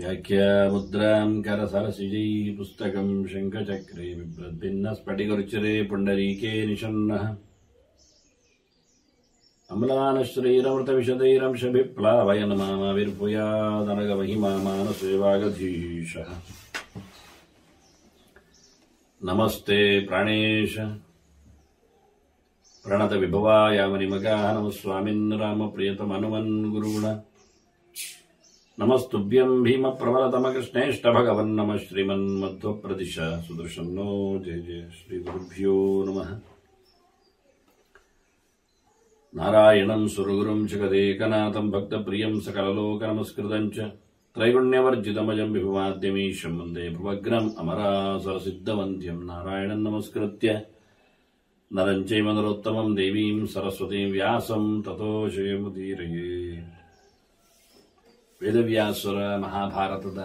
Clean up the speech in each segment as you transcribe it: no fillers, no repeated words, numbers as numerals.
व्याख्यामुद्रां करसरसिजै पुस्तकं शङ्खचक्रे बिभ्रद्भिन्नस्फटिकरुचिरे पुण्डरीके निषण्णः अम्लानश्रीरमृतविशदैरंशभिप्लावयन् मामाविर्भूयादनगमहिमा मानसे वागधीशः। नमस्ते प्राणेश प्रणतविभवायामनिमगाः नमः स्वामिन् रामप्रियतमनुमन् गुरुगुण नमस्तुभ्यं भीमप्रबलतमकृष्णेष्ट भगवन् नमः श्रीमन्मध्वप्रदिश सुदर्शनो जय जय श्रीगुरुभ्यो नमः। नारायणं सुरगुरुं जगदेकनाथं भक्तप्रियं सकललोकनमस्कृतं च त्रैगुण्यवर्जितमजं विभुमाद्यमीशं वन्दे भवग्रम् अमरासरसिद्धवन्त्यं नारायणं नमस्कृत्य नरं चैव नरोत्तमं देवीं सरस्वतीं व्यासं ततो जयमुदीरये। ವೇದವ್ಯಾಸರ ಮಹಾಭಾರತದ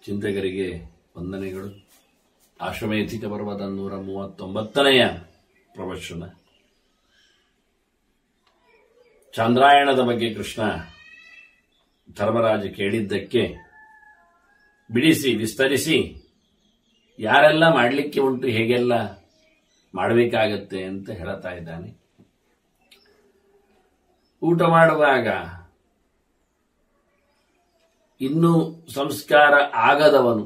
ಚಿಂತಕರಿಗೆ ವಂದನೆಗಳು. ಆಶ್ವಮೇಧಿಕ ಪರ್ವದ 139ನೆಯ ಪ್ರವಚನ. ಚಾಂದ್ರಾಯಣದ ಬಗ್ಗೆ ಕೃಷ್ಣ ಧರ್ಮರಾಜ ಕೇಳಿದ್ದಕ್ಕೆ ಬಿಡಿಸಿ ವಿಸ್ತರಿಸಿ ಯಾರೆಲ್ಲ ಮಾಡಲಿಕ್ಕೆ ಉಂಟು, ಹೇಗೆಲ್ಲ ಮಾಡಬೇಕಾಗತ್ತೆ ಅಂತ ಹೇಳ್ತಾ ಇದ್ದಾನೆ. ಊಟ ಮಾಡುವಾಗ ಇನ್ನೂ ಸಂಸ್ಕಾರ ಆಗದವನು,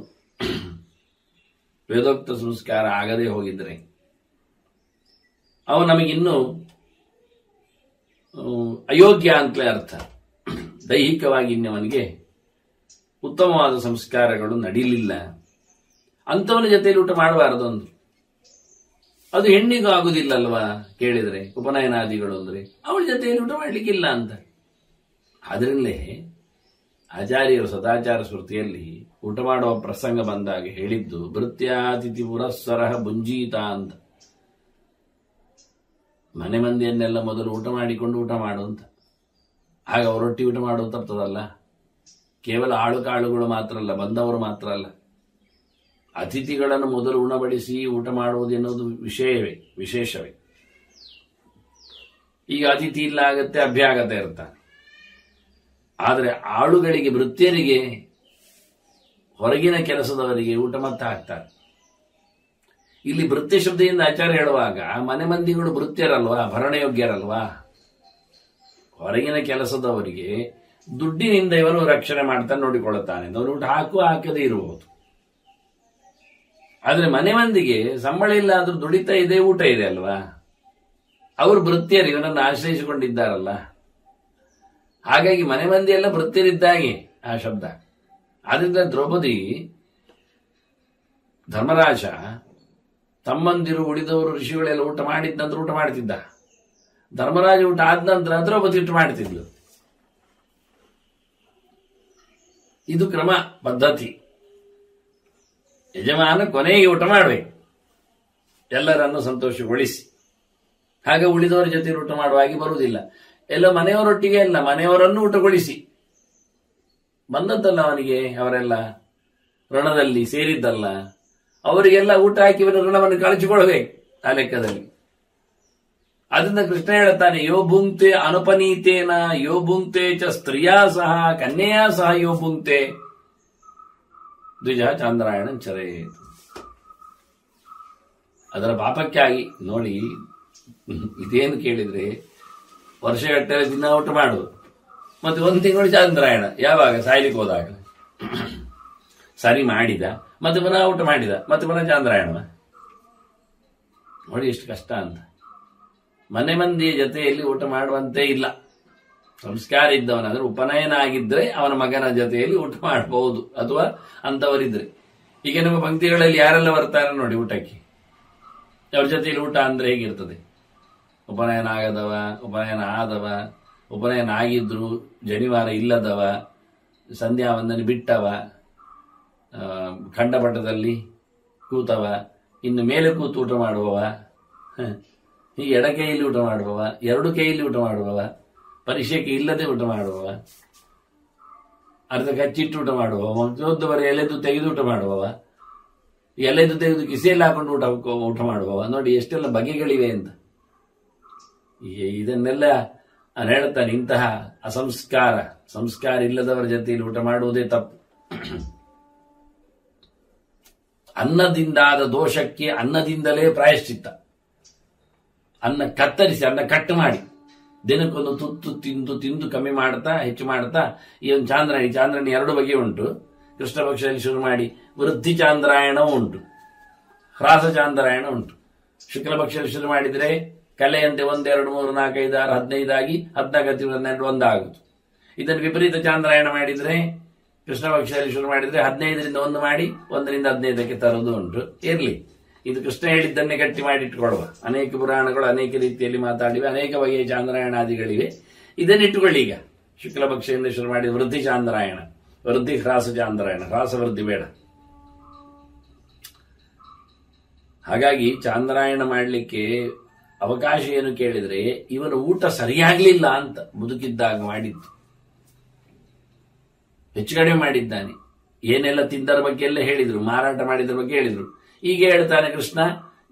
ವೇದೋಕ್ತ ಸಂಸ್ಕಾರ ಆಗದೆ ಹೋಗಿದ್ರೆ ಅವನು ನಮಗಿನ್ನೂ ಅಯೋಗ್ಯ ಅಂತಲೇ ಅರ್ಥ. ದೈಹಿಕವಾಗಿ ಇನ್ನವನಿಗೆ ಉತ್ತಮವಾದ ಸಂಸ್ಕಾರಗಳು ನಡೀಲಿಲ್ಲ. ಅಂಥವನ ಜೊತೆಯಲ್ಲಿ ಊಟ ಮಾಡಬಾರದೊಂದು. ಅದು ಹೆಣ್ಣಿಗೂ ಆಗುದಿಲ್ಲಲ್ವಾ ಕೇಳಿದ್ರೆ, ಉಪನಯನಾದಿಗಳು ಅಂದ್ರೆ ಅವಳ ಜೊತೆಯಲ್ಲಿ ಊಟ ಮಾಡಲಿಕ್ಕಿಲ್ಲ ಅಂತ. ಆದ್ರಿಂದಲೇ ಆಚಾರ್ಯರು ಸದಾಚಾರ ಸ್ಮೃತಿಯಲ್ಲಿ ಊಟ ಮಾಡುವ ಪ್ರಸಂಗ ಬಂದಾಗ ಹೇಳಿದ್ದು ಭೃತ್ಯಾತಿಥಿ ಪುರಸ್ಸರಃ ಭುಂಜೀತ ಅಂತ. ಮನೆ ಮಂದಿಯನ್ನೆಲ್ಲ ಮೊದಲು ಊಟ ಮಾಡಿಕೊಂಡು ಊಟ ಮಾಡು ಅಂತ. ಆಗ ಅವರೊಟ್ಟಿಗೆ ಊಟ ಮಾಡುವ ತಪ್ಪದಲ್ಲ. ಕೇವಲ ಆಳು ಕಾಳುಗಳು ಮಾತ್ರ ಅಲ್ಲ, ಬಂದವರು ಮಾತ್ರ ಅಲ್ಲ, ಅತಿಥಿಗಳನ್ನು ಮೊದಲು ಉಣಬಡಿಸಿ ಊಟ ಮಾಡುವುದು ಎನ್ನುವುದು ವಿಶೇಷವೇ. ಈಗ ಅತಿಥಿ ಇಲ್ಲ ಆಗತ್ತೆ, ಅಭ್ಯಾಗತ ಇರ್ತಾನೆ. ಆದರೆ ಆಳುಗಳಿಗೆ, ವೃತ್ತಿಯರಿಗೆ, ಹೊರಗಿನ ಕೆಲಸದವರಿಗೆ ಊಟ ಮತ್ತೆ ಹಾಕ್ತಾರೆ. ಇಲ್ಲಿ ವೃತ್ತಿ ಶಬ್ದದಿಂದ ಆಚಾರ್ಯ ಹೇಳುವಾಗ ಮನೆ ಮಂದಿಗಳು ವೃತ್ತಿಯರಲ್ವಾ, ಭರಣಯೋಗ್ಯರಲ್ವಾ. ಹೊರಗಿನ ಕೆಲಸದವರಿಗೆ ದುಡ್ಡಿನಿಂದ ಇವನು ರಕ್ಷಣೆ ಮಾಡ್ತಾನೆ, ನೋಡಿಕೊಳ್ಳುತ್ತಾನೆ. ಅವನು ಊಟ ಹಾಕದೇ ಇರಬಹುದು. ಆದ್ರೆ ಮನೆ ಮಂದಿಗೆ ಸಂಬಳ ಇಲ್ಲ ಆದ್ರೂ ದುಡಿತಾ ಇದೆ, ಊಟ ಇದೆ ಅಲ್ವಾ. ಅವರು ವೃತ್ತಿಯರು, ಇವನನ್ನು ಆಶ್ರಯಿಸಿಕೊಂಡಿದ್ದಾರಲ್ಲ. ಹಾಗಾಗಿ ಮನೆ ಮಂದಿ ಎಲ್ಲ ವೃತ್ತಿಯರಿದ್ದಾಗೆ ಆ ಶಬ್ದ. ಆದ್ರಿಂದ ದ್ರೌಪದಿ, ಧರ್ಮರಾಜ ತಮ್ಮಂದಿರು ಉಳಿದವರು ಋಷಿಗಳೆಲ್ಲ ಊಟ ಮಾಡಿದ ನಂತರ ಊಟ ಮಾಡ್ತಿದ್ದ. ಧರ್ಮರಾಜ ಊಟ ಆದ ನಂತರ ದ್ರೌಪದಿ ಊಟ ಮಾಡ್ತಿದ್ಲು. ಇದು ಕ್ರಮ ಪದ್ಧತಿ. ಯಜಮಾನ ಕೊನೆಗೆ ಊಟ ಮಾಡಬೇಕು, ಎಲ್ಲರನ್ನು ಸಂತೋಷಗೊಳಿಸಿ. ಹಾಗೆ ಉಳಿದವರ ಜೊತೆ ಊಟ ಮಾಡುವಾಗಿ ಬರುವುದಿಲ್ಲ. ಎಲ್ಲ ಮನೆಯವರೊಟ್ಟಿಗೆ ಅಲ್ಲ, ಮನೆಯವರನ್ನು ಊಟಗೊಳಿಸಿ. ಬಂದದ್ದಲ್ಲ ಅವನಿಗೆ, ಅವರೆಲ್ಲ ಋಣದಲ್ಲಿ ಸೇರಿದ್ದಲ್ಲ, ಅವರಿಗೆಲ್ಲ ಊಟ ಹಾಕಿ ಋಣವನ್ನು ಕಳಚಿಕೊಳ್ಬೇಕು ಆ ಲೆಕ್ಕದಲ್ಲಿ. ಅದರಿಂದ ಕೃಷ್ಣ ಹೇಳುತ್ತಾನೆ, ಯೋ ಭುಂಕ್ತೆ ಅನುಪನೀತೇನ ಯೋ ಭುಂಕ್ತೆ ಚ ಸ್ತ್ರೀಯಾ ಸಹ ಕನ್ಯೆಯಾ ಸಹ ಯೋ ಭುಂಕ್ತೆ ದ್ವಿಜ ಚಾಂದ್ರಾಯಣ ಚರೇ. ಅದರ ಪಾಪಕ್ಕಾಗಿ ನೋಡಿ, ಇದೇನು ಕೇಳಿದ್ರೆ ವರ್ಷಗಟ್ಟಲೆ ದಿನ ಊಟ ಮಾಡುದು, ಮತ್ತೆ 1 ತಿಂಗಳು ಚಾಂದ್ರಾಯಣ. ಯಾವಾಗ? ಸಾಯ್ಲಿಕ್ಕೆ ಹೋದಾಗ ಸರಿ ಮಾಡಿದ, ಮತ್ತೆ ಪುನಃ ಊಟ ಮಾಡಿದ, ಮತ್ತೆ ಪುನಃ ಚಾಂದ್ರಾಯಣ. ನೋಡಿ ಎಷ್ಟು ಕಷ್ಟ ಅಂತ. ಮನೆ ಮಂದಿಯ ಜೊತೆಯಲ್ಲಿ ಊಟ ಮಾಡುವಂತೆ ಇಲ್ಲ. ಸಂಸ್ಕಾರ ಇದ್ದವನಾದ್ರೆ, ಉಪನಯನ ಆಗಿದ್ರೆ ಅವನ ಮಗನ ಜೊತೆಯಲ್ಲಿ ಊಟ ಮಾಡಬಹುದು, ಅಥವಾ ಅಂತವರಿದ್ರೆ. ಈಗ ನಮ್ಮ ಪಂಕ್ತಿಗಳಲ್ಲಿ ಯಾರೆಲ್ಲ ಬರ್ತಾರೆ ನೋಡಿ ಊಟಕ್ಕೆ, ಅವ್ರ ಜೊತೆಯಲ್ಲಿ ಊಟ ಅಂದ್ರೆ ಹೇಗಿರ್ತದೆ? ಉಪನಯನ ಆಗದವ, ಉಪನಯನ ಆದವ, ಉಪನಯನ ಆಗಿದ್ರು ಜನಿವಾರ ಇಲ್ಲದವ, ಸಂಧ್ಯಾ ವಂದನೆ ಬಿಟ್ಟವ, ಖಂಡಪಟದಲ್ಲಿ ಕೂತವ, ಇನ್ನು ಮೇಲೆ ಕೂತು ಊಟ ಮಾಡುವವ, ಈ ಎಡ ಕೈಯಲ್ಲಿ ಊಟ ಮಾಡುವವ, 2 ಕೈಯಲ್ಲಿ ಊಟ ಮಾಡುವವ, ಪರೀಕ್ಷೆಗೆ ಇಲ್ಲದೆ ಊಟ ಮಾಡುವವ, ಅರ್ಧ ಕಚ್ಚಿಟ್ಟು ಊಟ ಮಾಡುವವ, ಮತ್ತೊಂದವರ ಎಲೆದು ತೆಗೆದು ಊಟ ಮಾಡುವವ, ಎಲೆದು ತೆಗೆದು ಕಿಸೆಯಲ್ಲಿ ಹಾಕೊಂಡು ಊಟ ಮಾಡುವವ. ನೋಡಿ ಎಷ್ಟೆಲ್ಲ ಬಗೆಗಳಿವೆ ಅಂತ. ಇದನ್ನೆಲ್ಲ ನಾನು ಹೇಳ್ತಾನೆ, ಇಂತಹ ಅಸಂಸ್ಕಾರ ಸಂಸ್ಕಾರ ಇಲ್ಲದವರ ಜೊತೆಯಲ್ಲಿ ಊಟ ಮಾಡುವುದೇ ತಪ್ಪು. ಅನ್ನದಿಂದಾದ ದೋಷಕ್ಕೆ ಅನ್ನದಿಂದಲೇ ಪ್ರಾಯಶ್ಚಿತ್ತ. ಅನ್ನ ಕತ್ತರಿಸಿ, ಅನ್ನ ಕಟ್ ಮಾಡಿ ದಿನಕ್ಕೊಂದು ತುತ್ತು ತಿಂದು ತಿಂದು ಕಮ್ಮಿ ಮಾಡ್ತಾ ಹೆಚ್ಚು ಮಾಡ್ತಾ ಈ ಒಂದು ಚಾಂದ್ರಾಯಣಿ 2 ಬಗೆ ಉಂಟು. ಕೃಷ್ಣ ಪಕ್ಷದಲ್ಲಿ ಶುರು ಮಾಡಿ ವೃದ್ಧಿ ಚಾಂದ್ರಾಯಣವೂ ಉಂಟು, ಹ್ರಾಸ ಚಾಂದ್ರಾಯಣ ಉಂಟು. ಶುಕ್ಲ ಪಕ್ಷದಲ್ಲಿ ಶುರು ಮಾಡಿದರೆ ಕಲೆಯಂತೆ 1, 2, 3, 4, 5, 6, 15 ಆಗಿ 14, 12 1 ಇದನ್ನು ವಿಪರೀತ ಚಾಂದ್ರಾಯಣ ಮಾಡಿದ್ರೆ, ಕೃಷ್ಣ ಪಕ್ಷದಲ್ಲಿ ಶುರು ಮಾಡಿದ್ರೆ 15ರಿಂದ 1 ಮಾಡಿ 1ರಿಂದ 15ಕ್ಕೆ ತರುವುದು ಉಂಟು. ಇರ್ಲಿ, ಇದು ಕೃಷ್ಣ ಹೇಳಿದ್ದನ್ನೇ ಗಟ್ಟಿ ಮಾಡಿಟ್ಟುಕೊಳ್ಳುವ. ಅನೇಕ ಪುರಾಣಗಳು ಅನೇಕ ರೀತಿಯಲ್ಲಿ ಮಾತಾಡಿವೆ, ಅನೇಕ ಬಗೆಯ ಚಾಂದ್ರಾಯಣಾದಿಗಳಿವೆ. ಇದನ್ನಿಟ್ಟುಕೊಳ್ಳಿ. ಈಗ ಶುಕ್ಲ ಪಕ್ಷದಿಂದ ಶುರು ಮಾಡಿದ ವೃದ್ಧಿ ಚಾಂದ್ರಾಯಣ, ವೃದ್ಧಿ ಹ್ರಾಸ ಚಾಂದ್ರಾಯಣ, ಹ್ರಾಸ ವೃದ್ಧಿ ಬೇಡ. ಹಾಗಾಗಿ ಚಾಂದ್ರಾಯಣ ಮಾಡಲಿಕ್ಕೆ ಅವಕಾಶ ಏನು ಕೇಳಿದ್ರೆ, ಇವನು ಊಟ ಸರಿಯಾಗ್ಲಿಲ್ಲ ಅಂತ ಬದುಕಿದ್ದಾಗ ಮಾಡಿದ್ದು, ಹೆಚ್ಚು ಕಡಿಮೆ ಮಾಡಿದ್ದಾನೆ. ಏನೆಲ್ಲ ತಿಂದರ ಬಗ್ಗೆ ಎಲ್ಲ ಹೇಳಿದ್ರು, ಮಾರಾಟ ಮಾಡಿದ್ರ ಬಗ್ಗೆ ಹೇಳಿದ್ರು. ಈಗ ಹೇಳ್ತಾನೆ ಕೃಷ್ಣ,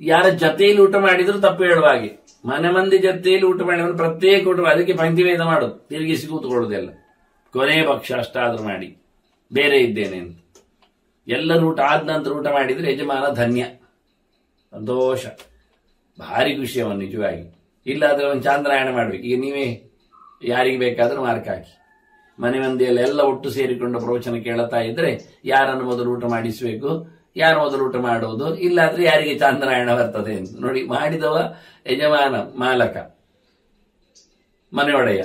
ಯಾರ ಜೊತೆಯಲ್ಲಿ ಊಟ ಮಾಡಿದ್ರು ತಪ್ಪು ಹೇಳುವ ಹಾಗೆ. ಮನೆ ಮಂದಿ ಜೊತೆಯಲ್ಲಿ ಊಟ ಮಾಡಿದ್ರು ಪ್ರತ್ಯೇಕ ಊಟ, ಅದಕ್ಕೆ ಪಂಕ್ತಿವೇದ ಮಾಡೋದು, ತಿರುಗಿಸಿ ಕೂತ್ಕೊಳ್ಳೋದೆಲ್ಲ. ಕೊನೆ ಪಕ್ಷ ಅಷ್ಟಾದ್ರೂ ಮಾಡಿ ಬೇರೆ ಇದ್ದೇನೆ ಅಂತ. ಎಲ್ಲರೂ ಊಟ ಆದ ನಂತರ ಊಟ ಮಾಡಿದ್ರೆ ಯಜಮಾನ ಧನ್ಯ, ಸಂತೋಷ, ಭಾರಿ ಖುಷಿ ಅವನು ನಿಜವಾಗಿ. ಇಲ್ಲಾದ್ರೆ ಒಂದು ಚಾಂದ್ರಾಯಣ ಮಾಡ್ಬೇಕು. ಈಗ ನೀವೇ ಯಾರಿಗೆ ಬೇಕಾದ್ರೂ ಮಾರ್ಕ್ ಹಾಕಿ, ಮನೆ ಮಂದಿಯಲ್ಲಿ ಎಲ್ಲ ಒಟ್ಟು ಸೇರಿಕೊಂಡು ಪ್ರವಚನ ಕೇಳುತ್ತಾ ಇದ್ರೆ ಯಾರನ್ನು ಮೊದಲು ಊಟ ಮಾಡಿಸಬೇಕು, ಯಾರು ಮೊದಲು ಊಟ ಮಾಡುವುದು, ಇಲ್ಲಾದ್ರೆ ಯಾರಿಗೆ ಚಾಂದ್ರಾಯಣ ಬರ್ತದೆ ಅಂತ ನೋಡಿ. ಮಾಡಿದವ ಯಜಮಾನ, ಮಾಲಕ, ಮನೆಯೊಡೆಯ,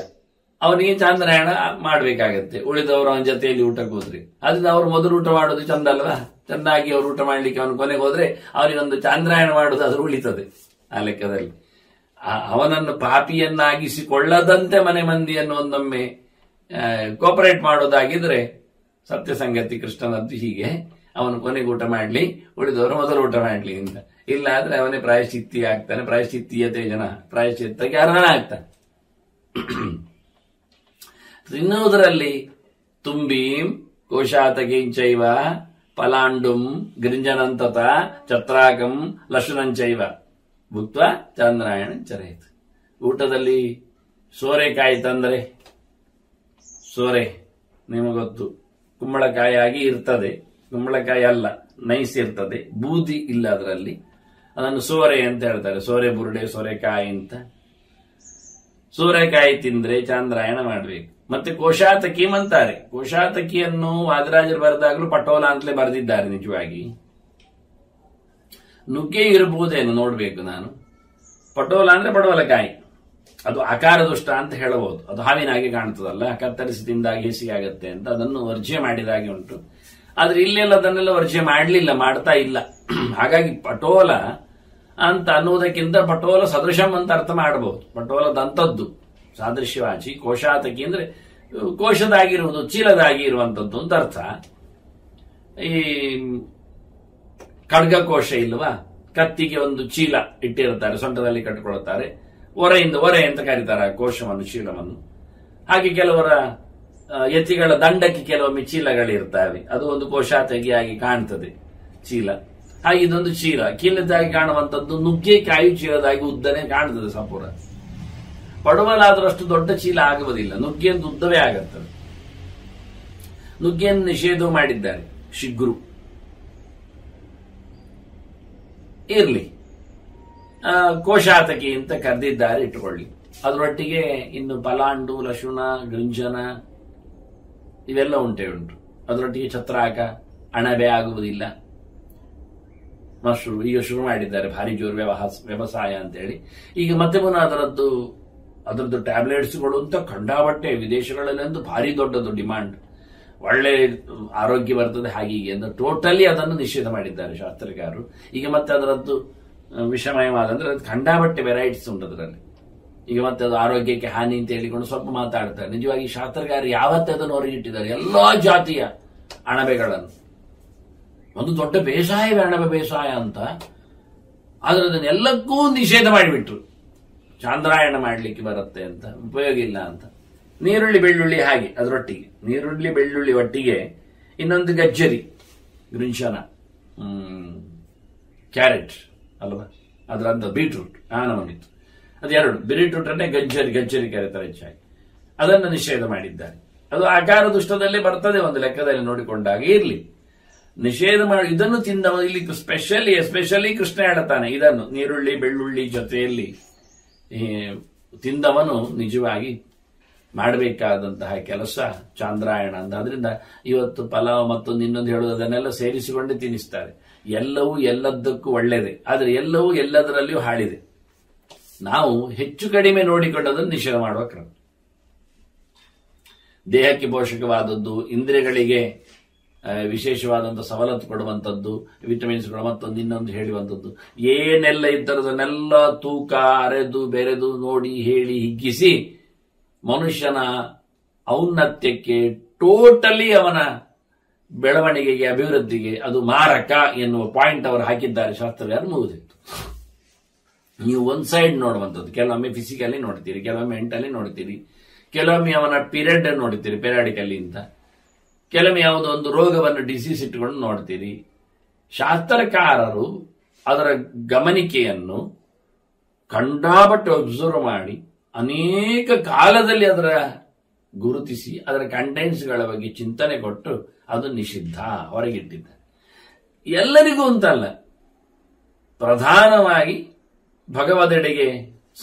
ಅವನಿಗೆ ಚಾಂದ್ರಾಯಣ ಮಾಡ್ಬೇಕಾಗತ್ತೆ. ಉಳಿದವರು ಅವನ ಜೊತೆಯಲ್ಲಿ ಊಟ ಕೂತ್ರಿ, ಅದರಿಂದ ಅವ್ರು ಮೊದಲು ಊಟ ಮಾಡೋದು ಚಂದ ಅಲ್ವಾ? ಚೆನ್ನಾಗಿ ಅವ್ರು ಊಟ ಮಾಡ್ಲಿಕ್ಕೆ ಅವನು ಕೊನೆಗೆ ಹೋದ್ರೆ ಅವನಿಗೊಂದು ಚಾಂದ್ರಾಯಣ ಮಾಡೋದು ಅದು ಉಳಿತದೆ. ಆ ಲೆಕ್ಕದಲ್ಲಿ ಅವನನ್ನು ಪಾಪಿಯನ್ನಾಗಿಸಿಕೊಳ್ಳದಂತೆ ಮನೆ ಮಂದಿಯನ್ನು ಒಂದೊಮ್ಮೆ ಕೋಪರೇಟ್ ಮಾಡೋದಾಗಿದ್ರೆ ಸತ್ಯ ಸಂಗತಿ ಕೃಷ್ಣನದ್ದು ಹೀಗೆ. ಅವನು ಕೊನೆಗೆ ಊಟ ಮಾಡ್ಲಿ, ಉಳಿದವರು ಮೊದಲು ಊಟ ಮಾಡ್ಲಿ ಅಂತ. ಇಲ್ಲ ಆದ್ರೆ ಅವನೇ ಪ್ರಾಯಶ್ಚಿತ್ತಿ ಆಗ್ತಾನೆ. ಪ್ರಾಯಶ್ಚಿತ್ತೀಯತೆ ಜನ, ಪ್ರಾಯಶ್ಚಿತ್ತಕ್ಕೆ ಅರ್ಹನ ಆಗ್ತಾನೆ. ತಿನ್ನುವುದರಲ್ಲಿ ತುಂಬೀಂ ಕೋಶಾತಕಿಂಚೈವ ಪಲಾಂಡುಂ ಗೃಂಜನಂತತ ಛತ್ರಾಕಂ ಲಶುನಂಚೈವ ಭುಕ್ತ ಚಾಂದ್ರಾಯಣ ಚರೇತ್. ಊಟದಲ್ಲಿ ಸೋರೆಕಾಯಿ ತಂದರೆ, ಸೋರೆ ನಿಮಗೊತ್ತು, ಕುಂಬಳಕಾಯಿ ಆಗಿ ಇರ್ತದೆ. ಕುಂಬಳಕಾಯಿ ಅಲ್ಲ, ನೈಸ್ ಇರ್ತದೆ, ಬೂದಿ ಇಲ್ಲ ಅದರಲ್ಲಿ. ಅದನ್ನು ಸೋರೆ ಅಂತ ಹೇಳ್ತಾರೆ, ಸೋರೆ ಬುರುಡೆ, ಸೋರೆಕಾಯಿ ಅಂತ. ಸೋರೆಕಾಯಿ ತಿಂದ್ರೆ ಚಾಂದ್ರಾಯಣ ಮಾಡ್ಬೇಕು. ಮತ್ತೆ ಕೋಶಾತಕಿ ಅಂತಾರೆ. ಕೋಶಾತಕಿಯನ್ನು ವಾದಿರಾಜರು ಬರೆದಾಗಲೂ ಪಟೋಲ ಅಂತಲೇ ಬರೆದಿದ್ದಾರೆ. ನಿಜವಾಗಿ ನುಗ್ಗೆ ಇರಬಹುದೇನು ನೋಡ್ಬೇಕು ನಾನು. ಪಟೋಲ ಅಂದ್ರೆ ಪಡವಲಕಾಯಿ, ಅದು ಆಕಾರ ದುಷ್ಟ ಅಂತ ಹೇಳಬಹುದು. ಅದು ಹಾವಿನಾಗೆ ಕಾಣ್ತದಲ್ಲ, ಕತ್ತರಿಸಿ ತಿಂದಾಗಿ ಹೇಸಿಗೆ ಆಗತ್ತೆ ಅಂತ ಅದನ್ನು ವರ್ಜ್ಯ ಮಾಡಿದಾಗೆ ಉಂಟು. ಆದ್ರೆ ಇಲ್ಲೆಲ್ಲ ಅದನ್ನೆಲ್ಲ ವರ್ಜ್ಯ ಮಾಡಲಿಲ್ಲ, ಮಾಡ್ತಾ ಇಲ್ಲ. ಹಾಗಾಗಿ ಪಟೋಲ ಅಂತ ಅನ್ನುವುದಕ್ಕಿಂತ ಪಟೋಲ ಸದೃಶಂ ಅಂತ ಅರ್ಥ ಮಾಡಬಹುದು. ಪಟೋಲದಂಥದ್ದು ಸಾದೃಶ್ಯವಾಚಿ. ಕೋಶಾತಕಿ ಅಂದ್ರೆ ಕೋಶದಾಗಿರುವುದು, ಚೀಲದಾಗಿ ಇರುವಂತದ್ದು ಅಂತ ಅರ್ಥ. ಈ ಖಡ್ಗಕೋಶ ಇಲ್ವಾ, ಕತ್ತಿಗೆ ಒಂದು ಚೀಲ ಇಟ್ಟಿರುತ್ತಾರೆ, ಸೊಂಟದಲ್ಲಿ ಕಟ್ಟಿಕೊಳ್ಳುತ್ತಾರೆ. ಒರೆ ಅಂತ ಕರೀತಾರೆ ಆ ಕೋಶವನ್ನು, ಚೀಲವನ್ನು. ಹಾಗೆ ಕೆಲವರ ಯತಿಗಳ ದಂಡಕ್ಕೆ ಕೆಲವೊಮ್ಮೆ ಚೀಲಗಳಿರ್ತವೆ, ಅದು ಒಂದು ಕೋಶಾತಕಿಯಾಗಿ ಕಾಣ್ತದೆ ಚೀಲ. ಹಾಗೆ ಇದೊಂದು ಚೀಲ, ಕೀಲದಾಗಿ ಕಾಣುವಂಥದ್ದು. ನುಗ್ಗೆಕಾಯಿ ಚೀಲದಾಗಿ ಉದ್ದನೆ ಕಾಣ್ತದೆ ಸಂಪೂರ್ಣ. ಪಡವಲಾದ್ರೂ ಅಷ್ಟು ದೊಡ್ಡ ಚೀಲ ಆಗುವುದಿಲ್ಲ, ನುಗ್ಗೆಂದು ಉದ್ದವೇ ಆಗುತ್ತದೆ. ನುಗ್ಗೆಯನ್ನು ನಿಷೇಧ ಮಾಡಿದ್ದಾರೆ ಶಿಗ್ರು. ಇರ್ಲಿ, ಕೋಶಾತಕಿ ಅಂತ ಕರೆದಿದ್ದಾರೆ, ಇಟ್ಟುಕೊಳ್ಳಿ. ಅದರೊಟ್ಟಿಗೆ ಇನ್ನು ಪಲಾಂಡು, ಲಶುನ, ಗೃಂಜನ ಇವೆಲ್ಲ ಉಂಟು. ಅದರೊಟ್ಟಿಗೆ ಛತ್ರಾಕ, ಅಣಬೆ ಆಗುವುದಿಲ್ಲ. ಮಶ್ರೂಮ್ ಈಗ ಶುರು ಮಾಡಿದ್ದಾರೆ, ಭಾರಿ ಜೋರು ವ್ಯವಸಾಯ ಅಂತೇಳಿ. ಈಗ ಮತ್ತೆ ಪುನಃ ಅದರದ್ದು ಟ್ಯಾಬ್ಲೆಟ್ಸ್ಗಳು ಅಂತ ಕಂಡಾಬಟ್ಟೆ ವಿದೇಶಗಳಲ್ಲಂತೂ ಭಾರಿ ದೊಡ್ಡದು ಡಿಮಾಂಡ್. ಒಳ್ಳೆ ಆರೋಗ್ಯ ಬರ್ತದೆ ಹಾಗೀಗೆ ಅಂತ ಟೋಟಲಿ ಅದನ್ನು ನಿಷೇಧ ಮಾಡಿದ್ದಾರೆ ಶಾಸ್ತ್ರಕಾರರು. ಈಗ ಮತ್ತೆ ಅದರದ್ದು ವಿಷಮಯವಾದ ಅಂದ್ರೆ ಅದು ಕಂಡಾಬಟ್ಟೆ ವೆರೈಟೀಸ್ ಉಂಟು ಅದರಲ್ಲಿ. ಈಗ ಮತ್ತೆ ಅದು ಆರೋಗ್ಯಕ್ಕೆ ಹಾನಿ ಅಂತ ಹೇಳಿಕೊಂಡು ಸ್ವಲ್ಪ ಮಾತಾಡ್ತಾರೆ. ನಿಜವಾಗಿ ಶಾಸ್ತ್ರಕಾರರು ಯಾವತ್ತೇ ಅದನ್ನು ಹೊರಗಿಟ್ಟಿದ್ದಾರೆ, ಎಲ್ಲಾ ಜಾತಿಯ ಅಣಬೆಗಳನ್ನು. ಒಂದು ದೊಡ್ಡ ಬೇಸಾಯವೇ ಅಣಬೆ ಬೇಸಾಯ ಅಂತ. ಆದ್ರೆ ಅದನ್ನೆಲ್ಲಕ್ಕೂ ನಿಷೇಧ ಮಾಡಿಬಿಟ್ರು. ಚಾಂದ್ರಾಯಣ ಮಾಡ್ಲಿಕ್ಕೆ ಬರುತ್ತೆ ಅಂತ, ಉಪಯೋಗ ಇಲ್ಲ ಅಂತ. ನೀರುಳ್ಳಿ ಬೆಳ್ಳುಳ್ಳಿ ಹಾಗೆ ಅದರೊಟ್ಟಿಗೆ, ನೀರುಳ್ಳಿ ಬೆಳ್ಳುಳ್ಳಿ ಒಟ್ಟಿಗೆ ಇನ್ನೊಂದು ಗಜ್ಜರಿ, ಗೃಂಶನ, ಕ್ಯಾರೆಟ್ ಅಲ್ವಾ, ಅದರಂತ ಬೀಟ್ರೂಟ್, ಆನವನಿತ್ತು, ಅದೆರಡು. ಬೀಟ್ರೂಟ್ ಅನ್ನೇ ಗಜ್ಜರಿ ಕರೀತಾರೆ ಹೆಚ್ಚಾಗಿ. ಅದನ್ನು ನಿಷೇಧ ಮಾಡಿದ್ದಾರೆ. ಅದು ಆಕಾರ ದುಷ್ಟದಲ್ಲೇ ಬರ್ತದೆ ಒಂದು ಲೆಕ್ಕದಲ್ಲಿ ನೋಡಿಕೊಂಡಾಗ. ಇರ್ಲಿ, ನಿಷೇಧ ಮಾಡಿ ಇದನ್ನು ತಿಂದವ ಇಲ್ಲಿ ಎಸ್ಪೆಷಲಿ ಕೃಷ್ಣ ಹೇಳ್ತಾನೆ, ಇದನ್ನು ನೀರುಳ್ಳಿ ಬೆಳ್ಳುಳ್ಳಿ ಜೊತೆಯಲ್ಲಿ ತಿಂದವನು ನಿಜವಾಗಿ ಮಾಡಬೇಕಾದಂತಹ ಕೆಲಸ ಚಾಂದ್ರಾಯಣ ಅಂತ. ಅದರಿಂದ ಇವತ್ತು ಪಲಾವ್ ಮತ್ತೊಂದು ಇನ್ನೊಂದು ಹೇಳೋದು ಅದನ್ನೆಲ್ಲ ಸೇರಿಸಿಕೊಂಡೇ ತಿನ್ನಿಸ್ತಾರೆ. ಎಲ್ಲವೂ ಎಲ್ಲದಕ್ಕೂ ಒಳ್ಳೆಯದೇ, ಆದರೆ ಎಲ್ಲವೂ ಎಲ್ಲದರಲ್ಲಿಯೂ ಹಾಳಿದೆ. ನಾವು ಹೆಚ್ಚು ಕಡಿಮೆ ನೋಡಿಕೊಂಡದನ್ನು ನಿಷೇಧ ಮಾಡುವ ಕ್ರಮ. ದೇಹಕ್ಕೆ ಪೋಷಕವಾದದ್ದು, ಇಂದ್ರಿಯಗಳಿಗೆ ವಿಶೇಷವಾದಂತಹ ಸವಲತ್ತು ಕೊಡುವಂಥದ್ದು, ವಿಟಮಿನ್ಸ್ಗಳು ಮತ್ತೊಂದು ಇನ್ನೊಂದು ಹೇಳುವಂಥದ್ದು, ಏನೆಲ್ಲ ಇದ್ದರದನ್ನೆಲ್ಲ ತೂಕ ಅರೆದು ಬೆರೆದು ನೋಡಿ ಹೇಳಿ ಹಿಗ್ಗಿಸಿ ಮನುಷ್ಯನ ಔನ್ನತ್ಯಕ್ಕೆ, ಟೋಟಲಿ ಅವನ ಬೆಳವಣಿಗೆಗೆ, ಅಭಿವೃದ್ಧಿಗೆ ಅದು ಮಾರಕ ಎನ್ನುವ ಪಾಯಿಂಟ್ ಅವರು ಹಾಕಿದ್ದಾರೆ ಶಾಸ್ತ್ರಜ್ಞರು. ಮುಗಿದಿತ್ತು. ನೀವು ಒಂದ್ ಸೈಡ್ ನೋಡುವಂಥದ್ದು, ಕೆಲವೊಮ್ಮೆ ಫಿಸಿಕಲಿ ನೋಡ್ತೀರಿ, ಕೆಲವೊಮ್ಮೆ ಮೆಂಟಲಿ ನೋಡ್ತೀರಿ, ಕೆಲವೊಮ್ಮೆ ಅವನ ಪೀರಿಯಡ್ ನೋಡ್ತೀರಿ ಪೆರಾಡಿಕಲಿ ಅಂತ, ಕೆಲವೊಮ್ಮೆ ಯಾವುದೋ ಒಂದು ರೋಗವನ್ನು ಡಿಸೀಸ್ ಇಟ್ಟುಕೊಂಡು ನೋಡ್ತೀರಿ. ಶಾಸ್ತ್ರಕಾರರು ಅದರ ಗಮನಿಕೆಯನ್ನು ಕಂಡಾಪಟ್ಟು ಅಬ್ಸರ್ವ್ ಮಾಡಿ ಅನೇಕ ಕಾಲದಲ್ಲಿ ಅದರ ಗುರುತಿಸಿ ಅದರ ಕಂಟೆಂಟ್ಸ್ಗಳ ಬಗ್ಗೆ ಚಿಂತನೆ ಕೊಟ್ಟು ಅದು ನಿಷಿದ್ಧ ಹೊರಗಿಟ್ಟಿದ್ದಾರೆ. ಎಲ್ಲರಿಗೂ ಅಂತಲ್ಲ, ಪ್ರಧಾನವಾಗಿ ಭಗವದೆಡೆಗೆ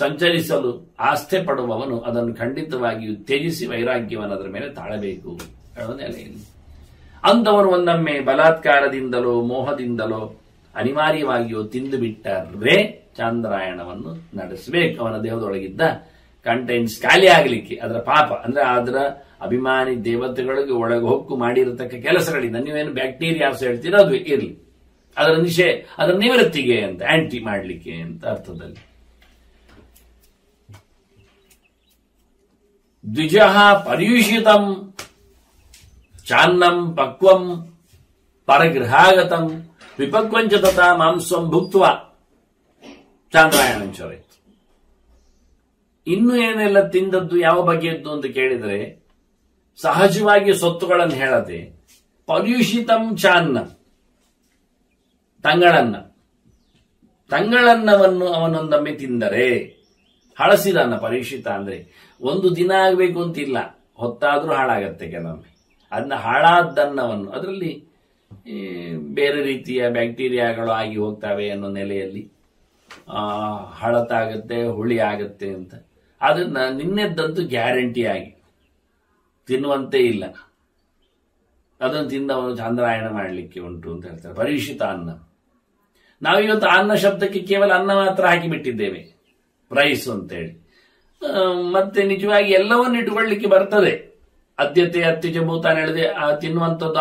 ಸಂಚರಿಸಲು ಆಸ್ಥೆ ಪಡುವವನು ಅದನ್ನು ಖಂಡಿತವಾಗಿಯೂ ತ್ಯಜಿಸಿ ವೈರಾಗ್ಯವನ್ನು ಅದರ ಮೇಲೆ ತಾಳಬೇಕು ಹೇಳೋ ನೆಲೆಯಲ್ಲಿ. ಅಂಥವರು ಒಂದೊಮ್ಮೆ ಬಲಾತ್ಕಾರದಿಂದಲೋ ಮೋಹದಿಂದಲೋ ಅನಿವಾರ್ಯವಾಗಿಯೋ ತಿಂದು ಬಿಟ್ಟರೆ ಚಾಂದ್ರಾಯಣವನ್ನು ನಡೆಸಬೇಕು. ಅವನ ದೇಹದೊಳಗಿದ್ದ ಕಂಟೆಂಟ್ಸ್ ಖಾಲಿ ಆಗಲಿಕ್ಕೆ, ಅದರ ಪಾಪ ಅಂದ್ರೆ ಅದರ ಅಭಿಮಾನಿ ದೇವತೆಗಳಿಗೆ ಒಳಗೆ ಹೊಕ್ಕು ಮಾಡಿರತಕ್ಕ ಕೆಲಸಗಳಿಂದ, ನೀವೇನು ಬ್ಯಾಕ್ಟೀರಿಯಾಸ್ ಹೇಳ್ತೀರೋ ಅದು ಇರಲಿ, ಅದರ ನಿವೃತ್ತಿಗೆ ಅಂತ, ಆಂಟಿ ಮಾಡಲಿಕ್ಕೆ ಅಂತ ಅರ್ಥದಲ್ಲಿ. ದ್ವಿಜಃ ಪರ್ಯುಷಿತಂ ಚಾನ್ನಂ ಪಕ್ವಂ ಪರಗೃಹಾಗತಂ ವಿಪಕ್ವಂಚ ತಥಾ ಮಾಂಸಂ ಭುಕ್ತ್ವ ಚಾಂದ್ರಾಯಣಂಚರೆ. ಇನ್ನು ಏನೆಲ್ಲ ತಿಂದದ್ದು ಯಾವ ಬಗೆಯದ್ದು ಅಂತ ಕೇಳಿದರೆ ಸಹಜವಾಗಿ ಸೊತ್ತುಗಳನ್ನು ಹೇಳದೆ ಪರ್ಯುಷಿತಂ ಚಾನ್ನ, ತಂಗಳನ್ನವನ್ನು ಅವನೊಂದೊಮ್ಮೆ ತಿಂದರೆ, ಹಳಸಿದ ಅನ್ನ ಪರ್ಯುಷಿತ ಅಂದ್ರೆ ಒಂದು ದಿನ ಆಗಬೇಕು ಅಂತಿಲ್ಲ, ಹೊತ್ತಾದ್ರೂ ಹಾಳಾಗತ್ತೆ ಕೆಲವೊಮ್ಮೆ. ಅದನ್ನ ಹಾಳಾದ್ದನ್ನವನ್ನು, ಅದರಲ್ಲಿ ಬೇರೆ ರೀತಿಯ ಬ್ಯಾಕ್ಟೀರಿಯಾಗಳು ಆಗಿ ಹೋಗ್ತವೆ ಅನ್ನೋ ನೆಲೆಯಲ್ಲಿ ಹಳತಾಗತ್ತೆ, ಹುಳಿ ಆಗತ್ತೆ ಅಂತ. ಅದನ್ನ ನಿನ್ನೆದ್ದಂತೂ ಗ್ಯಾರಂಟಿ ಆಗಿ ತಿನ್ನುವಂತೆ ಇಲ್ಲ, ಅದನ್ನು ತಿಂದವನು ಚಾಂದ್ರಾಯಣ ಮಾಡಲಿಕ್ಕೆ ಉಂಟು ಅಂತ ಹೇಳ್ತಾರೆ. ಪರ್ಯುಷಿತ ಅನ್ನ. ನಾವಿವತ್ತು ಅನ್ನ ಶಬ್ದಕ್ಕೆ ಕೇವಲ ಅನ್ನ ಮಾತ್ರ ಹಾಕಿಬಿಟ್ಟಿದ್ದೇವೆ, ಪ್ರೈಸ್ ಅಂತೇಳಿ. ಮತ್ತೆ ನಿಜವಾಗಿ ಎಲ್ಲವನ್ನು ಇಟ್ಟುಕೊಳ್ಳಿಕ್ಕೆ ಬರ್ತದೆ. ಅದ್ಯತೆ ಅತ್ಯಜ ಭೂತಾನ ಹೇಳಿದೆ, ತಿನ್ನುವಂಥದ್ದು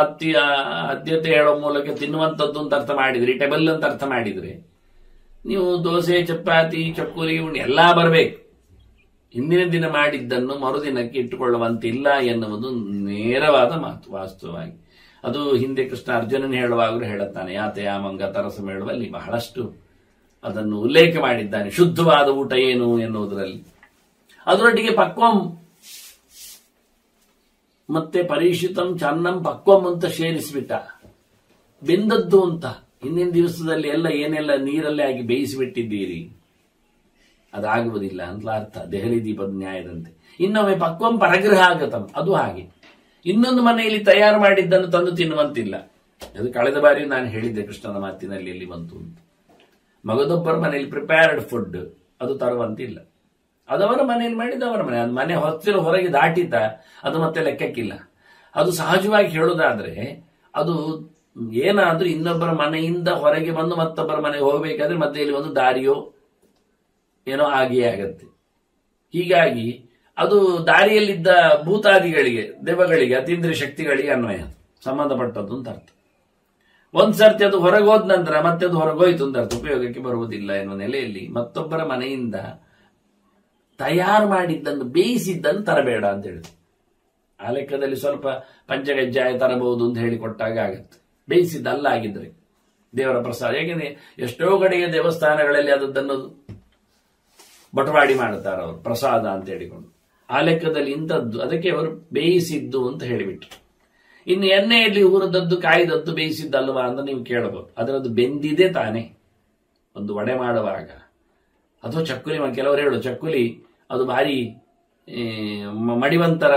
ಅದ್ಯತೆ ಹೇಳೋ ಮೂಲಕ ತಿನ್ನುವಂಥದ್ದು ಅಂತ ಅರ್ಥ ಮಾಡಿದ್ರಿ, ಟೇಬಲ್ ಅಂತ ಅರ್ಥ ಮಾಡಿದ್ರೆ ನೀವು ದೋಸೆ ಚಪಾತಿ ಚಕ್ಕುಲಿ ಎಲ್ಲ ಬರಬೇಕು. ಹಿಂದಿನ ದಿನ ಮಾಡಿದ್ದನ್ನು ಮರುದಿನಕ್ಕೆ ಇಟ್ಟುಕೊಳ್ಳುವಂತಿಲ್ಲ ಎನ್ನುವುದು ನೇರವಾದ ಮಾತು. ವಾಸ್ತವವಾಗಿ ಅದು ಹಿಂದೆ ಕೃಷ್ಣ ಅರ್ಜುನನ್ ಹೇಳುವಾಗಲೂ ಹೇಳುತ್ತಾನೆ, ಯಾತೆ ಮಂಗ ತರಸ ಹೇಳುವಲ್ಲಿ ಬಹಳಷ್ಟು ಅದನ್ನು ಉಲ್ಲೇಖ ಮಾಡಿದ್ದಾನೆ. ಶುದ್ಧವಾದ ಊಟ ಏನು ಎನ್ನುವುದರಲ್ಲಿ ಅದರೊಟ್ಟಿಗೆ ಪಕ್ವಂ ಮತ್ತೆ ಪರೀಕ್ಷಿತಂ ಚನ್ನಂ ಪಕ್ವಂ ಅಂತ ಸೇರಿಸಿಬಿಟ್ಟ. ಬೆಂದದ್ದು ಅಂತ ಹಿಂದಿನ ದಿವಸದಲ್ಲಿ ಎಲ್ಲ ಏನೆಲ್ಲ ನೀರಲ್ಲೇ ಆಗಿ ಬೇಯಿಸಿಬಿಟ್ಟಿದ್ದೀರಿ ಅದಾಗುವುದಿಲ್ಲ ಅಂತ ಅರ್ಥ, ದೆಹಲಿ ದೀಪದ ನ್ಯಾಯದಂತೆ. ಇನ್ನೊಮ್ಮೆ ಪಕ್ವಂ ಪರಗೃಹಾಗತಂ, ಅದು ಹಾಗೆ ಇನ್ನೊಂದು ಮನೆಯಲ್ಲಿ ತಯಾರು ಮಾಡಿದ್ದನ್ನು ತಂದು ತಿನ್ನುವಂತಿಲ್ಲ. ಅದು ಕಳೆದ ಬಾರಿ ನಾನು ಹೇಳಿದ್ದೆ ಕೃಷ್ಣನ ಮಾತಿನಲ್ಲಿ ಎಲ್ಲಿ ಬಂತು ಅಂತ. ಮಗದೊಬ್ಬರ ಮನೆಯಲ್ಲಿ ಪ್ರಿಪೇರ್ಡ್ ಫುಡ್ ಅದು ತರುವಂತಿಲ್ಲ, ಅದವರ ಮನೆಯಲ್ಲಿ ಮಾಡಿದ ಅವರ ಮನೆ, ಅದು ಮನೆ ಹೊತ್ತಿರ ಹೊರಗೆ ದಾಟಿತ ಅದು ಮತ್ತೆ ಲೆಕ್ಕಕ್ಕಿಲ್ಲ. ಅದು ಸಹಜವಾಗಿ ಹೇಳುವುದಾದ್ರೆ ಅದು ಏನಾದ್ರೂ ಇನ್ನೊಬ್ಬರ ಮನೆಯಿಂದ ಹೊರಗೆ ಬಂದು ಮತ್ತೊಬ್ಬರ ಮನೆಗೆ ಹೋಗಬೇಕಾದ್ರೆ ಮಧ್ಯೆಯಲ್ಲಿ ಒಂದು ದಾರಿಯೋ ಏನೋ ಆಗಿಯೇ ಆಗತ್ತೆ. ಹೀಗಾಗಿ ಅದು ದಾರಿಯಲ್ಲಿದ್ದ ಭೂತಾದಿಗಳಿಗೆ, ದೆವ್ವಗಳಿಗೆ, ಅತೀಂದ್ರಿಯ ಶಕ್ತಿಗಳಿಗೆ ಅನ್ವಯ ಸಂಬಂಧಪಟ್ಟದ್ದು ಅಂತ ಅರ್ಥ. ಒಂದ್ ಸರ್ತಿ ಅದು ಹೊರಗೋದ ನಂತರ ಮತ್ತೆ ಅದು ಹೊರಗೋಯ್ತು ಅಂತ ಅರ್ಥ, ಉಪಯೋಗಕ್ಕೆ ಬರುವುದಿಲ್ಲ ಎನ್ನುವ ನೆಲೆಯಲ್ಲಿ ಮತ್ತೊಬ್ಬರ ಮನೆಯಿಂದ ತಯಾರು ಮಾಡಿದ್ದನ್ನು ಬೇಯಿಸಿದ್ದನ್ನು ತರಬೇಡ ಅಂತ ಹೇಳಿದ್ರು. ಆ ಲೆಕ್ಕದಲ್ಲಿ ಸ್ವಲ್ಪ ಪಂಚಗಜ್ಜಾಯ ತರಬಹುದು ಅಂತ ಹೇಳಿಕೊಟ್ಟಾಗ ಆಗತ್ತೆ. ಬೇಯಿಸಿದ್ದಲ್ಲ ಆಗಿದ್ರೆ ದೇವರ ಪ್ರಸಾದ. ಯಾಕೆಂದ್ರೆ ಎಷ್ಟೋ ಕಡೆಗೆ ದೇವಸ್ಥಾನಗಳಲ್ಲಿ ಅದನ್ನು ಬಟವಾಡಿ ಮಾಡುತ್ತಾರೆ ಅವರು, ಪ್ರಸಾದ ಅಂತ ಹೇಳಿಕೊಂಡು. ಆ ಲೆಕ್ಕದಲ್ಲಿ ಇಂಥದ್ದು ಅದಕ್ಕೆ ಅವರು ಬೇಯಿಸಿದ್ದು ಅಂತ ಹೇಳಿಬಿಟ್ರು. ಇನ್ನು ಎಣ್ಣೆಯಲ್ಲಿ ಹುರಿದದ್ದು ಕಾಯ್ದದ್ದು ಬೇಯಿಸಿದ್ದಲ್ವಾ ಅಂತ ನೀವು ಕೇಳಬಹುದು. ಅದರದ್ದು ಬೆಂದಿದೆ ತಾನೆ ಒಂದು ವಡೆ ಮಾಡುವಾಗ. ಅಥವಾ ಚಕ್ಕುಲಿ, ಕೆಲವರು ಹೇಳು ಚಕ್ಕುಲಿ ಅದು ಭಾರಿ ಮಡಿವಂತರ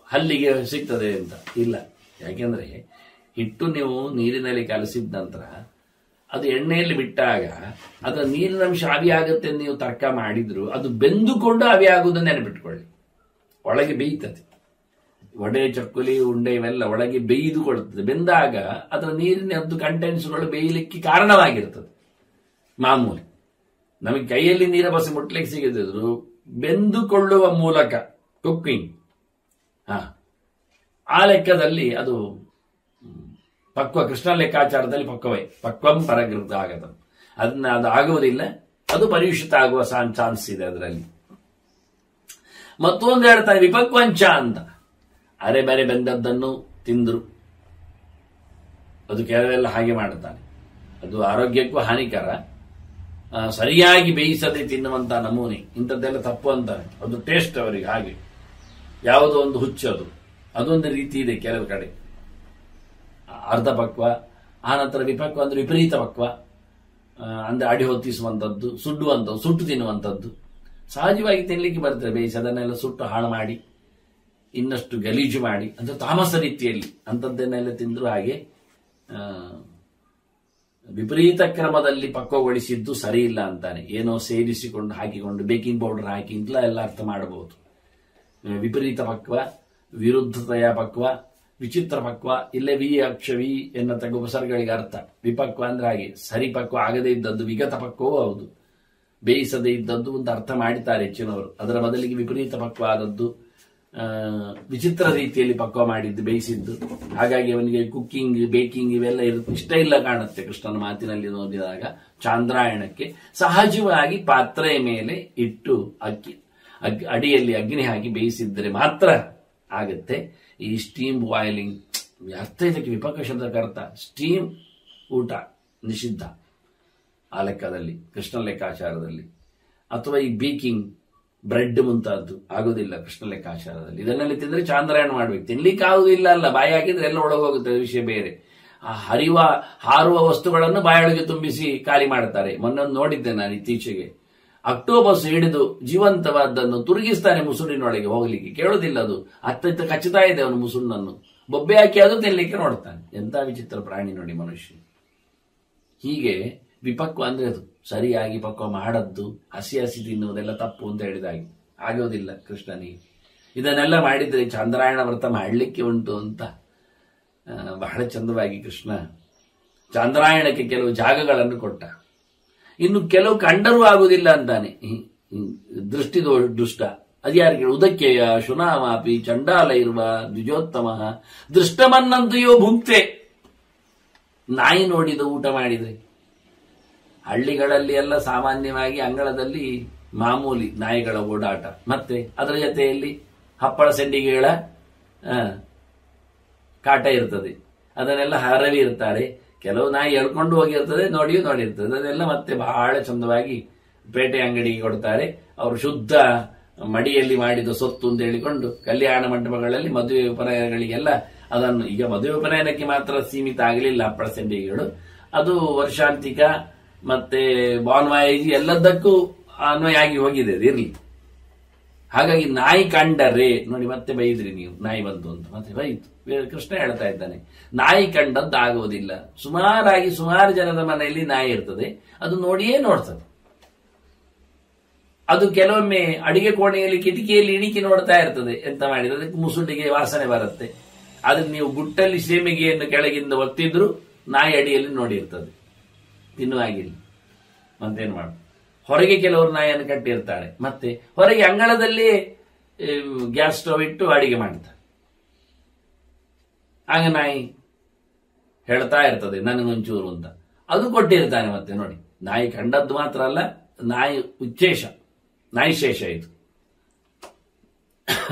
ಹಲ್ಲಿಗೆ ಸಿಗ್ತದೆ ಅಂತ ಇಲ್ಲ. ಯಾಕೆಂದ್ರೆ ಹಿಟ್ಟು ನೀವು ನೀರಿನಲ್ಲಿ ಕಲಸಿದ ನಂತರ ಅದು ಎಣ್ಣೆಯಲ್ಲಿ ಬಿಟ್ಟಾಗ ಅದರ ನೀರಿನ ಅಂಶ ಆವಿಯಾಗುತ್ತೆ ನೀವು ತರ್ಕ ಮಾಡಿದ್ರು ಅದು ಬೆಂದುಕೊಂಡು ಆವಿಯಾಗುವುದನ್ನು ನೆನಪಿಟ್ಕೊಳ್ಳಿ. ಒಳಗೆ ಬೇಯ್ತದೆ. ವಡೆ, ಚಕ್ಕುಲಿ, ಉಂಡೆ ಇವೆಲ್ಲ ಒಳಗೆ ಬೇಯ್ದುಕೊಳ್ಳುತ್ತದೆ. ಬೆಂದಾಗ ಅದರ ನೀರಿನದ್ದು ಕಂಟೆಂಟ್ಸ್ಗಳು ಬೇಯಲಿಕ್ಕೆ ಕಾರಣವಾಗಿರ್ತದೆ. ಮಾಮೂಲಿ ನಮಗೆ ಕೈಯಲ್ಲಿ ನೀರ ಬಸಿ ಮುಟ್ಲಿಕ್ಕೆ ಸಿಗದಿದ್ರು ಬೆಂದುಕೊಳ್ಳುವ ಮೂಲಕ ಕುಕ್ಕಿಂಗ್, ಆ ಲೆಕ್ಕದಲ್ಲಿ ಅದು ಪಕ್ವ. ಕೃಷ್ಣ ಲೆಕ್ಕಾಚಾರದಲ್ಲಿ ಪಕ್ವವೇ, ಪಕ್ವಂ ಪರಗೃತ ಆಗದ. ಅದು ಆಗುವುದಿಲ್ಲ, ಅದು ಪರಿಯುಷಿತ ಆಗುವ ಚಾನ್ಸ್ ಇದೆ ಅದರಲ್ಲಿ. ಮತ್ತೊಂದು ಹೇಳ್ತಾರೆ ವಿಪಕ್ವಂಚ ಅಂತ. ಅರೆ ಬರೆ ಬೆಂದದ್ದನ್ನು ತಿಂದ್ರು, ಅದು ಕೆಲವೆಲ್ಲ ಹಾಗೆ ಮಾಡುತ್ತಾನೆ. ಅದು ಆರೋಗ್ಯಕ್ಕೂ ಹಾನಿಕರ. ಸರಿಯಾಗಿ ಬೇಯಿಸದೆ ತಿನ್ನುವಂತ ನಮೂನೆ ಇಂಥದ್ದೆಲ್ಲ ತಪ್ಪು ಅಂತಾರೆ. ಅದು ಟೇಸ್ಟ್ ಅವರಿಗೆ ಹಾಗೆ, ಯಾವುದೋ ಒಂದು ಹುಚ್ಚದು, ಅದೊಂದು ರೀತಿ ಇದೆ ಕೆಲವು ಕಡೆ. ಅರ್ಧ ಪಕ್ವ, ಆನಂತರ ವಿಪಕ್ವ ಅಂದ್ರೆ ವಿಪರೀತ ಪಕ್ವ, ಅಂದ್ರೆ ಅಡಿ ಹೊತ್ತಿಸುವಂಥದ್ದು, ಸುಡುವಂಥದ್ದು, ಸುಟ್ಟು ತಿನ್ನುವಂಥದ್ದು. ಸಹಜವಾಗಿ ತಿನ್ಲಿಕ್ಕೆ ಬರ್ತದೆ. ಬೇಯಿಸಿ ಅದನ್ನೆಲ್ಲ ಸುಟ್ಟು ಹಾಳು ಮಾಡಿ ಇನ್ನಷ್ಟು ಗಲೀಜು ಮಾಡಿ ಅಂದ್ರೆ ತಾಮಸ ರೀತಿಯಲ್ಲಿ ಅಂಥದ್ದನ್ನೆಲ್ಲ ತಿಂದ್ರು ಹಾಗೆ ವಿಪರೀತ ಕ್ರಮದಲ್ಲಿ ಪಕ್ವಗೊಳಿಸಿದ್ದು ಸರಿ ಇಲ್ಲ ಅಂತಾನೆ. ಏನೋ ಸೇರಿಸಿಕೊಂಡು ಹಾಕಿಕೊಂಡು ಬೇಕಿಂಗ್ ಪೌಡರ್ ಹಾಕಿ ಎಲ್ಲ ಅರ್ಥ ಮಾಡಬಹುದು. ವಿಪರೀತ ಪಕ್ವ, ವಿರುದ್ಧತೆಯ ಪಕ್ವ, ವಿಚಿತ್ರ ಪಕ್ವ, ಇಲ್ಲೇ ವಿ ಅಕ್ಷ ವಿ ಎನ್ನತಕ್ಕ ಉಪಸರ್ಗಗಳಿಗೆ ಅರ್ಥ. ವಿಪಕ್ವ ಅಂದ್ರೆ ಹಾಗೆ ಸರಿ ಪಕ್ವ ಆಗದೇ ಇದ್ದದ್ದು, ವಿಗತ ಪಕ್ವವೂ ಹೌದು. ಬೇಯಿಸದೇ ಇದ್ದದ್ದು ಒಂದು ಅರ್ಥ ಮಾಡಿದ್ದಾರೆ ಹೆಚ್ಚಿನವರು. ಅದರ ಬದಲಿಗೆ ವಿಪರೀತ ಪಕ್ವ ಆದದ್ದು, ವಿಚಿತ್ರ ರೀತಿಯಲ್ಲಿ ಪಕ್ವ ಮಾಡಿದ್ದು, ಬೇಯಿಸಿದ್ದು. ಹಾಗಾಗಿ ಅವನಿಗೆ ಕುಕ್ಕಿಂಗ್, ಬೇಕಿಂಗ್ ಇವೆಲ್ಲ ಇಷ್ಟ ಇಲ್ಲ ಕಾಣುತ್ತೆ. ಕೃಷ್ಣನ ಮಾತಿನಲ್ಲಿ ನೋಡಿದಾಗ ಚಾಂದ್ರಾಯಣಕ್ಕೆ ಸಹಜವಾಗಿ ಪಾತ್ರೆಯ ಮೇಲೆ ಇಟ್ಟು ಅಡಿಯಲ್ಲಿ ಅಗ್ನಿ ಹಾಕಿ ಬೇಯಿಸಿದ್ರೆ ಮಾತ್ರ ಆಗುತ್ತೆ. ಈ ಸ್ಟೀಮ್ ಬಾಯ್ಲಿಂಗ್ ಅರ್ಥ, ಇದಕ್ಕೆ ವಿಪಕ್ವ ಶಬ್ದಕ್ಕೆ ಅರ್ಥ ಸ್ಟೀಮ್ ಊಟ ನಿಷಿದ್ಧ ಆ ಲೆಕ್ಕದಲ್ಲಿ, ಕೃಷ್ಣ ಲೆಕ್ಕಾಚಾರದಲ್ಲಿ. ಅಥವಾ ಈ ಬೇಕಿಂಗ್, ಬ್ರೆಡ್ ಮುಂತಾದ್ದು ಆಗುದಿಲ್ಲ ಕೃಷ್ಣ ಲೆಕ್ಕಾಚಾರದಲ್ಲಿ. ಇದನ್ನೆಲ್ಲ ತಿಂದ್ರೆ ಚಾಂದ್ರಾಯಣ ಮಾಡ್ಬೇಕು. ತಿನ್ಲಿಕ್ಕೆ ಆಗುದಿಲ್ಲ ಅಲ್ಲ, ಬಾಯಿ ಹಾಕಿದ್ರೆ ಎಲ್ಲ ಒಳಗೋಗುತ್ತೆ, ವಿಷಯ ಬೇರೆ. ಆ ಹಾರುವ ವಸ್ತುಗಳನ್ನು ಬಾಯೊಳಗೆ ತುಂಬಿಸಿ ಖಾಲಿ ಮಾಡ್ತಾರೆ. ಮೊನ್ನೆ ನೋಡಿದ್ದೆ ನಾನು ಇತ್ತೀಚೆಗೆ. ಅಕ್ಟೋಪಸ್ ಹಿಡಿದು ಜೀವಂತವಾದನ್ನು ತುರುಗಿಸ್ತಾನೆ ಮುಸುಡಿನೊಳಗೆ ಹೋಗ್ಲಿಕ್ಕೆ, ಕೇಳೋದಿಲ್ಲ ಅದು. ಅತ್ತ ಕಚ್ಚುತ್ತಾ ಇದೆ ಅವನು ಮುಸುಡನ್ನು, ಬೊಬ್ಬೆ ಹಾಕಿ ಅದು ತಿನ್ಲಿಕ್ಕೆ ನೋಡ್ತಾನೆ. ಎಂತ ವಿಚಿತ್ರ ಪ್ರಾಣಿ ನೋಡಿ ಮನುಷ್ಯ. ಹೀಗೆ ವಿಪಕ್ವ ಅಂದ್ರೆ ಅದು ಸರಿಯಾಗಿ ಪಕ್ವ ಮಾಡದ್ದು, ಹಸಿ ಹಸಿ ತಿನ್ನುವುದೆಲ್ಲ ತಪ್ಪು ಅಂತ ಹೇಳಿದಾಗಿ ಆಗೋದಿಲ್ಲ ಕೃಷ್ಣನಿಗೆ. ಇದನ್ನೆಲ್ಲ ಮಾಡಿದ್ರೆ ಚಾಂದ್ರಾಯಣ ವ್ರತ ಮಾಡಲಿಕ್ಕೆ ಉಂಟು ಅಂತ ಬಹಳ ಚಂದವಾಗಿ ಕೃಷ್ಣ ಚಾಂದ್ರಾಯಣಕ್ಕೆ ಕೆಲವು ಜಾಗಗಳನ್ನು ಕೊಟ್ಟ. ಇನ್ನು ಕೆಲವು ಕಂಡರೂ ಆಗುವುದಿಲ್ಲ ಅಂತಾನೆ. ದೃಷ್ಟಿ ದುಷ್ಟ ಅದ್ಯಾರಿಗೆ? ಉದಕ್ಕೆಯ ಶುನಾಮಾಪಿ ಚಂಡಾಲ ಇರುವ ದ್ವಿಜೋತ್ತಮ ದೃಷ್ಟಮನ್ನಂತೆಯೋ ಭುಕ್ತೆ. ನಾಯಿ ನೋಡಿದ ಊಟ ಮಾಡಿದ್ರೆ, ಹಳ್ಳಿಗಳಲ್ಲಿ ಎಲ್ಲ ಸಾಮಾನ್ಯವಾಗಿ ಅಂಗಳದಲ್ಲಿ ಮಾಮೂಲಿ ನಾಯಿಗಳ ಓಡಾಟ, ಮತ್ತೆ ಅದರ ಜೊತೆಯಲ್ಲಿ ಹಪ್ಪಳ ಸೆಂಡಿಗೆಗಳ ಕಾಟ ಇರ್ತದೆ. ಅದನ್ನೆಲ್ಲ ಹರವಿ ಇರ್ತಾರೆ. ಕೆಲವು ನಾಯಿ ಎಳ್ಕೊಂಡು ಹೋಗಿರ್ತದೆ, ನೋಡಿರ್ತದೆ. ಅದನ್ನೆಲ್ಲ ಮತ್ತೆ ಬಹಳ ಚಂದವಾಗಿ ಪೇಟೆ ಅಂಗಡಿಗೆ ಕೊಡ್ತಾರೆ. ಅವರು ಶುದ್ಧ ಮಡಿಯಲ್ಲಿ ಮಾಡಿದ ಸೊತ್ತು ಅಂತ ಹೇಳಿಕೊಂಡು ಕಲ್ಯಾಣ ಮಂಟಪಗಳಲ್ಲಿ ಮದುವೆ ಉಪನಯನಗಳಿಗೆಲ್ಲ ಅದನ್ನು, ಈಗ ಮದುವೆ ಉಪನಯನಕ್ಕೆ ಮಾತ್ರ ಸೀಮಿತ ಆಗಲಿಲ್ಲ ಹಪ್ಪಳ ಸೆಂಡಿಗೆಗಳು, ಅದು ವರ್ಷಾಂತಿಕ ಮತ್ತೆ ಬಾನ್ವಾಯಿಜಿ ಎಲ್ಲದಕ್ಕೂ ಅನ್ವಯ ಆಗಿ ಹೋಗಿದೆ, ಅದು ಇರ್ಲಿ. ಹಾಗಾಗಿ ನಾಯಿ ಕಂಡರೆ ನೋಡಿ, ಮತ್ತೆ ಬೈದ್ರಿ ನೀವು, ನಾಯಿ ಬಂತು ಅಂತ ಮತ್ತೆ ಬೈತು. ಕೃಷ್ಣ ಹೇಳ್ತಾ ಇದ್ದಾನೆ, ನಾಯಿ ಕಂಡದ್ದು ಆಗುವುದಿಲ್ಲ. ಸುಮಾರು ಜನರ ಮನೆಯಲ್ಲಿ ನಾಯಿ ಇರ್ತದೆ, ಅದು ನೋಡಿಯೇ ನೋಡ್ತದೆ. ಅದು ಕೆಲವೊಮ್ಮೆ ಅಡಿಗೆ ಕೋಣೆಯಲ್ಲಿ ಕಿಟಕಿಯಲ್ಲಿ ಇಣಿಕಿ ನೋಡ್ತಾ ಇರ್ತದೆ. ಎಂತ ಮಾಡಿದ್ರೆ ಅದಕ್ಕೆ ಮುಸುಡಿಗೆ ವಾಸನೆ ಬರುತ್ತೆ. ಅದಕ್ಕೆ ನೀವು ಗುಟ್ಟಲ್ಲಿ ಸೇಮಿಗೆಯನ್ನು ಕೆಳಗಿಂದ ಒತ್ತಿದ್ರು ನಾಯಿ ಅಡಿಯಲ್ಲಿ ನೋಡಿರ್ತದೆ, ತಿನ್ನುವಾಗಿಲ್ಲ. ಮತ್ತೇನು ಮಾಡು? ಹೊರಗೆ ಕೆಲವರು ನಾಯಿಯನ್ನು ಕಟ್ಟಿರ್ತಾರೆ, ಮತ್ತೆ ಹೊರಗೆ ಅಂಗಳದಲ್ಲಿ ಗ್ಯಾಸ್ ಸ್ಟವ್ ಇಟ್ಟು ಅಡಿಗೆ ಮಾಡ್ತಾರೆ. ಆಗ ನಾಯಿ ಹೇಳ್ತಾ ಇರ್ತದೆ ನನಗೊಂಚೂರು ಅಂತ, ಅದು ಕೊಟ್ಟಿರ್ತಾನೆ. ಮತ್ತೆ ನೋಡಿ, ನಾಯಿ ಕಂಡದ್ದು ಮಾತ್ರ ಅಲ್ಲ, ನಾಯಿ ಉಚ್ಚೇಶ, ನಾಯಿ ಶೇಷ ಇದು.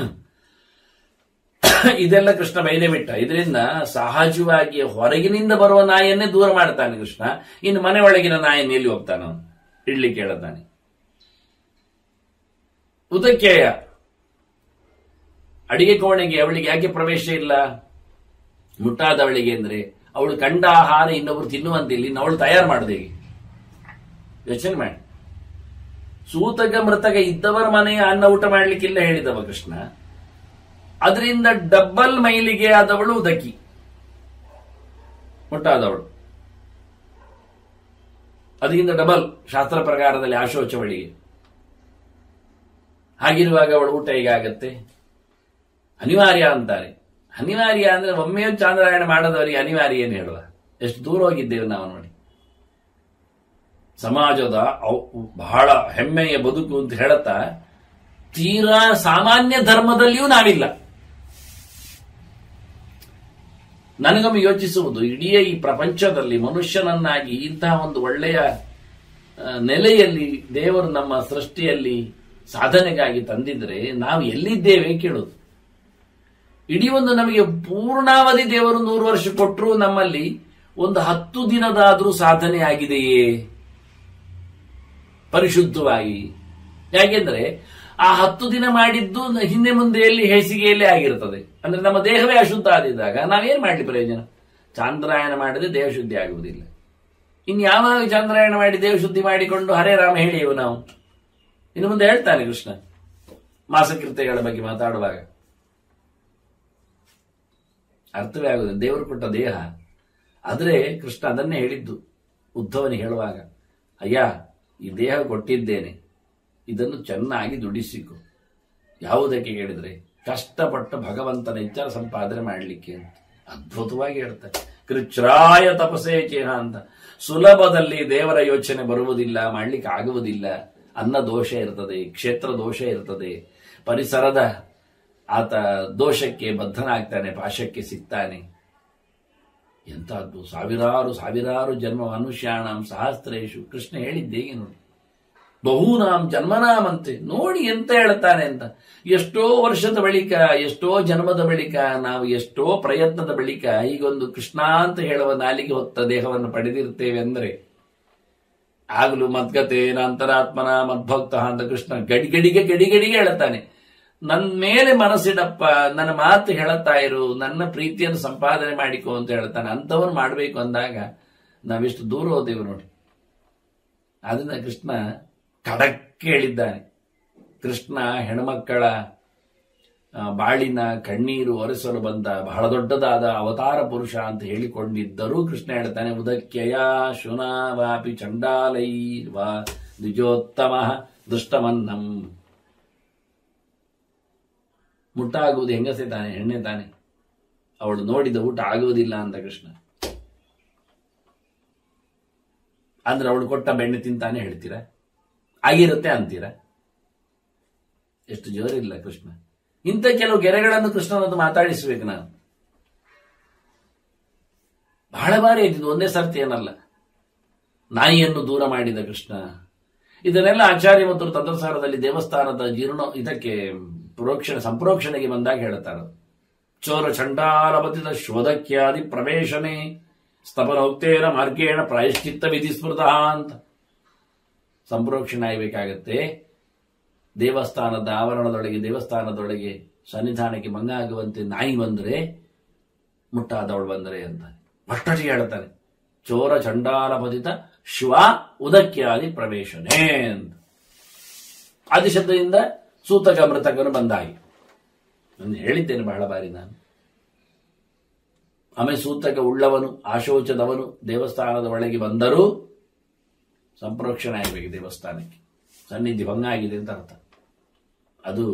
ಇದೆಲ್ಲ ಕೃಷ್ಣ ಬೈದೆ ಬಿಟ್ಟ. ಇದರಿಂದ ಸಹಜವಾಗಿ ಹೊರಗಿನಿಂದ ಬರುವ ನಾಯಿಯನ್ನೇ ದೂರ ಮಾಡ್ತಾನೆ ಕೃಷ್ಣ. ಇನ್ನು ಮನೆ ಒಳಗಿನ ನಾಯಿಯನ್ನು ಎಲ್ಲಿ ಹೋಗ್ತಾನ ಅವನು? ಇಡ್ಲಿಕ್ಕೆ ಹೇಳ್ತಾನೆ. ಉದಕ್ಕೆಯ ಅಡಿಗೆ ಕೋಣೆಗೆ ಅವಳಿಗೆ ಯಾಕೆ ಪ್ರವೇಶ ಇಲ್ಲ? ಮುಟ್ಟಾದವಳಿಗೆ ಅಂದ್ರೆ ಅವಳು ಕಂಡ ಆಹಾರ ಇನ್ನೊಬ್ರು ತಿನ್ನುವಂತಿಲ್ಲ, ಇನ್ನು ಅವಳು ತಯಾರು ಮಾಡುದು ಹೇಗೆ? ಯೋಚನೆ ಮಾಡಿ. ಸೂತಕ ಮೃತಕ ಇದ್ದವರ ಮನೆಯ ಅನ್ನ ಊಟ ಮಾಡ್ಲಿಕ್ಕಿಲ್ಲ ಹೇಳಿದವ ಕೃಷ್ಣ. ಅದರಿಂದ ಡಬ್ಬಲ್ ಮೈಲಿಗೆ ಆದವಳು ಉದಕಿ, ಮುಟ್ಟಾದವಳು. ಅದರಿಂದ ಡಬಲ್ ಶಾಸ್ತ್ರ ಪ್ರಕಾರದಲ್ಲಿ ಆಶೋಚವಳಿಗೆ. ಹಾಗಿರುವಾಗ ಅವಳು ಊಟ ಹೇಗಾಗತ್ತೆ? ಅನಿವಾರ್ಯ ಅಂತಾರೆ. ಅನಿವಾರ್ಯ ಅಂದ್ರೆ ಒಮ್ಮೆ ಚಾಂದ್ರಾಯಣ ಮಾಡದವರಿಗೆ ಅನಿವಾರ್ಯ ಏನು ಹೇಳುವ? ಎಷ್ಟು ದೂರ ಹೋಗಿದ್ದೇವೆ ನಾವು ನೋಡಿ. ಸಮಾಜದ ಬಹಳ ಹೆಮ್ಮೆಯ ಬದುಕು ಅಂತ ಹೇಳುತ್ತಾ ತೀರಾ ಸಾಮಾನ್ಯ ಧರ್ಮದಲ್ಲಿಯೂ ನಾವಿಲ್ಲ. ನನಗೊಮ್ಮೆ ಯೋಚಿಸುವುದು, ಇಡೀ ಈ ಪ್ರಪಂಚದಲ್ಲಿ ಮನುಷ್ಯನನ್ನಾಗಿ ಇಂತಹ ಒಂದು ಒಳ್ಳೆಯ ನೆಲೆಯಲ್ಲಿ ದೇವರು ನಮ್ಮ ಸೃಷ್ಟಿಯಲ್ಲಿ ಸಾಧನೆಗಾಗಿ ತಂದಿದ್ರೆ ನಾವು ಎಲ್ಲಿದ್ದೇವೆ ಕೇಳೋದು. ಇಡೀ ಒಂದು ನಮಗೆ ಪೂರ್ಣಾವಧಿ ದೇವರು 100 ವರ್ಷ ಕೊಟ್ಟರು, ನಮ್ಮಲ್ಲಿ ಒಂದು 10 ದಿನದಾದ್ರೂ ಸಾಧನೆ ಆಗಿದೆಯೇ ಪರಿಶುದ್ಧವಾಗಿ? ಯಾಕೆಂದ್ರೆ ಆ 10 ದಿನ ಮಾಡಿದ್ದು ಹಿಂದೆ ಮುಂದೆಯಲ್ಲಿ ಹೇಸಿಗೆಯಲ್ಲೇ ಆಗಿರ್ತದೆ. ಅಂದ್ರೆ ನಮ್ಮ ದೇಹವೇ ಅಶುದ್ಧ ಆದಿದ್ದಾಗ ನಾವೇನ್ ಮಾಡ್ಲಿ ಪ್ರಯೋಜನ? ಚಾಂದ್ರಾಯಣ ಮಾಡಿದ್ರೆ ದೇಹ ಶುದ್ಧಿ ಆಗುವುದಿಲ್ಲ. ಇನ್ನು ಯಾವಾಗ ಚಾಂದ್ರಾಯಣ ಮಾಡಿ ದೇಹ ಶುದ್ಧಿ ಮಾಡಿಕೊಂಡು ಹರೇ ರಾಮ ಹೇಳಿಯವು ನಾವು? ಇನ್ನು ಮುಂದೆ ಹೇಳ್ತಾನೆ ಕೃಷ್ಣ ಮಾಸಕೃತ್ಯಗಳ ಬಗ್ಗೆ ಮಾತಾಡುವಾಗ. ಅರ್ಥವೇ ಆಗುದಿಲ್ಲ, ದೇವರು ಕೊಟ್ಟ ದೇಹ. ಆದ್ರೆ ಕೃಷ್ಣ ಅದನ್ನೇ ಹೇಳಿದ್ದು ಉದ್ಧವನಿಗೆ ಹೇಳುವಾಗ, ಅಯ್ಯ ಈ ದೇಹ ಕೊಟ್ಟಿದ್ದೇನೆ, ಇದನ್ನು ಚೆನ್ನಾಗಿ ದುಡಿಸಿಕೊ. ಯಾವುದಕ್ಕೆ ಹೇಳಿದ್ರೆ ಕಷ್ಟಪಟ್ಟ ಭಗವಂತನ ವಿಚಾರ ಸಂಪಾದನೆ ಮಾಡಲಿಕ್ಕೆ ಅಂತ ಅದ್ಭುತವಾಗಿ ಹೇಳ್ತಾರೆ. ಕೃಚ್ರಾಯ ತಪಸೇ ಚೇಹ ಅಂತ. ಸುಲಭದಲ್ಲಿ ದೇವರ ಯೋಚನೆ ಬರುವುದಿಲ್ಲ, ಮಾಡ್ಲಿಕ್ಕೆ ಆಗುವುದಿಲ್ಲ. ಅನ್ನ ದೋಷ ಇರ್ತದೆ, ಕ್ಷೇತ್ರ ದೋಷ ಇರ್ತದೆ, ಪರಿಸರದ ಆತ ದೋಷಕ್ಕೆ ಬದ್ಧನಾಗ್ತಾನೆ, ಪಾಶಕ್ಕೆ ಸಿಗ್ತಾನೆ. ಎಂತಹದ್ದು ಸಾವಿರಾರು ಸಾವಿರಾರು ಜನ್ಮ ಮನುಷ್ಯಾಣಂ ಸಹಸ್ರೇಶು. ಕೃಷ್ಣ ಹೇಳಿದ್ದೆ ಹೇಗೆ ನೋಡಿ, ಬಹುನಾಂ ಜನ್ಮನಾಮಂತೆ. ನೋಡಿ ಎಂತ ಹೇಳ್ತಾನೆ ಅಂತ. ಎಷ್ಟೋ ವರ್ಷದ ಬಳಿಕ, ಎಷ್ಟೋ ಜನ್ಮದ ಬಳಿಕ, ನಾವು ಎಷ್ಟೋ ಪ್ರಯತ್ನದ ಬಳಿಕ ಈಗೊಂದು ಕೃಷ್ಣ ಅಂತ ಹೇಳುವ ನಾಲಿಗೆ ಹೊತ್ತ ದೇಹವನ್ನು ಪಡೆದಿರ್ತೇವೆ ಅಂದ್ರೆ ಆಗಲೂ ಮದ್ಗತೇನ ಅಂತರಾತ್ಮನ ಮದ್ಭಕ್ತ ಅಂತ ಕೃಷ್ಣ ಗಡಿಗಡಿಗೆ ಹೇಳ್ತಾನೆ. ನನ್ನ ಮೇಲೆ ಮನಸ್ಸಿಡಪ್ಪ, ನನ್ನ ಮಾತು ಹೇಳುತ್ತಾ ಇರು, ನನ್ನ ಪ್ರೀತಿಯನ್ನು ಸಂಪಾದನೆ ಮಾಡಿಕೊ ಅಂತ ಹೇಳ್ತಾನೆ. ಅಂಥವನ್ನು ಮಾಡಬೇಕು ಅಂದಾಗ ನಾವೆಷ್ಟು ದೂರ ಹೋದೆವು ನೋಡಿ. ಅದನ್ನ ಕೃಷ್ಣ ಖಡಕ್ಕೆ ಹೇಳಿದ್ದಾನೆ. ಕೃಷ್ಣ ಹೆಣ್ಮಕ್ಕಳ ಬಾಳಿನ ಕಣ್ಣೀರು ಒರೆಸಲು ಬಂದ ಬಹಳ ದೊಡ್ಡದಾದ ಅವತಾರ ಪುರುಷ ಅಂತ ಹೇಳಿಕೊಂಡಿದ್ದರೂ ಕೃಷ್ಣ ಹೇಳ್ತಾನೆ, ಉದಕ್ಯಯ ಶುನಾವಾಪಿ ಚಂಡಾಲೈ ವಾ ದ್ವಿಜೋತ್ತಮ ದುಷ್ಟಮನ್ನಂ. ಮುಟ್ಟಾಗುವುದು ಹೆಂಗಸೆ ತಾನೆ, ಹೆಣ್ಣೆ ತಾನೆ. ಅವಳು ನೋಡಿದ ಊಟ ಆಗುವುದಿಲ್ಲ ಅಂತ ಕೃಷ್ಣ. ಅಂದ್ರೆ ಅವಳು ಕೊಟ್ಟ ಬೆಣ್ಣೆ ತಿಂತಾನೆ ಹೇಳ್ತೀರಾ? ಆಗಿರುತ್ತೆ ಅಂತೀರಾ? ಎಷ್ಟು ಜೋರಿಲ್ಲ ಕೃಷ್ಣ. ಇಂಥ ಕೆಲವು ಗೆರೆಗಳನ್ನು ಕೃಷ್ಣನದ್ದು ಮಾತಾಡಿಸ್ಬೇಕು ನಾನು. ಬಹಳ ಬಾರಿ ಇದ್ದಿದ್ದು, ಒಂದೇ ಸರ್ತಿ ಏನಲ್ಲ. ನಾಯಿಯನ್ನು ದೂರ ಮಾಡಿದ ಕೃಷ್ಣ. ಇದನ್ನೆಲ್ಲ ಆಚಾರ್ಯ ಮತ್ತು ತಂತ್ರಸಾರದಲ್ಲಿ ದೇವಸ್ಥಾನದ ಇದಕ್ಕೆ ಸಂಪ್ರೋಕ್ಷಣೆಗೆ ಬಂದಾಗ ಹೇಳ್ತಾರೆ. ಚೋರ ಚಂಡಾಲ ಬದಿದ ಶೋಧಕ್ಯಾದಿ ಪ್ರವೇಶನೆ ಸ್ತಪನೋಕ್ತೇನ ಮಾರ್ಗೇಣ ಪ್ರಾಯಶ್ಚಿತ್ತ ವಿಧಿ ಸ್ಮೃತ ಅಂತ ಸಂಪ್ರೋಕ್ಷಣೆ ಆಗಬೇಕಾಗತ್ತೆ. ದೇವಸ್ಥಾನದ ಆವರಣದೊಳಗೆ, ದೇವಸ್ಥಾನದೊಳಗೆ ಸನ್ನಿಧಾನಕ್ಕೆ ಭಂಗ ಆಗುವಂತೆ ನಾಯಿ ಬಂದ್ರೆ, ಮುಟ್ಟಾದವಳು ಬಂದರೆ ಅಂತ ಭಟ್ಟಜಿ ಹೇಳ್ತಾನೆ. ಚೋರ ಚಂಡಾಲ ಬದಿತ ಶಿವ ಉದಕ್ಯಾದಿ ಪ್ರವೇಶನೆ ಅಂತ ಆದಿಶಬ್ದದಿಂದ ಸೂತಕ ಮೃತಕನು ಬಂದಾಗಿ ನಾನು ಹೇಳಿದ್ದೇನೆ ಬಹಳ ಬಾರಿ ನಾನು. ಆಮೇಲೆ ಸೂತಕ ಉಳ್ಳವನು, ಆಶೋಚದವನು ದೇವಸ್ಥಾನದ ಒಳಗೆ ಬಂದರೂ ಸಂಪ್ರೋಕ್ಷಣೆ ಆಗಬೇಕು. ದೇವಸ್ಥಾನಕ್ಕೆ ಸನ್ನಿಧಿ ಭಂಗ ಆಗಿದೆ ಅಂತ ಅರ್ಥ. ಅದು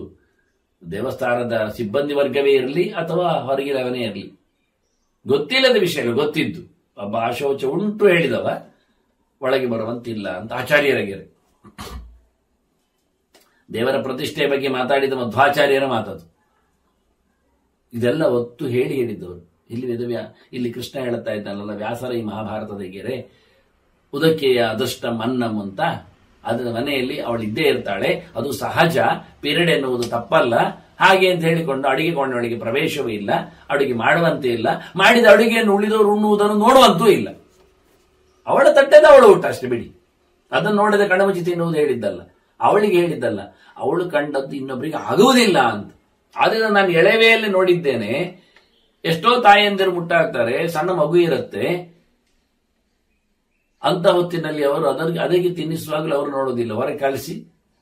ದೇವಸ್ಥಾನದ ಸಿಬ್ಬಂದಿ ವರ್ಗವೇ ಇರಲಿ ಅಥವಾ ಹೊರಗಿನವನೇ ಇರಲಿ, ಗೊತ್ತಿಲ್ಲದ ವಿಷಯ ಗೊತ್ತಿದ್ದು ಒಬ್ಬ ಆಶೋಚ ಉಂಟು ಹೇಳಿದವ ಒಳಗೆ ಬರುವಂತಿಲ್ಲ ಅಂತ ಆಚಾರ್ಯರಾಗಿರು. ದೇವರ ಪ್ರತಿಷ್ಠೆಯ ಬಗ್ಗೆ ಮಾತಾಡಿದ ಮಧ್ವಾಚಾರ್ಯರ ಮಾತದು. ಇದೆಲ್ಲ ಒತ್ತು ಹೇಳಿದ್ದವರು. ಇಲ್ಲಿ ಕೃಷ್ಣ ಹೇಳ್ತಾ ಇದ್ದಾನಲ್ಲ, ವ್ಯಾಸರ ಈ ಮಹಾಭಾರತದ ಗೆರೆ ಉದಕೆಯ ಅದೃಷ್ಟಂ ಅನ್ನಂ ಅಂತ. ಅದರ ಮನೆಯಲ್ಲಿ ಅವಳಿದ್ದೇ ಇರ್ತಾಳೆ, ಅದು ಸಹಜ, ಪಿರಿಯಡ್ ಎನ್ನುವುದು ತಪ್ಪಲ್ಲ. ಹಾಗೆ ಅಂತ ಹೇಳಿಕೊಂಡು ಅಡುಗೆ ಕೊಂಡವಳಿಗೆ ಪ್ರವೇಶವೂ ಇಲ್ಲ, ಅಡುಗೆ ಮಾಡುವಂತೆ ಇಲ್ಲ, ಮಾಡಿದ ಅಡುಗೆಯನ್ನು ಉಳಿದವರು ಉಣ್ಣುವುದನ್ನು ನೋಡುವಂತೂ ಇಲ್ಲ. ಅವಳ ತಟ್ಟೆದ ಅವಳು ಊಟ ಅಷ್ಟೇ ಬಿಡಿ. ಅದನ್ನು ನೋಡದೆ ಕಣಮುಚ್ಚಿ ತಿನ್ನುವುದು ಹೇಳಿದ್ದಲ್ಲ, ಅವಳಿಗೆ ಹೇಳಿದ್ದಲ್ಲ. ಅವಳು ಕಂಡದ್ದು ಇನ್ನೊಬ್ಬರಿಗೆ ಆಗುವುದಿಲ್ಲ ಅಂತ. ಆದ್ರೆ ನಾನು ಎಳೆವೆಯಲ್ಲಿ ನೋಡಿದ್ದೇನೆ, ಎಷ್ಟೋ ತಾಯಂದಿರು ಮುಟ್ಟಾಗ್ತಾರೆ, ಸಣ್ಣ ಮಗು ಇರುತ್ತೆ, ಅಂತ ಹೊತ್ತಿನಲ್ಲಿ ಅವರು ಅದಕ್ಕೆ ತಿನ್ನಿಸುವಾಗಲೂ ಅವರು ನೋಡೋದಿಲ್ಲ, ಹೊರಗೆ ಕಳಿಸಿ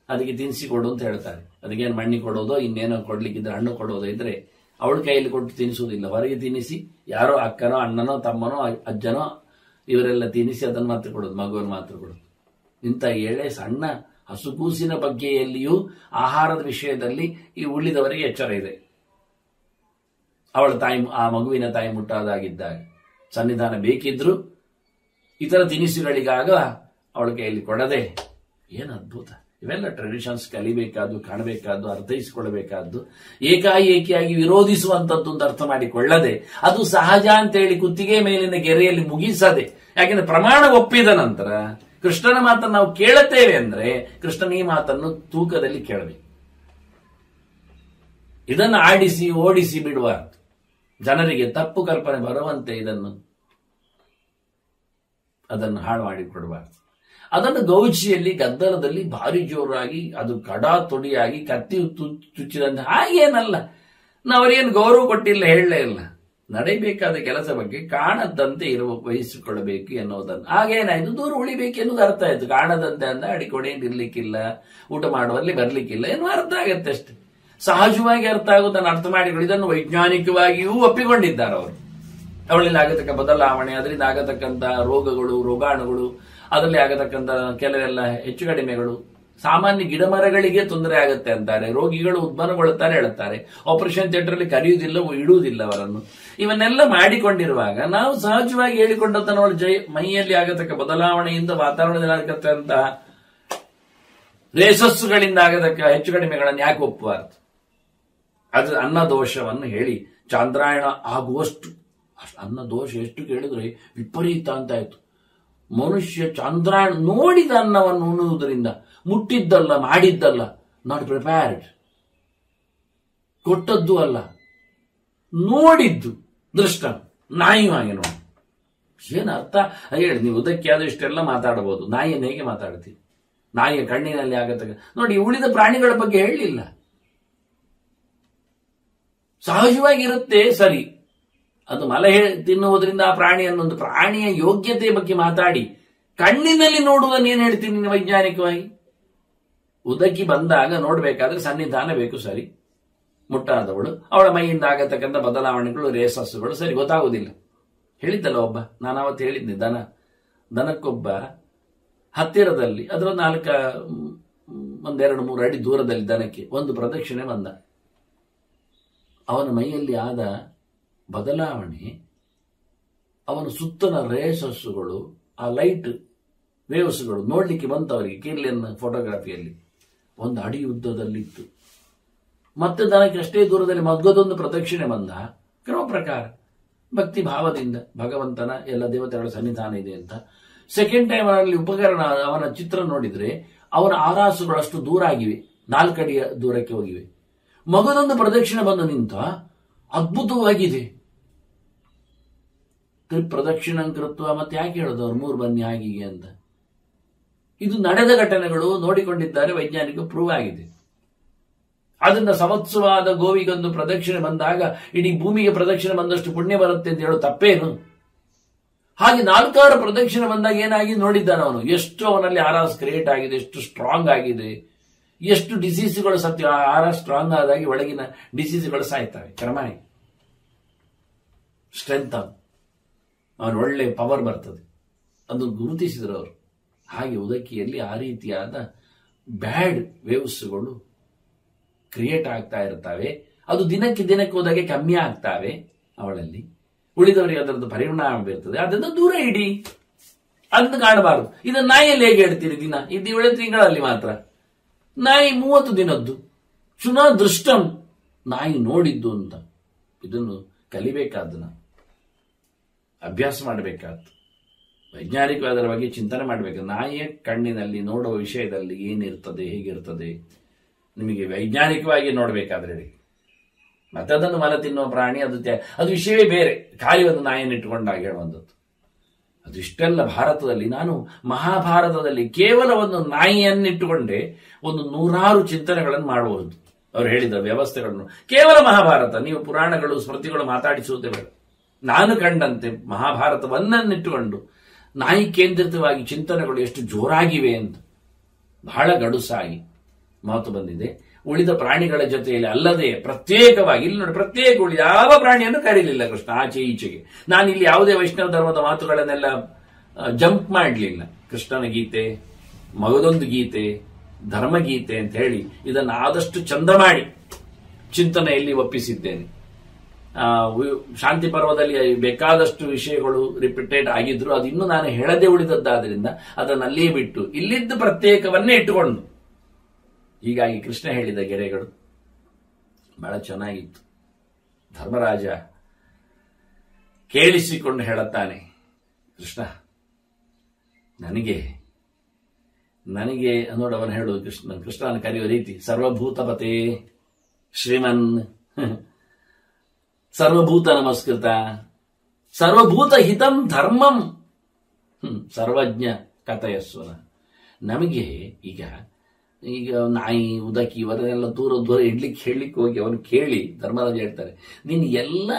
ಅದಕ್ಕೆ ತಿನ್ನಿಸಿ ಕೊಡು ಅಂತ ಹೇಳ್ತಾರೆ. ಅದಕ್ಕೇನು ಮಣ್ಣಿ ಕೊಡೋದೋ ಇನ್ನೇನೋ ಕೊಡ್ಲಿಕ್ಕಿದ್ರೆ ಹಣ್ಣು ಕೊಡೋದೋ ಇದ್ರೆ ಅವಳ ಕೈಯಲ್ಲಿ ಕೊಟ್ಟು ತಿನ್ನಿಸುವುದಿಲ್ಲ. ಹೊರಗೆ ತಿನ್ನಿಸಿ ಯಾರೋ ಅಕ್ಕನೋ ಅಣ್ಣನೋ ತಮ್ಮನೋ ಅಜ್ಜನೋ ಇವರೆಲ್ಲ ತಿನ್ನಿಸಿ ಅದನ್ನು ಮಾತ್ರ ಕೊಡೋದು, ಮಗುವನ್ನು ಮಾತ್ರ ಕೊಡೋದು. ಇಂಥ ಎಳೆ ಸಣ್ಣ ಹಸುಕೂಸಿನ ಬಗ್ಗೆಯಲ್ಲಿಯೂ ಆಹಾರದ ವಿಷಯದಲ್ಲಿ ಈ ಉಳಿದವರಿಗೆ ಎಚ್ಚರ ಇದೆ. ಅವಳ ತಾಯಿ, ಆ ಮಗುವಿನ ತಾಯಿ ಮುಟ್ಟಾದಾಗಿದ್ದಾಗ ಸನ್ನಿಧಾನ ಬೇಕಿದ್ರು ಇತರ ತಿನಿಸುಗಳಿಗಾಗ ಅವಳ ಕೈಯಲ್ಲಿ ಕೊಡದೆ, ಏನು ಅದ್ಭುತ! ಇವೆಲ್ಲ ಟ್ರೆಡಿಷನ್ಸ್ ಕಲಿಬೇಕಾದ್ದು, ಕಾಣಬೇಕಾದ್ದು, ಅರ್ಥೈಸಿಕೊಳ್ಳಬೇಕಾದ್ದು. ಏಕಾಏಕಿಯಾಗಿ ವಿರೋಧಿಸುವಂಥದ್ದು ಅಂತ ಅರ್ಥ ಮಾಡಿಕೊಳ್ಳದೆ ಅದು ಸಹಜ ಅಂತೇಳಿ ಕುತ್ತಿಗೆ ಮೇಲಿನ ಗೆರೆಯಲ್ಲಿ ಮುಗಿಸದೆ, ಯಾಕೆಂದ್ರೆ ಪ್ರಮಾಣ ಒಪ್ಪಿದ ನಂತರ ಕೃಷ್ಣನ ಮಾತನ್ನು ನಾವು ಕೇಳುತ್ತೇವೆ ಅಂದ್ರೆ ಕೃಷ್ಣನ ಈ ಮಾತನ್ನು ತೂಕದಲ್ಲಿ ಕೇಳಬೇಕು. ಇದನ್ನು ಆಡಿಸಿ ಓಡಿಸಿ ಬಿಡಬಾರದು. ಜನರಿಗೆ ತಪ್ಪು ಕಲ್ಪನೆ ಬರುವಂತೆ ಅದನ್ನು ಹಾಳು ಮಾಡಿಕೊಡಬಾರದು. ಅದನ್ನು ಗೌಜಿಯಲ್ಲಿ ಗದ್ದಲದಲ್ಲಿ ಭಾರಿ ಜೋರಾಗಿ ಅದು ಕಡಾ ತೊಡಿಯಾಗಿ ಕತ್ತಿ ಚುಚ್ಚಿದಂತೆ ಹಾಗೇನಲ್ಲ. ನಾವರೇನು ಗೌರವ ಕೊಟ್ಟಿಲ್ಲ, ಹೇಳಲೇ ಇಲ್ಲ. ನಡೆಯಬೇಕಾದ ಕೆಲಸ ಬಗ್ಗೆ ಕಾಣದಂತೆ ವಹಿಸಿಕೊಳ್ಳಬೇಕು ಎನ್ನುವುದನ್ನು. ಹಾಗೇನಾಯ್ತು, ದೂರ ಉಳಿಬೇಕು ಎನ್ನುವುದು ಅರ್ಥ ಆಯ್ತು. ಕಾಣದಂತೆ ಅಂದ ಅಡಿಕೊಡೆಯಿಂದ ಇರ್ಲಿಕ್ಕಿಲ್ಲ, ಊಟ ಮಾಡುವಲ್ಲಿ ಬರ್ಲಿಕ್ಕಿಲ್ಲ ಏನು ಅರ್ಥ ಆಗತ್ತೆ ಅಷ್ಟೇ. ಸಹಜವಾಗಿ ಅರ್ಥ ಆಗುವುದನ್ನು ಅರ್ಥ ಮಾಡಿಕೊಂಡು ಇದನ್ನು ವೈಜ್ಞಾನಿಕವಾಗಿಯೂ ಒಪ್ಪಿಕೊಂಡಿದ್ದಾರೆ ಅವರು. ಅವಳಲ್ಲಿ ಆಗತಕ್ಕ ಬದಲಾವಣೆ, ಅದರಿಂದ ಆಗತಕ್ಕಂಥ ರೋಗಗಳು, ರೋಗಾಣುಗಳು, ಅದರಲ್ಲಿ ಆಗತಕ್ಕಂಥ ಕೆಲವೆಲ್ಲ ಹೆಚ್ಚು ಕಡಿಮೆಗಳು ಸಾಮಾನ್ಯ ಗಿಡಮರಗಳಿಗೆ ತೊಂದರೆ ಆಗುತ್ತೆ ಅಂತಾರೆ. ರೋಗಿಗಳು ಉದ್ಭವಗೊಳ್ಳುತ್ತಾರೆ ಹೇಳುತ್ತಾರೆ. ಆಪರೇಷನ್ ಥಿಯೇಟರ್ ಅಲ್ಲಿ ಕರೆಯುವುದಿಲ್ಲ, ಇಡುವುದಿಲ್ಲ ಅವರನ್ನು. ಇವನ್ನೆಲ್ಲ ಮಾಡಿಕೊಂಡಿರುವಾಗ ನಾವು ಸಹಜವಾಗಿ ಹೇಳಿಕೊಂಡಂತ ಮೈಯಲ್ಲಿ ಆಗತಕ್ಕ ಬದಲಾವಣೆಯಿಂದ ವಾತಾವರಣದಲ್ಲಿ ಆಗತಕ್ಕಂತಹ ರೇಸಸ್ಸುಗಳಿಂದ ಆಗತಕ್ಕ ಹೆಚ್ಚು ಕಡಿಮೆಗಳನ್ನು ಯಾಕೆ ಒಪ್ಪಬಾರದು? ಅದು ಅನ್ನ ದೋಷವನ್ನು ಹೇಳಿ ಚಾಂದ್ರಾಯಣ ಆಗುವಷ್ಟು, ಅನ್ನ ದೋಷ ಎಷ್ಟು ಕೇಳಿದ್ರೆ ವಿಪರೀತ ಅಂತ ಆಯ್ತು. ಮನುಷ್ಯ ಚಾಂದ್ರಾಯಣ ನೋಡಿದ ಅನ್ನವನ್ನು ಉಣ್ಣುವುದರಿಂದ, ಮುಟ್ಟಿದ್ದಲ್ಲ, ಮಾಡಿದ್ದಲ್ಲ, ನಾಟ್ ಪ್ರಿಪೇರ್ಡ್, ಕೊಟ್ಟದ್ದು ಅಲ್ಲ, ನೋಡಿದ್ದು ದೃಷ್ಟ ನಾಯಿಯಾಗಿ ನೋಡಿ. ಏನ್ ಅರ್ಥ ಹೇಳಿ ನೀವು? ಉದಕ್ಕೆ ಆದ ಇಷ್ಟೆಲ್ಲ ಮಾತಾಡಬಹುದು, ನಾಯಿಯನ್ನು ಹೇಗೆ ಮಾತಾಡ್ತೀವಿ? ನಾಯಿಯ ಕಣ್ಣಿನಲ್ಲಿ ಆಗತಕ್ಕ ನೋಡಿ. ಉಳಿದ ಪ್ರಾಣಿಗಳ ಬಗ್ಗೆ ಹೇಳಲಿಲ್ಲ, ಸಹಜವಾಗಿರುತ್ತೆ ಸರಿ. ಅದು ಮಲ ತಿನ್ನುವುದರಿಂದ ಆ ಪ್ರಾಣಿಯನ್ನೊಂದು ಪ್ರಾಣಿಯ ಯೋಗ್ಯತೆ ಬಗ್ಗೆ ಮಾತಾಡಿ ಕಣ್ಣಿನಲ್ಲಿ ನೋಡುವುದನ್ನು ಏನ್ ಹೇಳ್ತೀನಿ ವೈಜ್ಞಾನಿಕವಾಗಿ? ಉದಕಿ ಬಂದಾಗ ನೋಡ್ಬೇಕಾದ್ರೆ ಸನ್ನಿಧಾನ ಬೇಕು ಸರಿ. ಮುಟ್ಟಾದವಳು, ಅವಳ ಮೈಯಿಂದ ಆಗತಕ್ಕಂಥ ಬದಲಾವಣೆಗಳು, ರೇಸಸ್ಸುಗಳು ಸರಿ ಗೊತ್ತಾಗುವುದಿಲ್ಲ. ಹೇಳಿದ್ದಲ್ಲ ಒಬ್ಬ, ನಾನು ಅವತ್ತು ಹೇಳಿದ್ದೆ, ದನಕ್ಕೊಬ್ಬ ಹತ್ತಿರದಲ್ಲಿ ಅದರ 1-2-3 ಅಡಿ ದೂರದಲ್ಲಿ ದನಕ್ಕೆ ಒಂದು ಪ್ರದಕ್ಷಿಣೆ ಬಂದ. ಅವನ ಮೈಯಲ್ಲಿ ಆದ ಬದಲಾವಣೆ, ಅವನ ಸುತ್ತಲ ರೇಸಸ್ಸುಗಳು, ಆ ಲೈಟ್ ವೇವ್ಸ್ಗಳು ನೋಡ್ಲಿಕ್ಕೆ ಬಂತವರಿಗೆ. ಕಿರ್ಲಿಯನ್ ಫೋಟೋಗ್ರಫಿಯಲ್ಲಿ 1 ಅಡಿ ಉದ್ದದಲ್ಲಿತ್ತು. ಮತ್ತೆ ದನಕ್ಕೆ ಅಷ್ಟೇ ದೂರದಲ್ಲಿ ಮಗ್ಗದೊಂದು ಪ್ರದಕ್ಷಿಣೆ ಬಂದ. ಕ್ರಮ ಪ್ರಕಾರ ಭಕ್ತಿ ಭಾವದಿಂದ ಭಗವಂತನ ಎಲ್ಲ ದೇವತೆಗಳ ಸನ್ನಿಧಾನ ಇದೆ ಅಂತ. ಸೆಕೆಂಡ್ ಟೈಮ್ ಅಲ್ಲಿ ಉಪಕರಣ, ಅವನ ಚಿತ್ರ ನೋಡಿದ್ರೆ ಅವನ ಆರಾಸುಗಳು ಅಷ್ಟು ದೂರ ಆಗಿವೆ, 4 ಅಡಿಯ ದೂರಕ್ಕೆ ಹೋಗಿವೆ. ಮಗದೊಂದು ಪ್ರದಕ್ಷಿಣೆ ಬಂದು ನಿಂತ, ಅದ್ಭುತವಾಗಿದೆ. ಪ್ರದಕ್ಷಿಣ ಕೃತ್ವ ಮತ್ತೆ ಯಾಕೆ ಹೇಳೋದು ಅವ್ರು 3 ಬನ್ನಿ ಹಾಗೆ ಅಂತ? ಇದು ನಡೆದ ಘಟನೆಗಳು, ನೋಡಿಕೊಂಡಿದ್ದಾರೆ, ವೈಜ್ಞಾನಿಕ ಪ್ರೂವ್ ಆಗಿದೆ. ಅದರಿಂದ ಸಂವತ್ಸರವಾದ ಗೋವಿಗೊಂದು ಪ್ರದಕ್ಷಿಣೆ ಬಂದಾಗ ಇಡೀ ಭೂಮಿಗೆ ಪ್ರದಕ್ಷಿಣೆ ಬಂದಷ್ಟು ಪುಣ್ಯ ಬರುತ್ತೆ ಅಂತ ಹೇಳೋ ತಪ್ಪೇನು? ಹಾಗೆ 4-6 ಪ್ರದಕ್ಷಿಣೆ ಬಂದಾಗ ಏನಾಗಿ ನೋಡಿದ್ದಾನೆ ಅವನು. ಎಷ್ಟು ಅವನಲ್ಲಿ ಆರಾಸ್ ಕ್ರಿಯೇಟ್ ಆಗಿದೆ, ಎಷ್ಟು ಸ್ಟ್ರಾಂಗ್ ಆಗಿದೆ, ಎಷ್ಟು ಡಿಸೀಸ್ಗಳು ಸತ್ಯ. ಆಹಾರ ಸ್ಟ್ರಾಂಗ್ ಆದಾಗಿ ಒಳಗಿನ ಡಿಸೀಸ್ಗಳು ಸಾಯ್ತವೆ. ಕ್ರಮಾಗಿ ಸ್ಟ್ರೆಂತ್ ಅವನು ಒಳ್ಳೆ ಪವರ್ ಬರ್ತದೆ. ಅದು ಗುರುತಿಸಿದ್ರು ಅವರು. ಹಾಗೆ ಉದಕಿಯಲ್ಲಿ ಆ ರೀತಿಯಾದ ಬ್ಯಾಡ್ ವೇವ್ಸ್ಗಳು ಕ್ರಿಯೇಟ್ ಆಗ್ತಾ ಇರ್ತವೆ. ಅದು ದಿನಕ್ಕೆ ಹೋದಾಗೆ ಕಮ್ಮಿ ಆಗ್ತಾವೆ ಅವಳಲ್ಲಿ. ಉಳಿದವರಿಗೆ ಅದರದ್ದು ಪರಿಣಾಮ ಬೀರ್ತದೆ. ಅದರಿಂದ ದೂರ ಇಡಿ, ಅದನ್ನು ಕಾಣಬಾರದು. ಇದನ್ನು ನಾಯಿಯಲ್ಲಿ ಹೇಗೆ ಹೇಳ್ತೀರಿ? ದಿನ ಇದು 7 ತಿಂಗಳಲ್ಲಿ ಮಾತ್ರ. ನಾಯಿ 30 ದಿನದ್ದು ಶುನಾ ದೃಷ್ಟಂ, ನಾಯಿ ನೋಡಿದ್ದು ಅಂತ. ಇದನ್ನು ಕಲಿಬೇಕಾದ್ದನ್ನ ಅಭ್ಯಾಸ ಮಾಡಬೇಕಾದ್ದು, ವೈಜ್ಞಾನಿಕವಾದರ ಬಗ್ಗೆ ಚಿಂತನೆ ಮಾಡಬೇಕು. ನಾಯಿಯ ಕಣ್ಣಿನಲ್ಲಿ ನೋಡುವ ವಿಷಯದಲ್ಲಿ ಏನಿರ್ತದೆ, ಹೇಗಿರ್ತದೆ, ನಿಮಗೆ ವೈಜ್ಞಾನಿಕವಾಗಿ ನೋಡಬೇಕಾದ್ರೆ. ಮತ್ತೆ ಅದನ್ನು ಮಲ ತಿನ್ನುವ ಪ್ರಾಣಿ, ಅದು ವಿಷಯವೇ ಬೇರೆ. ಖಾಲಿ ಒಂದು ನಾಯಿಯನ್ನು ಇಟ್ಟುಕೊಂಡಾಗ ಹೇಳುವಂಥದ್ದು ಅದು. ಇಷ್ಟೆಲ್ಲ ಭಾರತದಲ್ಲಿ, ನಾನು ಮಹಾಭಾರತದಲ್ಲಿ ಕೇವಲ ಒಂದು ನಾಯಿಯನ್ನಿಟ್ಟುಕೊಂಡೆ ಒಂದು 100 ಚಿಂತನೆಗಳನ್ನು ಮಾಡಬಹುದು. ಅವರು ಹೇಳಿದ ವ್ಯವಸ್ಥೆಗಳನ್ನು ಕೇವಲ ಮಹಾಭಾರತ. ನೀವು ಪುರಾಣಗಳು, ಸ್ಮೃತಿಗಳು ಮಾತಾಡಿಸುವುದೇ ಬೇಡ. ನಾನು ಕಂಡಂತೆ ಮಹಾಭಾರತವನ್ನಿಟ್ಟುಕೊಂಡು ನಾಯಿ ಕೇಂದ್ರಿತವಾಗಿ ಚಿಂತನೆಗಳು ಎಷ್ಟು ಜೋರಾಗಿವೆ ಅಂತ, ಬಹಳ ಗಡುಸಾಗಿ ಮಾತು ಬಂದಿದೆ. ಉಳಿದ ಪ್ರಾಣಿಗಳ ಜೊತೆಯಲ್ಲಿ ಅಲ್ಲದೆ ಪ್ರತ್ಯೇಕವಾಗಿ, ಇಲ್ಲಿ ನೋಡಿ ಪ್ರತ್ಯೇಕ ಉಳಿದ ಯಾವ ಪ್ರಾಣಿಯನ್ನು ಕರೀಲಿಲ್ಲ ಕೃಷ್ಣ ಆಚೆ ಈಚೆಗೆ. ನಾನಿಲ್ಲಿ ಯಾವುದೇ ವೈಷ್ಣವ ಧರ್ಮದ ಮಾತುಗಳನ್ನೆಲ್ಲ ಜಂಪ್ ಮಾಡಲಿಲ್ಲ. ಕೃಷ್ಣನ ಗೀತೆ, ಮಗದೊಂದು ಗೀತೆ, ಧರ್ಮಗೀತೆ ಅಂತ ಹೇಳಿ ಇದನ್ನು ಆದಷ್ಟು ಚಂದ ಮಾಡಿ ಚಿಂತನೆಯಲ್ಲಿ ಒಪ್ಪಿಸಿದ್ದೇನೆ. ಶಾಂತಿ ಪರ್ವದಲ್ಲಿ ಬೇಕಾದಷ್ಟು ವಿಷಯಗಳು ರಿಪೀಟೆಡ್ ಆಗಿದ್ರು, ಅದು ಇನ್ನೂ ನಾನು ಹೇಳದೆ ಉಳಿದದ್ದಾದ್ರಿಂದ ಅದನ್ನು ಅಲ್ಲಿಯೇ ಬಿಟ್ಟು ಇಲ್ಲಿದ್ದು ಪ್ರತ್ಯೇಕವನ್ನೇ ಇಟ್ಟುಕೊಂಡು, ಹೀಗಾಗಿ ಕೃಷ್ಣ ಹೇಳಿದ ಗೆರೆಗಳು ಬಹಳ ಚೆನ್ನಾಗಿತ್ತು. ಧರ್ಮರಾಜ ಕೇಳಿಸಿಕೊಂಡು ಹೇಳುತ್ತಾನೆ, ಕೃಷ್ಣ ನನಗೆ ನೋಡವನು ಹೇಳುವುದು ಕೃಷ್ಣನ ಕರೆಯುವ ರೀತಿ, ಸರ್ವಭೂತಪತೆ ಶ್ರೀಮನ್, ಸರ್ವಭೂತ ನಮಸ್ಕೃತ, ಸರ್ವಭೂತ ಹಿತಂ ಧರ್ಮಂ, ಸರ್ವಜ್ಞ ಕಥಯಸ್ವನ. ನಮಗೆ ಈಗ ನಾಯಿ ಉದಕಿ ಇವರನ್ನೆಲ್ಲ ದೂರ ಹೇಳಲಿಕ್ಕೆ ಹೋಗಿ ಅವನು ಕೇಳಿ ಧರ್ಮರಾಜ ಹೇಳ್ತಾರೆ, ನೀನು ಎಲ್ಲ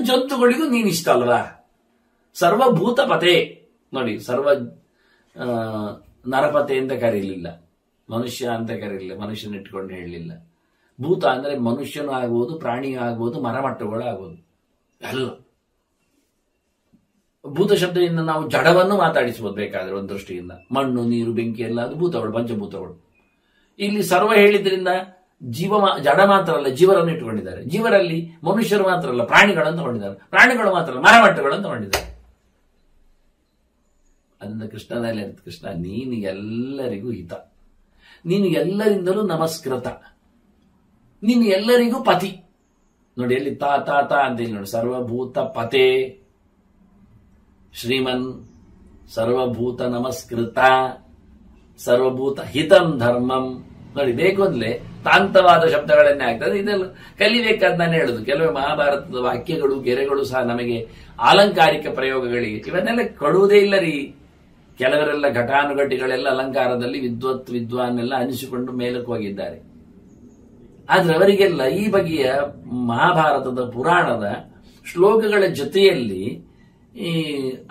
ಜಂತುಗಳಿಗೂ ನೀನು ಇಷ್ಟ ಅಲ್ವಾ? ಸರ್ವಭೂತ ಪತೆ ನೋಡಿ, ನರಪತೆ ಅಂತ ಕರೀಲಿಲ್ಲ, ಮನುಷ್ಯ ಅಂತ ಕರೀಲಿಲ್ಲ, ಮನುಷ್ಯನ ಇಟ್ಕೊಂಡು ಹೇಳಲಿಲ್ಲ. ಭೂತ ಅಂದ್ರೆ ಮನುಷ್ಯನೂ ಆಗ್ಬೋದು, ಪ್ರಾಣಿಯೂ ಆಗ್ಬೋದು, ಮರಮಟ್ಟುಗಳು ಆಗ್ಬೋದು, ಎಲ್ಲ. ಭೂತ ಶಬ್ದದಿಂದ ನಾವು ಜಡವನ್ನು ಮಾತಾಡಿಸಬಹುದು ಬೇಕಾದ್ರೆ ಒಂದು ದೃಷ್ಟಿಯಿಂದ. ಮಣ್ಣು, ನೀರು, ಬೆಂಕಿ ಎಲ್ಲ ಅದು ಭೂತಗಳು, ಪಂಚಭೂತಗಳು. ಇಲ್ಲಿ ಸರ್ವ ಹೇಳಿದ್ರಿಂದ ಜಡ ಮಾತ್ರ ಅಲ್ಲ, ಜೀವರನ್ನು ಇಟ್ಟುಕೊಂಡಿದ್ದಾರೆ. ಜೀವರಲ್ಲಿ ಮನುಷ್ಯರು ಮಾತ್ರ ಅಲ್ಲ, ಪ್ರಾಣಿಗಳನ್ನು ತಗೊಂಡಿದ್ದಾರೆ. ಪ್ರಾಣಿಗಳು ಮಾತ್ರ ಅಲ್ಲ, ಮರಮಟ್ಟುಗಳನ್ನು ತಗೊಂಡಿದ್ದಾರೆ. ಅದರಿಂದ ಕೃಷ್ಣನಲ್ಲಿ ಕೃಷ್ಣ ನೀನು ಎಲ್ಲರಿಗೂ ಹಿತ, ನೀನು ಎಲ್ಲರಿಂದಲೂ ನಮಸ್ಕೃತ, ನೀನು ಎಲ್ಲರಿಗೂ ಪತಿ. ನೋಡಿ ಎಲ್ಲಿ ತಾ ತಾ ತಾ ಅಂತ ಹೇಳಿ ನೋಡಿ, ಸರ್ವಭೂತ ಪತೆ ಶ್ರೀಮನ್, ಸರ್ವಭೂತ ನಮಸ್ಕೃತ, ಸರ್ವಭೂತ ಹಿತಂ ಧರ್ಮಂ. ನೋಡಿ ಬೇಕು ಅಂದ್ರೆ ತಾಂತವಾದ ಶಬ್ದಗಳನ್ನೇ ಆಗ್ತದೆ. ಇದೆಲ್ಲ ಕಲಿಬೇಕಾದ್ ನಾನು ಹೇಳುದು. ಕೆಲವೇ ಮಹಾಭಾರತದ ವಾಕ್ಯಗಳು, ಗೆರೆಗಳು ಸಹ ನಮಗೆ ಆಲಂಕಾರಿಕ ಪ್ರಯೋಗಗಳಿಗೆ ಇವನ್ನೆಲ್ಲ ಕೊಡುವುದೇ ಇಲ್ಲ ರೀ. ಕೆಲವರೆಲ್ಲ ಘಟಾನುಘಟಿಗಳೆಲ್ಲ ಅಲಂಕಾರದಲ್ಲಿ ವಿದ್ವಾನ್ನೆಲ್ಲ ಅನಿಸಿಕೊಂಡು ಮೇಲಕ್ಕೆ ಹೋಗಿದ್ದಾರೆ. ಆದ್ರೆ ಅವರಿಗೆಲ್ಲ ಈ ಬಗೆಯ ಮಹಾಭಾರತದ ಪುರಾಣದ ಶ್ಲೋಕಗಳ ಜೊತೆಯಲ್ಲಿ ಈ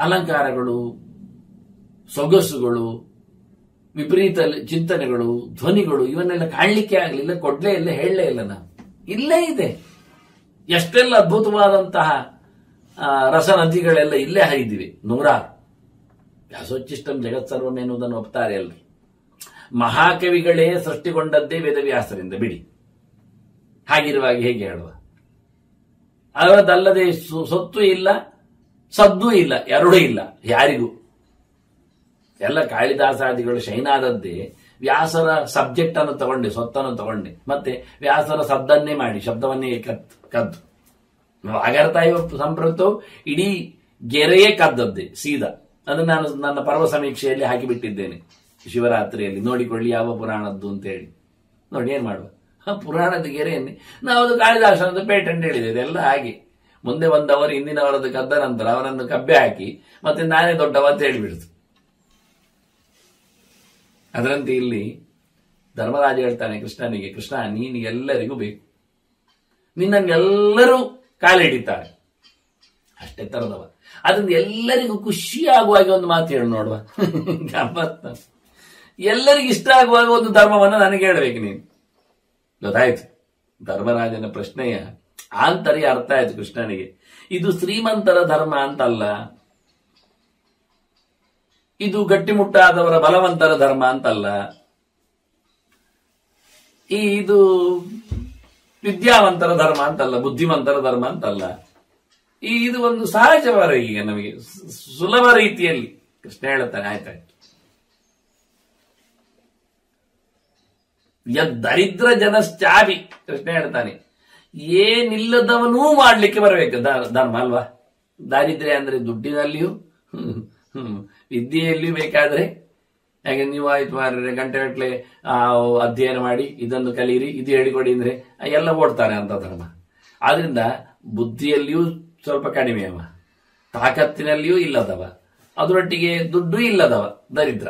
ಅಲಂಕಾರಗಳು, ಸೊಗಸುಗಳು, ವಿಪರೀತ ಚಿಂತನೆಗಳು, ಧ್ವನಿಗಳು ಇವನ್ನೆಲ್ಲ ಕಾಣಲಿಕ್ಕೆ ಆಗಲಿಲ್ಲ, ಕೊಡ್ಲೇ ಇಲ್ಲ, ಹೇಳಲೇ ಇಲ್ಲ. ನಾವು ಇಲ್ಲೇ ಇದೆ. ಎಷ್ಟೆಲ್ಲ ಅದ್ಭುತವಾದಂತಹ ರಸನದಿಗಳೆಲ್ಲ ಇಲ್ಲೇ ಹರಿದಿವೆ, ನೂರಾರು. ವ್ಯಾಸೋಚ್ಚಿಷ್ಟಂ ಜಗತ್ಸರ್ವಂ ಎನ್ನುವುದನ್ನು ಒಪ್ತಾರೆ ಎಲ್ಲರೂ. ಮಹಾಕವಿಗಳೇ ಸೃಷ್ಟಿಗೊಂಡದ್ದೇ ವೇದವ್ಯಾಸರಿಂದ, ಬಿಡಿ. ಹಾಗಿರುವಾಗ ಹೇಗೆ ಹೇಳುವ? ಅವರದಲ್ಲದೆ ಸೊತ್ತು ಇಲ್ಲ, ಸದ್ದು ಇಲ್ಲ, ಎರಡೂ ಇಲ್ಲ ಯಾರಿಗೂ. ಎಲ್ಲ ಕಾಳಿದಾಸಾದಿಗಳು ಶೈನಾದದ್ದೇ ವ್ಯಾಸರ ಸಬ್ಜೆಕ್ಟ್ ಅನ್ನು ತಗೊಂಡೆ, ಸೊತ್ತನ್ನು ತಗೊಂಡೆ, ಮತ್ತೆ ವ್ಯಾಸರ ಸದ್ದನ್ನೇ ಮಾಡಿ ಶಬ್ದವನ್ನೇ ಕದ್ದು. ಅಗರ್ತಾಯ ಸಂಪ್ರತವು ಇಡೀ ಗೆರೆಯೇ ಕದ್ದದ್ದೇ ಸೀದಾ. ಅದನ್ನು ನಾನು ನನ್ನ ಪರ್ವ ಸಮೀಕ್ಷೆಯಲ್ಲಿ ಹಾಕಿಬಿಟ್ಟಿದ್ದೇನೆ, ಶಿವರಾತ್ರಿಯಲ್ಲಿ ನೋಡಿಕೊಳ್ಳಿ ಯಾವ ಪುರಾಣದ್ದು ಅಂತ ಹೇಳಿ. ನೋಡಿ ಏನ್ ಮಾಡುವ, ಪುರಾಣದ ಗೆರೆಯನ್ನೇ ನಾವು ಅದು ಕಾಳಿದಾಸನದ್ದು ಪೇಟೆಂಟ್ ಹೇಳಿದೆ. ಇದೆಲ್ಲ ಹಾಗೆ ಮುಂದೆ ಬಂದವರು ಹಿಂದಿನವರದ್ದು ಕದ್ದ ನಂತರ ಅವರನ್ನು ಕಬ್ಬೆ ಹಾಕಿ ಮತ್ತೆ ನಾನೇ ದೊಡ್ಡವ ಅಂತ ಹೇಳಿಬಿಡುದು. ಅದರಂತೆ ಇಲ್ಲಿ ಧರ್ಮರಾಜ ಹೇಳ್ತಾನೆ ಕೃಷ್ಣನಿಗೆ, ಕೃಷ್ಣ ನೀನು ಎಲ್ಲರಿಗೂ ಬೇಕು, ನಿನ್ನನ್ನೆಲ್ಲರೂ ಕಾಲಿಡಿತಾರೆ, ಅಷ್ಟೇ ತರದವ. ಅದರಿಂದ ಎಲ್ಲರಿಗೂ ಖುಷಿಯಾಗುವಾಗ ಒಂದು ಮಾತು ಹೇಳಿ ನೋಡುವ, ಗಮ್ಮತ್ತ. ಎಲ್ಲರಿಗೂ ಇಷ್ಟ ಆಗುವಾಗ ಒಂದು ಧರ್ಮವನ್ನು ನನಗೆ ಹೇಳಬೇಕು ನೀನು. ಗೊತ್ತಾಯ್ತು ಧರ್ಮರಾಜನ ಪ್ರಶ್ನೆಯ ಆಂತರ್ಯ ಅರ್ಥ ಆಯ್ತು ಕೃಷ್ಣನಿಗೆ. ಇದು ಶ್ರೀಮಂತರ ಧರ್ಮ ಅಂತಲ್ಲ, ಇದು ಗಟ್ಟಿಮುಟ್ಟಾದವರ ಬಲವಂತರ ಧರ್ಮ ಅಂತಲ್ಲ, ಇದು ವಿದ್ಯಾವಂತರ ಧರ್ಮ ಅಂತಲ್ಲ, ಬುದ್ಧಿವಂತರ ಧರ್ಮ ಅಂತಲ್ಲ. ಇದು ಒಂದು ಸಹಜವಾದ ಈಗ ನಮಗೆ ಸುಲಭ ರೀತಿಯಲ್ಲಿ ಕೃಷ್ಣ ಹೇಳುತ್ತಾನೆ. ಆಯ್ತಾಯ್ತು. ದರಿದ್ರ ಜನಶ್ಚಾಪಿ ಕೃಷ್ಣ ಹೇಳ್ತಾನೆ, ಏನಿಲ್ಲದವನೂ ಮಾಡ್ಲಿಕ್ಕೆ ಬರಬೇಕು ಧರ್ಮ ಅಲ್ವಾ. ದಾರಿದ್ರ್ಯ ಅಂದ್ರೆ ದುಡ್ಡಿನಲ್ಲಿಯೂ ವಿದ್ಯೆಯಲ್ಲಿಯೂ ಬೇಕಾದ್ರೆ, ಯಾಕೆ ನೀವು ಆಯ್ತು ಮಾರ್ರೆ ಗಂಟೆಗಟ್ಟಲೆ ಅಧ್ಯಯನ ಮಾಡಿ ಇದನ್ನು ಕಲೀರಿ, ಇದು ಹೇಳಿಕೊಡಿ ಅಂದ್ರೆ ಎಲ್ಲ ಓಡ್ತಾರೆ ಅಂತ ಧರ್ಮ. ಆದ್ರಿಂದ ಬುದ್ಧಿಯಲ್ಲಿಯೂ ಸ್ವಲ್ಪ ಕಡಿಮೆ ಅವ, ತಾಕತ್ತಿನಲ್ಲಿಯೂ ಇಲ್ಲದವ, ಅದರೊಟ್ಟಿಗೆ ದುಡ್ಡು ಇಲ್ಲದವ ದರಿದ್ರ.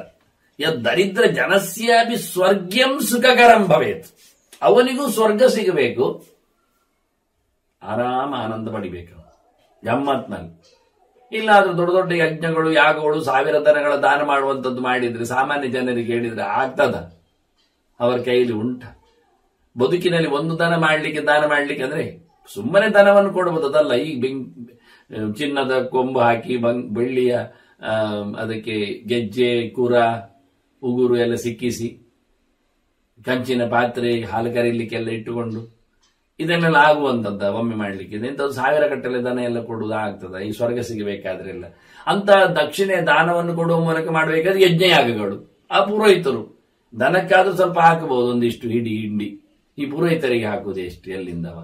ದರಿದ್ರ ಜನಸ್ಯಾಪಿ ಸ್ವರ್ಗ್ಯಂ ಸುಖಕರಂ ಭವೇತ್. ಅವನಿಗೂ ಸ್ವರ್ಗ ಸಿಗಬೇಕು, ಆರಾಮ ಆನಂದ ಪಡಿಬೇಕು ಗಮ್ಮತ್ನಲ್ಲಿ. ಇಲ್ಲಾದ್ರೂ ದೊಡ್ಡ ದೊಡ್ಡ ಯಜ್ಞಗಳು, ಯಾಗಗಳು, 1000 ದನಗಳ ದಾನ ಮಾಡುವಂಥದ್ದು ಮಾಡಿದ್ರೆ ಸಾಮಾನ್ಯ ಜನರಿಗೆ ಹೇಳಿದ್ರೆ ಆಗ್ತದ? ಅವರ ಕೈಲಿ ಉಂಟ? ಬದುಕಿನಲ್ಲಿ ಒಂದು ದಾನ ಮಾಡ್ಲಿಕ್ಕೆ ಅಂದ್ರೆ ಸುಮ್ಮನೆ ಧನವನ್ನು ಕೊಡಬಹುದು, ಅದಲ್ಲ. ಈಗ ಚಿನ್ನದ ಕೊಂಬು ಹಾಕಿ ಬೆಳ್ಳಿಯ ಅದಕ್ಕೆ ಗೆಜ್ಜೆ, ಕುರ, ಉಗುರು ಎಲ್ಲ ಸಿಕ್ಕಿಸಿ, ಕಂಚಿನ ಪಾತ್ರೆ, ಹಾಲು ಕರೀಲಿಕ್ಕೆಲ್ಲ ಇಟ್ಟುಕೊಂಡು ಇದನ್ನೆಲ್ಲ ಆಗುವಂತದ್ದ ಒಮ್ಮೆ ಮಾಡ್ಲಿಕ್ಕೆ? ಇಂಥದ್ದು 1000 ಗಟ್ಟಲೆ ದನ ಎಲ್ಲ ಕೊಡುವುದು ಆಗ್ತದ ಈ ಸ್ವರ್ಗ ಸಿಗಬೇಕಾದ್ರೆಲ್ಲ? ಅಂತ ದಕ್ಷಿಣೆ ದಾನವನ್ನು ಕೊಡುವ ಮೂಲಕ ಮಾಡಬೇಕಾದ್ರೆ ಯಜ್ಞಯಾಗಗಳು. ಆ ಪುರೋಹಿತರು ದನಕ್ಕಾದ್ರೂ ಸ್ವಲ್ಪ ಹಾಕಬಹುದು, ಒಂದಿಷ್ಟು ಹಿಂಡಿ. ಈ ಪುರೋಹಿತರಿಗೆ ಹಾಕುವುದು ಎಷ್ಟು, ಎಲ್ಲಿಂದವ?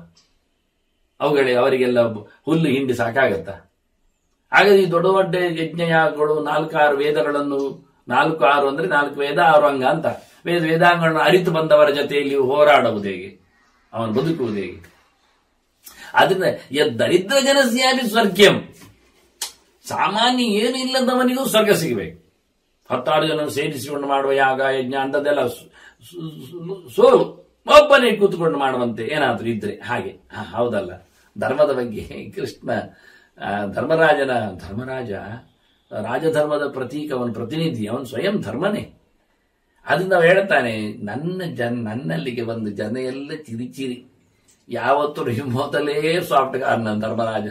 ಅವರಿಗೆಲ್ಲ ಹುಲ್ಲು ಹಿಂಡಿ ಸಾಕಾಗತ್ತ? ಹಾಗಾದ್ರೆ ಈ ದೊಡ್ಡ ದೊಡ್ಡ ಯಜ್ಞಯಾಗಗಳು 4-6 ವೇದಗಳನ್ನು, 4-6 ಅಂದ್ರೆ 4 ವೇದ 6 ಅಂಗ ಅಂತ, ವೇದಾಂಗಗಳನ್ನು ಅರಿತು ಬಂದವರ ಜೊತೆಯಲ್ಲಿ ಹೋರಾಡುವುದು ಹೇಗೆ, ಅವನು ಬದುಕುವುದು ಹೇಗೆ? ಆದ್ರಿಂದ ದರಿದ್ರ ಜನಸ್ಯಾಪಿ ಸ್ವರ್ಗ್ಯಂ, ಸಾಮಾನ್ಯ ಏನು ಇಲ್ಲದವನಿಗೂ ಸ್ವರ್ಗ ಸಿಗಬೇಕು. 10 ಜನ ಸೇರಿಸಿಕೊಂಡು ಮಾಡುವ ಯಾಗ, ಯಜ್ಞ ಅಂತದೆಲ್ಲ ಸೋಲು, ಒಬ್ಬನೇ ಕೂತ್ಕೊಂಡು ಮಾಡುವಂತೆ ಏನಾದ್ರೂ ಇದ್ರೆ ಹಾಗೆ. ಹೌದಲ್ಲ. ಧರ್ಮದ ಬಗ್ಗೆ ಕೃಷ್ಣ ಧರ್ಮರಾಜ ರಾಜಧರ್ಮದ ಪ್ರತೀಕ, ಅವನ ಪ್ರತಿನಿಧಿ, ಅವನು ಸ್ವಯಂ ಧರ್ಮನೇ. ಅದರಿಂದ ನಾವು ಹೇಳ್ತಾನೆ, ನನ್ನಲ್ಲಿಗೆ ಒಂದು ಜನ ಎಲ್ಲ ಚಿರಿಚಿರಿ, ಯಾವತ್ತೂ ಮೊದಲೇ ಸಾಫ್ಟ್ ಕಾರ್ನ ಧರ್ಮರಾಜ.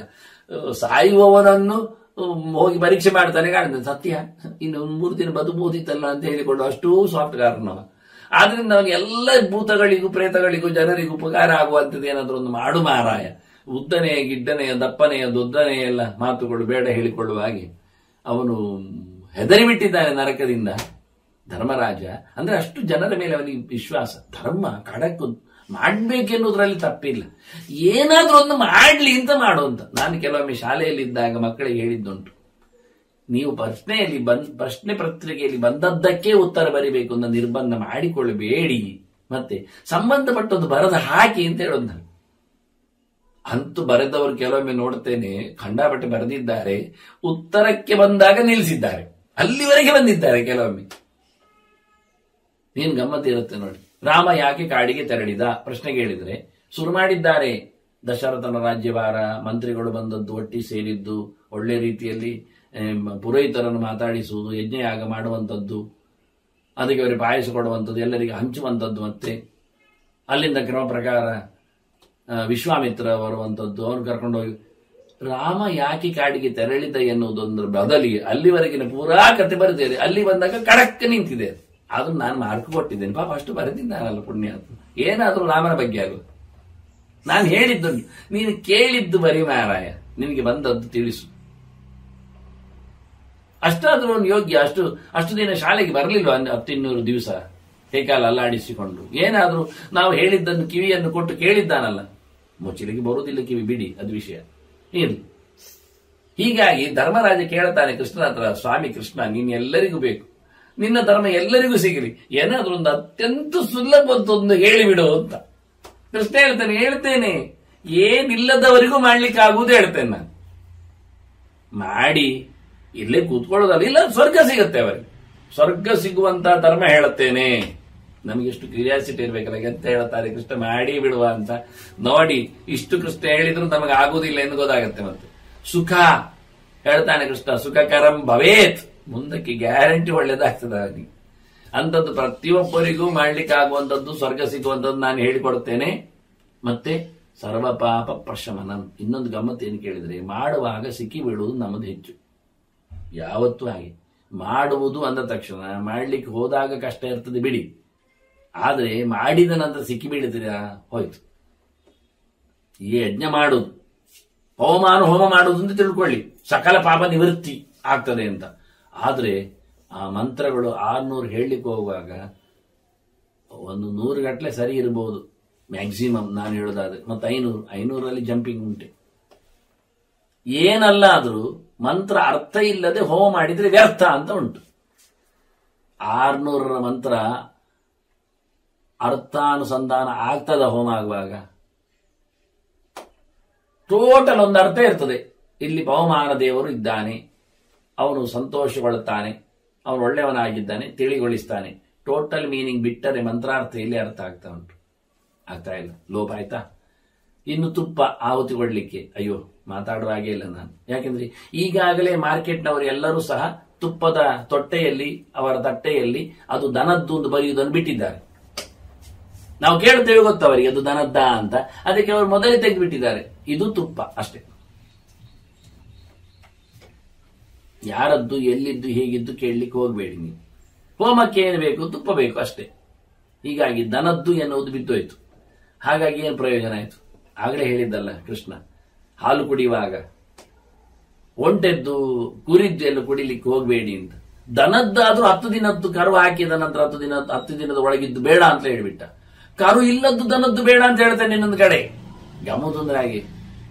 ಸಾಯುವವನನ್ನು ಹೋಗಿ ಪರೀಕ್ಷೆ ಮಾಡ್ತಾನೆ, ಕಾಣ್ತಾನೆ ಸತ್ಯ ಇನ್ನು 3 ದಿನ ಬದುಕಬಹುದಿತ್ತಲ್ಲ ಅಂತ ಹೇಳಿಕೊಂಡು ಅಷ್ಟೂ ಸಾಫ್ಟ್ ಕಾರ್ನವ. ಆದ್ರಿಂದ ಅವನಿಗೆ ಎಲ್ಲ ಭೂತಗಳಿಗೂ, ಪ್ರೇತಗಳಿಗೂ, ಜನರಿಗೂ ಉಪಕಾರ ಆಗುವಂಥದ್ದು ಏನಾದ್ರೂ ಒಂದು ಮಾಡು ಮಾರಾಯ. ಉದ್ದನೆಯ, ಗಿಡ್ಡನೆಯ, ದಪ್ಪನೆಯ, ದೊಡ್ಡನೆಯ ಎಲ್ಲ ಮಾತುಗಳು ಬೇಡ ಹೇಳಿಕೊಳ್ಳುವ ಹಾಗೆ ಅವನು ಹೆದರಿಬಿಟ್ಟಿದ್ದಾನೆ ನರಕದಿಂದ ಧರ್ಮರಾಜ. ಅಂದ್ರೆ ಅಷ್ಟು ಜನರ ಮೇಲೆ ಅವನಿಗೆ ವಿಶ್ವಾಸ. ಧರ್ಮ ಖಡಕ್ಕು ಮಾಡ್ಬೇಕೆನ್ನುವುದರಲ್ಲಿ ತಪ್ಪಿಲ್ಲ, ಏನಾದ್ರೂ ಒಂದು ಮಾಡ್ಲಿ ಅಂತ ಮಾಡುವಂತ. ನಾನು ಕೆಲವೊಮ್ಮೆ ಶಾಲೆಯಲ್ಲಿದ್ದಾಗ ಮಕ್ಕಳಿಗೆ ಹೇಳಿದ್ದುಂಟು, ನೀವು ಪ್ರಶ್ನೆ ಪತ್ರಿಕೆಯಲ್ಲಿ ಬಂದದ್ದಕ್ಕೆ ಉತ್ತರ ಬರಿಬೇಕು ಅಂತ ನಿರ್ಬಂಧ ಮಾಡಿಕೊಳ್ಳಬೇಡಿ, ಮತ್ತೆ ಸಂಬಂಧಪಟ್ಟದ್ದು ಬರದ ಹಾಕಿ ಅಂತ ಹೇಳೋದು ನಾನು. ಅಂತೂ ಬರೆದವರು ಕೆಲವೊಮ್ಮೆ ನೋಡ್ತೇನೆ, ಖಂಡಾಪಟ್ಟೆ ಬರೆದಿದ್ದಾರೆ, ಉತ್ತರಕ್ಕೆ ಬಂದಾಗ ನಿಲ್ಲಿಸಿದ್ದಾರೆ, ಅಲ್ಲಿವರೆಗೆ ಬಂದಿದ್ದಾರೆ ಕೆಲವೊಮ್ಮೆ. ನೀನು ಗಮ್ಮತ್ತು ಇರುತ್ತೆ ನೋಡಿ. ರಾಮ ಯಾಕೆ ಕಾಡಿಗೆ ತೆರಳಿದ ಪ್ರಶ್ನೆ ಕೇಳಿದ್ರೆ ಶುರು ಮಾಡಿದ್ದಾರೆ. ದಶರಥನ ರಾಜ್ಯಭಾರ, ಮಂತ್ರಿಗಳು ಬಂದದ್ದು, ಒಟ್ಟಿ ಸೇರಿದ್ದು, ಒಳ್ಳೆ ರೀತಿಯಲ್ಲಿ ಪುರೋಹಿತರನ್ನು ಮಾತಾಡಿಸುವುದು, ಯಜ್ಞಯಾಗ ಮಾಡುವಂಥದ್ದು, ಅದಕ್ಕೆ ಅವರಿಗೆ ಪಾಯಸ ಕೊಡುವಂಥದ್ದು, ಎಲ್ಲರಿಗೆ ಹಂಚುವಂಥದ್ದು, ಮತ್ತೆ ಅಲ್ಲಿಂದ ಕ್ರಮ ಪ್ರಕಾರ ವಿಶ್ವಾಮಿತ್ರ ಬರುವಂಥದ್ದು, ಅವನು ಕರ್ಕೊಂಡೋಗಿ ರಾಮ ಯಾಕೆ ಕಾಡಿಗೆ ತೆರಳಿದ ಎನ್ನುವುದೊಂದರ ಬದಲಿಗೆ ಅಲ್ಲಿವರೆಗಿನ ಪೂರಾ ಕತೆ ಬರೆದಿದೆ. ಅಲ್ಲಿ ಬಂದಾಗ ಕಡಕ್ಕೆ ನಿಂತಿದೆ. ಅದನ್ನು ನಾನು ಮಾರ್ಕ್ ಕೊಟ್ಟಿದ್ದೇನೆ. ಪಾಪ ಅಷ್ಟು ಬರೆದಿದ್ದಾನಲ್ಲ ಪುಣ್ಯ. ಏನಾದ್ರೂ ರಾಮನ ಬಗ್ಗೆ ಆಗು. ನಾನು ಹೇಳಿದ್ದುಂಟು, ನೀನು ಕೇಳಿದ್ದು ಬರೀ ಮಾರಾಯ, ನಿನಗೆ ಬಂದದ್ದು ತಿಳಿಸು. ಅಷ್ಟಾದ್ರೂ ಒಂದು ಯೋಗ್ಯ. ಅಷ್ಟು ದಿನ ಶಾಲೆಗೆ ಬರಲಿಲ್ವ? 100-200 ದಿವಸ ಕೈಕಾಲ ಅಲ್ಲಾಡಿಸಿಕೊಂಡು. ಏನಾದ್ರೂ ನಾವು ಹೇಳಿದ್ದನ್ನು ಕಿವಿಯನ್ನು ಕೊಟ್ಟು ಕೇಳಿದ್ದಾನಲ್ಲ. ಮುಚ್ಚಲಿಕ್ಕೆ ಬರುವುದಿಲ್ಲ ಕಿವಿ, ಬಿಡಿ, ಅದು ವಿಷಯ ಏನು. ಹೀಗಾಗಿ ಧರ್ಮರಾಜ ಕೇಳ್ತಾನೆ ಕೃಷ್ಣನ ಹತ್ರ, ಸ್ವಾಮಿ ಕೃಷ್ಣ, ನೀನು ಎಲ್ಲರಿಗೂ ಬೇಕು, ನಿನ್ನ ಧರ್ಮ ಎಲ್ಲರಿಗೂ ಸಿಗಲಿ, ಏನಾದ್ರೂ ಒಂದು ಅತ್ಯಂತ ಸುಲಭದ್ದೊಂದು ಹೇಳಿಬಿಡು ಅಂತ. ಕೃಷ್ಣ ಹೇಳ್ತೇನೆ, ಏನಿಲ್ಲದವರಿಗೂ ಮಾಡ್ಲಿಕ್ಕೆ ಆಗುವುದು ಹೇಳ್ತೇನೆ ನಾನು. ಮಾಡಿ ಇಲ್ಲೇ ಕೂತ್ಕೊಳ್ಳೋದಲ್ಲ, ಇಲ್ಲ ಸ್ವರ್ಗ ಸಿಗುತ್ತೆ ಅವರಿಗೆ. ಸ್ವರ್ಗ ಸಿಗುವಂತ ಧರ್ಮ ಹೇಳುತ್ತೇನೆ. ನಮಗೆ ಎಷ್ಟು ಕ್ಯೂರಿಯಾಸಿಟಿ ಇರ್ಬೇಕಲ್ಲ, ಎಂತ ಹೇಳ್ತಾರೆ ಕೃಷ್ಣ ಮಾಡಿ ಬಿಡುವ ಅಂತ. ನೋಡಿ, ಇಷ್ಟು ಕೃಷ್ಣ ಹೇಳಿದ್ರು ನಮಗೆ ಆಗುವುದಿಲ್ಲ ಎಂದು ಗೊತ್ತಾಗತ್ತೆ. ಮತ್ತೆ ಸುಖ ಹೇಳ್ತಾನೆ ಕೃಷ್ಣ, ಸುಖಕರಂ ಭವೇತ್, ಮುಂದಕ್ಕೆ ಗ್ಯಾರಂಟಿ ಒಳ್ಳೇದಾಗ್ತದೆ ಅವನಿಗೆ. ಅಂತದ್ದು ಪ್ರತಿಯೊಬ್ಬರಿಗೂ ಮಾಡ್ಲಿಕ್ಕೆ ಆಗುವಂಥದ್ದು, ಸ್ವರ್ಗ ಸಿಗುವಂಥದ್ದು ನಾನು ಹೇಳಿಕೊಡುತ್ತೇನೆ. ಮತ್ತೆ ಸರ್ವ ಪಾಪ ಪ್ರಶಮನಂ. ಇನ್ನೊಂದು ಗಮ್ಮತ್ತು ಏನು ಕೇಳಿದ್ರೆ, ಮಾಡುವಾಗ ಸಿಕ್ಕಿ ಬೀಳುವುದು ನಮ್ಮದು ಹೆಚ್ಚು. ಯಾವತ್ತೂ ಹಾಗೆ ಮಾಡುವುದು ಅಂದ ತಕ್ಷಣ ಮಾಡ್ಲಿಕ್ಕೆ ಹೋದಾಗ ಕಷ್ಟ ಇರ್ತದೆ ಬಿಡಿ, ಆದ್ರೆ ಮಾಡಿದ ನಂತರ ಸಿಕ್ಕಿ ಬೀಳ್ತೀರಾ, ಹೋಯ್ತು. ಈ ಯಜ್ಞ ಮಾಡುದು, ಹೋಮ ಮಾಡುವುದು ಅಂತ ತಿಳ್ಕೊಳ್ಳಿ, ಸಕಲ ಪಾಪ ನಿವೃತ್ತಿ ಆಗ್ತದೆ ಅಂತ. ಆದ್ರೆ ಆ ಮಂತ್ರಗಳು 600 ಹೇಳಲಿಕ್ಕೆ ಹೋಗುವಾಗ ಒಂದು 100 ಗಟ್ಟಲೆ ಸರಿ ಇರಬಹುದು ಮ್ಯಾಕ್ಸಿಮಮ್, ನಾನು ಹೇಳೋದಾದ್ರೆ. ಮತ್ತೆ 500 ಜಂಪಿಂಗ್ ಉಂಟೆ. ಏನಲ್ಲ ಆದ್ರೂ ಮಂತ್ರ ಅರ್ಥ ಇಲ್ಲದೆ ಹೋಮ ಮಾಡಿದ್ರೆ ವ್ಯರ್ಥ ಅಂತ ಉಂಟು. 600 ಮಂತ್ರ ಅರ್ಥಾನುಸಂಧಾನ ಆಗ್ತದ ಹೋಮ ಆಗುವಾಗ? ಟೋಟಲ್ ಒಂದು ಅರ್ಥ ಇರ್ತದೆ. ಇಲ್ಲಿ ಪವಮಾನ ದೇವರು ಇದ್ದಾನೆ, ಅವನು ಸಂತೋಷಗೊಳ್ಳುತ್ತಾನೆ, ಅವನು ಒಳ್ಳೆಯವನಾಗಿದ್ದಾನೆ, ತಿಳಿಗೊಳಿಸ್ತಾನೆ. ಟೋಟಲ್ ಮೀನಿಂಗ್ ಬಿಟ್ಟರೆ ಮಂತ್ರಾರ್ಥ ಇಲ್ಲಿ ಅರ್ಥ ಆಗ್ತಾ ಉಂಟು. ಆಗ್ತಾ ಇಲ್ಲ, ಲೋಪ ಆಯ್ತಾ? ಇನ್ನು ತುಪ್ಪ ಆಹುತಿ ಕೊಡ್ಲಿಕ್ಕೆ ಅಯ್ಯೋ ಮಾತಾಡುವ ಹಾಗೆ ಇಲ್ಲ ನಾನು. ಯಾಕೆಂದ್ರೆ ಈಗಾಗಲೇ ಮಾರ್ಕೆಟ್ನವರು ಎಲ್ಲರೂ ಸಹ ತುಪ್ಪದ ತೊಟ್ಟೆಯಲ್ಲಿ, ಅವರ ತಟ್ಟೆಯಲ್ಲಿ ಅದು ದನದ್ದು ಒಂದು ಬರೆಯುವುದನ್ನು ಬಿಟ್ಟಿದ್ದಾರೆ. ನಾವು ಕೇಳ್ತೇವೆ ಗೊತ್ತವರಿಗೆ ಅದು ದನದ್ದ ಅಂತ, ಅದಕ್ಕೆ ಅವರು ಮೊದಲೇ ತೆಗೆದುಬಿಟ್ಟಿದ್ದಾರೆ. ಇದು ತುಪ್ಪ ಅಷ್ಟೇ. ಯಾರದ್ದು ಎಲ್ಲಿದ್ದು ಹೇಗಿದ್ದು ಕೇಳಲಿಕ್ಕೆ ಹೋಗ್ಬೇಡಿ ನೀವು. ಹೋಮಕ್ಕೆ ಏನು ಬೇಕು? ತುಪ್ಪ ಬೇಕು ಅಷ್ಟೇ. ಹೀಗಾಗಿ ದನದ್ದು ಎನ್ನುವುದು ಬಿದ್ದೋಯ್ತು. ಹಾಗಾಗಿ ಏನು ಪ್ರಯೋಜನ ಆಯ್ತು? ಆಗಲೇ ಹೇಳಿದ್ದಲ್ಲ ಕೃಷ್ಣ, ಹಾಲು ಕುಡಿಯುವಾಗ ಒಂಟೆದ್ದು ಕುರಿದ್ದು ಎಲ್ಲ ಕುಡಿಲಿಕ್ಕೆ ಹೋಗ್ಬೇಡಿ ಅಂತ. ದನದ್ದಾದ್ರೂ 10 ದಿನದ್ದು ಕರು ಹಾಕಿದ ನಂತರ 10 ದಿನದ ಒಳಗಿದ್ದು ಬೇಡ ಅಂತ ಹೇಳಿಬಿಟ್ಟ. ಕರು ಇಲ್ಲದ್ದು ದನದ್ದು ಬೇಡ ಅಂತ ಹೇಳ್ತಾನೆ ಇನ್ನೊಂದು ಕಡೆ. ಗಮ್ಮತ್ತು ಅಂದ್ರೆ ಹಾಗೆ,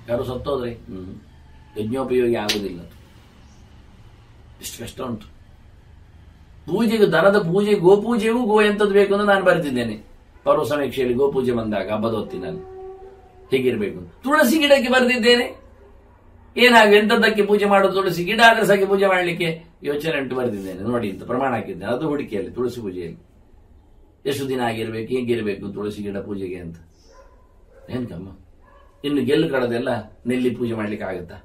ಕರು ಸತ್ತೋದ್ರೆ ಯಜ್ಞೋಪಯೋಗಿ ಆಗುದಿಲ್ಲ. ಎಷ್ಟು ಕಷ್ಟ ಉಂಟು. ಪೂಜೆಗೆ, ದನದ ಪೂಜೆ, ಗೋಪೂಜೆಗೂ ಗೋ ಎಂತದ್ದು ಬೇಕು ಅಂತ ನಾನು ಬರೆದಿದ್ದೇನೆ ಪರ್ವ ಸಮೀಕ್ಷೆಯಲ್ಲಿ. ಗೋಪೂಜೆ ಬಂದಾಗ ಹಬ್ಬದ ಹೊತ್ತಿನಲ್ಲಿ ಹೇಗಿರ್ಬೇಕು. ತುಳಸಿ ಗಿಡಕ್ಕೆ ಬರೆದಿದ್ದೇನೆ. ಎಂತದ್ದಕ್ಕೆ ಪೂಜೆ ಮಾಡೋದು? ತುಳಸಿ ಗಿಡ ಆದ್ರೆ ಸಾಕಿ ಪೂಜೆ ಮಾಡಲಿಕ್ಕೆ ಯೋಚನೆ ಉಂಟು, ಬರೆದಿದ್ದೇನೆ ನೋಡಿ ಅಂತ ಪ್ರಮಾಣ ಹಾಕಿದ್ದೇನೆ. ಅದು ಹುಡುಕಿಯಲ್ಲಿ ತುಳಸಿ ಪೂಜೆಯಲ್ಲಿ ಎಷ್ಟು ದಿನ ಆಗಿರ್ಬೇಕು, ಹೇಗಿರ್ಬೇಕು ತುಳಸಿ ಗಿಡ ಪೂಜೆಗೆ ಅಂತ. ಏನ್ ಕಮ್ಮ, ಇನ್ನು ಗೆಲ್ಲು ಕಡದೆಲ್ಲ ನೆಲ್ಲಿ ಪೂಜೆ ಮಾಡ್ಲಿಕ್ಕೆ ಆಗುತ್ತಾ?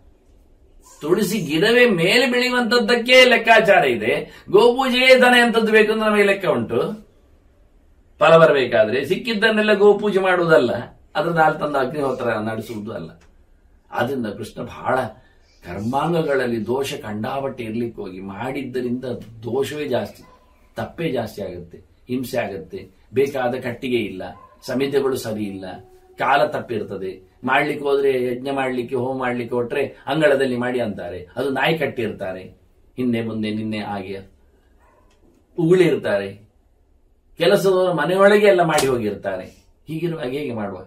ತುಳಸಿ ಗಿಡವೇ ಮೇಲೆ ಬೆಳೆಯುವಂತದ್ದಕ್ಕೆ ಲೆಕ್ಕಾಚಾರ ಇದೆ. ಗೋಪೂಜೆಯೇ ದನ ಎಂತದ್ದು ಬೇಕು ಅಂತ ನಮಗೆ ಲೆಕ್ಕ ಉಂಟು. ಫಲ ಬರಬೇಕಾದ್ರೆ ಸಿಕ್ಕಿದ್ದನ್ನೆಲ್ಲ ಗೋಪೂಜೆ ಮಾಡುವುದಲ್ಲ, ಅದ್ರ ನಾಲ್ ತಂದ ಅಗ್ನಿಹೋತ್ರ ನಡೆಸುವುದು ಅಲ್ಲ. ಆದ್ರಿಂದ ಕೃಷ್ಣ ಬಹಳ ಕರ್ಮಾಂಗಗಳಲ್ಲಿ ದೋಷ ಕಂಡಾಬಟ್ಟೆ ಇರ್ಲಿಕ್ಕೆ ಹೋಗಿ ಮಾಡಿದ್ದರಿಂದ ದೋಷವೇ ಜಾಸ್ತಿ, ತಪ್ಪೇ ಜಾಸ್ತಿ ಆಗುತ್ತೆ, ಹಿಂಸೆ ಆಗುತ್ತೆ. ಬೇಕಾದ ಕಟ್ಟಿಗೆ ಇಲ್ಲ, ಸಮಿತಿಗಳು ಸರಿ ಇಲ್ಲ, ಕಾಲ ತಪ್ಪಿರ್ತದೆ. ಮಾಡ್ಲಿಕ್ಕೆ ಹೋದ್ರೆ ಯಜ್ಞ ಮಾಡ್ಲಿಕ್ಕೆ, ಹೋಮ ಮಾಡ್ಲಿಕ್ಕೆ ಹೊಟ್ರೆ ಅಂಗಳದಲ್ಲಿ ಮಾಡಿ ಅಂತಾರೆ. ಅದು ನಾಯಿ ಕಟ್ಟಿರ್ತಾರೆ, ಹಿಂದೆ ಮುಂದೆ ನಿನ್ನೆ ಹಾಗೆ ಉಗುಳಿರ್ತಾರೆ. ಕೆಲಸದವರು ಮನೆಯೊಳಗೆ ಎಲ್ಲ ಮಾಡಿ ಹೋಗಿರ್ತಾರೆ. ಹೀಗಿರುವಾಗ ಹೇಗೆ ಮಾಡುವ?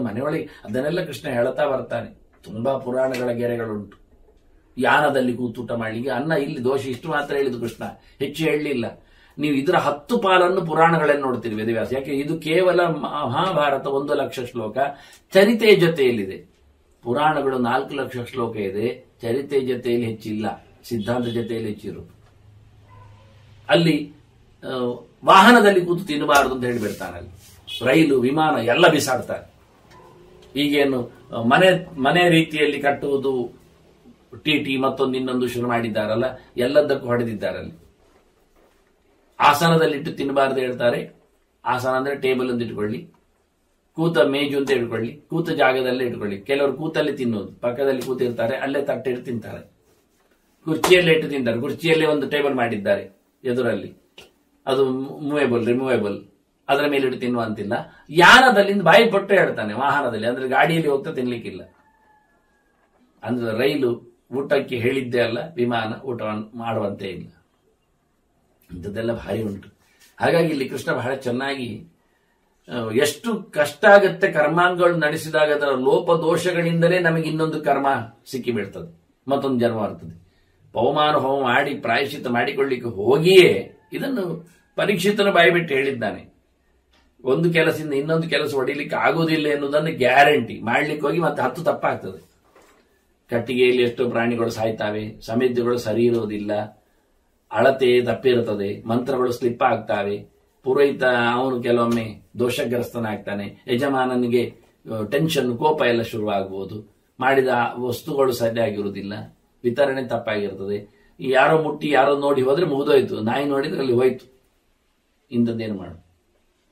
ಮನೆಯೊಳಗೆ ಅದನ್ನೆಲ್ಲ ಕೃಷ್ಣ ಹೇಳ್ತಾ ಬರ್ತಾನೆ. ತುಂಬಾ ಪುರಾಣಗಳ ಗೆರೆಗಳುಂಟು. ಯಾನದಲ್ಲಿ ಕೂತೂಟ ಮಾಡ್ಲಿಕ್ಕೆ ಅನ್ನ, ಇಲ್ಲಿ ದೋಷ ಇಷ್ಟು ಮಾತ್ರ ಹೇಳಿದ್ದು ಕೃಷ್ಣ, ಹೆಚ್ಚು ಹೇಳಲಿಲ್ಲ. ನೀವು ಇದರ 10 ಪಾಲನ್ನು ಪುರಾಣಗಳನ್ನು ನೋಡ್ತೀರಿ ವೇದವ್ಯಾಸ. ಯಾಕೆ ಇದು ಕೇವಲ ಮಹಾಭಾರತ 1 ಲಕ್ಷ ಶ್ಲೋಕ ಚರಿತೆಯ ಜೊತೆಯಲ್ಲಿದೆ. ಪುರಾಣಗಳು 4 ಲಕ್ಷ ಶ್ಲೋಕ ಇದೆ, ಚರಿತೆಯ ಜೊತೆಯಲ್ಲಿ ಹೆಚ್ಚಿಲ್ಲ, ಸಿದ್ಧಾಂತ ಜೊತೆಯಲ್ಲಿ ಹೆಚ್ಚಿರು. ಅಲ್ಲಿ ವಾಹನದಲ್ಲಿ ಕೂತು ತಿನ್ನಬಾರದು ಅಂತ ಹೇಳಿಬಿಡ್ತಾನೆ. ಅಲ್ಲಿ ರೈಲು, ವಿಮಾನ ಎಲ್ಲ ಬಿಸಾಡ್ತಾರೆ. ಈಗೇನು ಮನೆ ರೀತಿಯಲ್ಲಿ ಕಟ್ಟುವುದು, ಟಿ ಮತ್ತೊಂದು ಇನ್ನೊಂದು ಶುರು ಮಾಡಿದ್ದಾರಲ್ಲ, ಎಲ್ಲದಕ್ಕೂ ಹೊಡೆದಿದ್ದಾರಲ್ಲಿ. ಆಸನದಲ್ಲಿಟ್ಟು ತಿನ್ನಬಾರದು ಹೇಳ್ತಾರೆ. ಆಸನ ಅಂದ್ರೆ ಟೇಬಲ್ ಅಂತ ಇಟ್ಕೊಳ್ಳಿ, ಕೂತ ಮೇಜು ಅಂತ ಇಟ್ಕೊಳ್ಳಿ, ಕೂತ ಜಾಗದಲ್ಲೇ ಇಟ್ಕೊಳ್ಳಿ. ಕೆಲವರು ಕೂತಲ್ಲಿ ತಿನ್ನೋದು, ಪಕ್ಕದಲ್ಲಿ ಕೂತಿರ್ತಾರೆ, ಅಲ್ಲೇ ತಟ್ಟೆಟ್ಟು ತಿಂತಾರೆ. ಕುರ್ಚಿಯಲ್ಲೇ ಇಟ್ಟು ತಿಂತಾರೆ. ಕುರ್ಚಿಯಲ್ಲೇ ಒಂದು ಟೇಬಲ್ ಮಾಡಿದ್ದಾರೆ ಎದುರಲ್ಲಿ, ಅದು ರಿಮೂವೇಬಲ್, ಅದರ ಮೇಲೆ ಇಟ್ಟು ತಿನ್ನುವಂತಿಲ್ಲ. ಯಾನದಲ್ಲಿ ಬಾಯಿ ಪಟ್ಟು ಹೇಳ್ತಾನೆ, ವಾಹನದಲ್ಲಿ ಅಂದ್ರೆ ಗಾಡಿಯಲ್ಲಿ ಹೋಗ್ತಾ ತಿನ್ಲಿಕ್ಕಿಲ್ಲ. ಅಂದ್ರೆ ರೈಲು ಊಟಕ್ಕೆ ಹೇಳಿದ್ದೇ ಅಲ್ಲ, ವಿಮಾನ ಊಟವನ್ನು ಮಾಡುವಂತೆ ಇಲ್ಲ. ಇಂಥದ್ದೆಲ್ಲ ಭಾರಿ ಉಂಟು. ಹಾಗಾಗಿ ಇಲ್ಲಿ ಕೃಷ್ಣ ಬಹಳ ಚೆನ್ನಾಗಿ ಎಷ್ಟು ಕಷ್ಟ ಆಗುತ್ತೆ ಕರ್ಮಾಂಗಗಳು ನಡೆಸಿದಾಗ, ಅದರ ಲೋಪದೋಷಗಳಿಂದಲೇ ನಮಗೆ ಇನ್ನೊಂದು ಕರ್ಮ ಸಿಕ್ಕಿಬಿಡ್ತದೆ, ಮತ್ತೊಂದು ಜನ್ಮ ಬರ್ತದೆ. ಪವಮಾನ ಹೋಮ ಮಾಡಿ ಪ್ರಾಯಶ್ಚಿತ್ತ ಮಾಡಿಕೊಳ್ಳಿಕ್ಕೆ ಹೋಗಿಯೇ ಇದನ್ನು ಪರೀಕ್ಷಿತನ ಬಾಯಿಬಿಟ್ಟು ಹೇಳಿದ್ದಾನೆ. ಒಂದು ಕೆಲಸದಿಂದ ಇನ್ನೊಂದು ಕೆಲಸ ಹೊಡಿಲಿಕ್ಕೆ ಆಗುವುದಿಲ್ಲ ಎನ್ನುವುದನ್ನು ಗ್ಯಾರಂಟಿ ಮಾಡ್ಲಿಕ್ಕೆ ಹೋಗಿ ಮತ್ತೆ 10 ತಪ್ಪಾಗ್ತದೆ. ಕಟ್ಟಿಗೆಯಲ್ಲಿ ಎಷ್ಟೋ ಪ್ರಾಣಿಗಳು ಸಾಯ್ತಾವೆ, ಸಮಿತಿಗಳು ಸರಿ ಇರೋದಿಲ್ಲ, ಅಳತೆ ತಪ್ಪಿರುತ್ತದೆ, ಮಂತ್ರಗಳು ಸ್ಲಿಪ್ ಆಗ್ತಾವೆ, ಪುರೋಹಿತ ಅವನು ಕೆಲವೊಮ್ಮೆ ದೋಷಗ್ರಸ್ತನಾಗ್ತಾನೆ, ಯಜಮಾನನಿಗೆ ಟೆನ್ಷನ್, ಕೋಪ ಎಲ್ಲ ಶುರುವಾಗಬಹುದು, ಮಾಡಿದ ವಸ್ತುಗಳು ಸರಿಯಾಗಿರುವುದಿಲ್ಲ, ವಿತರಣೆ ತಪ್ಪಾಗಿರ್ತದೆ, ಯಾರೋ ಮುಟ್ಟಿ ಯಾರೋ ನೋಡಿ ಹೋದ್ರೆ ಮುಗಿದೋಯ್ತು, ನಾಯಿ ನೋಡಿದ್ರೆ ಅಲ್ಲಿ ಹೋಯ್ತು. ಇಂಥದ್ದೇನು ಮಾಡು.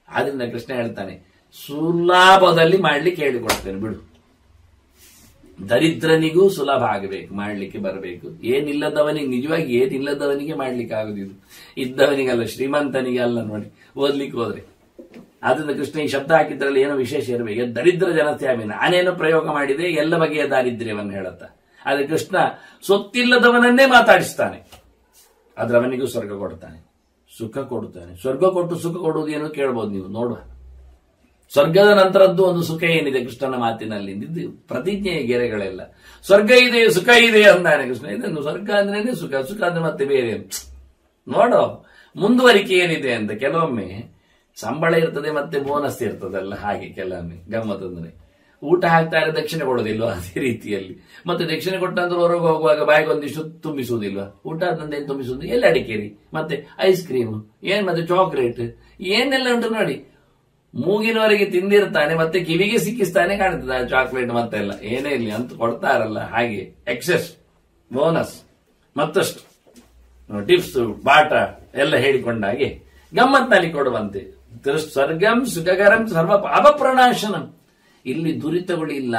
ಆದ್ರಿಂದ ಕೃಷ್ಣ ಹೇಳ್ತಾನೆ, ಸುಲಭದಲ್ಲಿ ಮಾಡ್ಲಿಕ್ಕೆ ಹೇಳಿಕೊಡ್ತೇನೆ ಬಿಡು. ದರಿದ್ರನಿಗೂ ಸುಲಭ ಆಗಬೇಕು, ಮಾಡ್ಲಿಕ್ಕೆ ಬರಬೇಕು. ಏನಿಲ್ಲದವನಿಗೆ, ನಿಜವಾಗಿ ಏನಿಲ್ಲದವನಿಗೆ ಮಾಡ್ಲಿಕ್ಕೆ ಆಗುದಿಲ್ಲ, ಇದ್ದವನಿಗಲ್ಲ, ಶ್ರೀಮಂತನಿಗೆ ಅಲ್ಲ ನೋಡಿ ಓದ್ಲಿಕ್ಕೆ ಹೋದ್ರೆ. ಆದ್ರಿಂದ ಕೃಷ್ಣ ಈ ಶಬ್ದ ಹಾಕಿದ್ರಲ್ಲಿ ಏನೋ ವಿಶೇಷ ಇರಬೇಕು. ದರಿದ್ರ ಜನಸ್ಯಾಮಿ, ನಾನೇನೋ ಪ್ರಯೋಗ ಮಾಡಿದೆ, ಎಲ್ಲ ಬಗೆಯ ದಾರಿದ್ರ್ಯವನ್ನು ಹೇಳುತ್ತಾ. ಆದ್ರೆ ಕೃಷ್ಣ ಸೊತ್ತಿಲ್ಲದವನನ್ನೇ ಮಾತಾಡಿಸ್ತಾನೆ. ಆದ್ರೆ ಅವನಿಗೂ ಸ್ವರ್ಗ ಕೊಡ್ತಾನೆ, ಸುಖ ಕೊಡ್ತಾನೆ. ಸ್ವರ್ಗ ಕೊಟ್ಟು ಸುಖ ಕೊಡುವುದು ಏನು ಕೇಳ್ಬೋದು ನೀವು, ನೋಡುವ. ಸ್ವರ್ಗದ ನಂತರದ್ದು ಒಂದು ಸುಖ ಏನಿದೆ ಕೃಷ್ಣನ ಮಾತಿನಲ್ಲಿ, ಇದು ಪ್ರತಿಜ್ಞೆಯ ಗೆರೆಗಳೆಲ್ಲ. ಸ್ವರ್ಗ ಇದೆ, ಸುಖ ಇದೆ ಅಂದಾನೆ ಕೃಷ್ಣ. ಇದನ್ನು ಸ್ವರ್ಗ ಅಂದ್ರೇನೆ ಸುಖ, ಸುಖ ಅಂದ್ರೆ ಮತ್ತೆ ಬೇರೆ ನೋಡೋ ಮುಂದುವರಿಕೆ ಏನಿದೆ ಅಂತ. ಕೆಲವೊಮ್ಮೆ ಸಂಬಳ ಇರ್ತದೆ, ಮತ್ತೆ ಬೋನಸ್ ಇರ್ತದಲ್ಲ, ಹಾಗೆ ಕೆಲವೊಮ್ಮೆ ಗಮ್ಮತ್ತಂದ್ರೆ ಊಟ ಹಾಕ್ತಾರೆ, ದಕ್ಷಿಣೆ ಕೊಡೋದಿಲ್ವಾ, ಅದೇ ರೀತಿಯಲ್ಲಿ. ಮತ್ತೆ ದಕ್ಷಿಣೆ ಕೊಟ್ಟಂದ್ರೆ ಹೊರಗೆ ಹೋಗುವಾಗ ಬಾಯಿಗೊಂದಿಷ್ಟು ತುಂಬಿಸುವುದಿಲ್ವಾ, ಊಟ ಆದಂದೇನು ತುಂಬಿಸುವುದು, ಎಲ್ಲ ಅಡಿಕೇರಿ, ಮತ್ತೆ ಐಸ್ ಕ್ರೀಮ್, ಏನ್ ಮತ್ತೆ ಚಾಕ್ಲೇಟ್, ಏನೆಲ್ಲ ಉಂಟು ನೋಡಿ. ಮೂಗಿನವರೆಗೆ ತಿಂದಿರ್ತಾನೆ, ಮತ್ತೆ ಕಿವಿಗೆ ಸಿಕ್ಕಿಸ್ತಾನೆ ಕಾಣ್ತದೆ ಚಾಕ್ಲೇಟ್ ಮತ್ತೆಲ್ಲ. ಏನೇ ಇರಲಿ ಅಂತ ಕೊಡ್ತಾರಲ್ಲ, ಹಾಗೆ ಎಕ್ಸೆಸ್ ಬೋನಸ್ ಮತ್ತಷ್ಟು ಟಿಪ್ಸ್ ಬಾಟ ಎಲ್ಲ ಹೇಳಿಕೊಂಡಾಗೆ ಗಮ್ಮತ್ನಲ್ಲಿ ಕೊಡುವಂತೆ. ಸ್ವರ್ಗಂ ಸುಖಕರಂ ಸರ್ವ ಪಾಪ ಪ್ರಣಾಶನಂ. ಇಲ್ಲಿ ದುರಿತಗಳಿಲ್ಲ,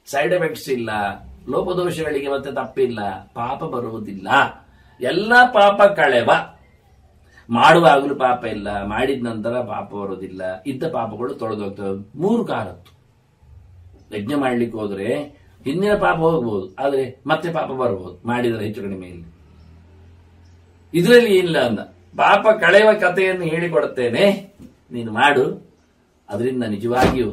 ಸೈಡ್ ಎಫೆಕ್ಟ್ಸ್ ಇಲ್ಲ, ಲೋಪದೋಷಗಳಿಗೆ ಮತ್ತೆ ತಪ್ಪಿಲ್ಲ, ಪಾಪ ಬರುವುದಿಲ್ಲ. ಎಲ್ಲ ಪಾಪ ಕಳೆವ. ಮಾಡುವಾಗಲೂ ಪಾಪ ಇಲ್ಲ, ಮಾಡಿದ ನಂತರ ಪಾಪ ಬರೋದಿಲ್ಲ, ಇದ್ದ ಪಾಪಗಳು ತೊಳೆದೋಗ್ತವೆ. 3 ಕಾಲತ್ತು ಯಜ್ಞ ಮಾಡ್ಲಿಕ್ಕೆ ಹೋದ್ರೆ ಹಿಂದಿನ ಪಾಪ ಹೋಗ್ಬೋದು, ಆದ್ರೆ ಮತ್ತೆ ಪಾಪ ಬರ್ಬೋದು ಮಾಡಿದ್ರೆ ಹೆಚ್ಚು ಕಡಿಮೆ ಇಲ್ಲ. ಇದರಲ್ಲಿ ಇಲ್ಲ ಅಂದ. ಪಾಪ ಕಳೆಯುವ ಕಥೆಯನ್ನು ಹೇಳಿಕೊಡುತ್ತೇನೆ, ನೀನು ಮಾಡು. ಅದರಿಂದ ನಿಜವಾಗಿಯೂ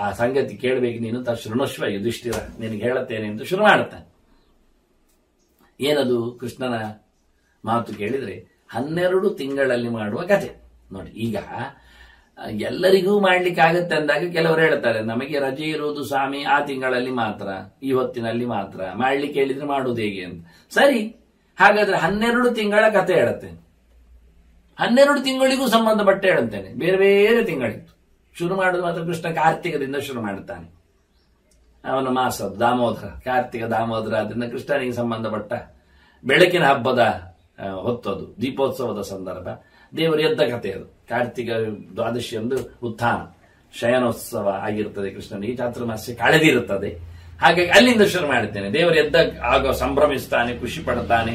ಆ ಸಂಗತಿ ಕೇಳಬೇಕು ನೀನು. ಶೃಣುಷ್ವ ಯುಧಿಷ್ಠಿರ, ನಿನಗೆ ಹೇಳುತ್ತೇನೆ ಅಂತ ಶುರು ಮಾಡುತ್ತಾನೆ. ಏನದು ಕೃಷ್ಣನ ಮಾತು ಕೇಳಿದ್ರೆ 12 ತಿಂಗಳಲ್ಲಿ ಮಾಡುವ ಕಥೆ. ನೋಡಿ, ಈಗ ಎಲ್ಲರಿಗೂ ಮಾಡ್ಲಿಕ್ಕೆ ಆಗತ್ತೆ ಅಂದಾಗ ಕೆಲವರು ಹೇಳ್ತಾರೆ, ನಮಗೆ ರಜೆ ಇರುವುದು ಸ್ವಾಮಿ ಆ ತಿಂಗಳಲ್ಲಿ ಮಾತ್ರ, ಈ ಹೊತ್ತಿನಲ್ಲಿ ಮಾತ್ರ, ಮಾಡ್ಲಿಕ್ಕೆ ಹೇಳಿದ್ರೆ ಮಾಡುವುದು ಹೇಗೆ ಅಂತ. ಸರಿ, ಹಾಗಾದ್ರೆ 12 ತಿಂಗಳ ಕಥೆ ಹೇಳುತ್ತೇನೆ. 12 ತಿಂಗಳಿಗೂ ಸಂಬಂಧಪಟ್ಟ ಹೇಳುತ್ತೇನೆ. ಬೇರೆ ಬೇರೆ ತಿಂಗಳಿತ್ತು. ಶುರು ಮಾಡುವುದು ಮಾತ್ರ ಕೃಷ್ಣ ಕಾರ್ತಿಕದಿಂದ ಶುರು ಮಾಡುತ್ತಾನೆ. ಅವನ ಮಾಸ ದಾಮೋದರ, ಕಾರ್ತಿಕ ದಾಮೋದರ. ಅದರಿಂದ ಕೃಷ್ಣನಿಗೆ ಸಂಬಂಧಪಟ್ಟ ಬೆಳಕಿನ ಹಬ್ಬದ ಹೊತ್ತದು, ದೀಪೋತ್ಸವದ ಸಂದರ್ಭ, ದೇವರು ಎದ್ದ ಕಥೆ ಅದು. ಕಾರ್ತಿಕ ದ್ವಾದಶಿಯೊಂದು ಉತ್ಥಾನ ಶಯನೋತ್ಸವ ಆಗಿರುತ್ತದೆ ಕೃಷ್ಣನಿಗೆ, ಚಾತುರ್ಮಾಸ್ಯ ಕಳೆದಿರುತ್ತದೆ. ಹಾಗಾಗಿ ಅಲ್ಲಿಂದ ಶುರು ಮಾಡುತ್ತೇನೆ. ದೇವರು ಎದ್ದ ಆಗ ಸಂಭ್ರಮಿಸ್ತಾನೆ, ಖುಷಿ ಪಡ್ತಾನೆ.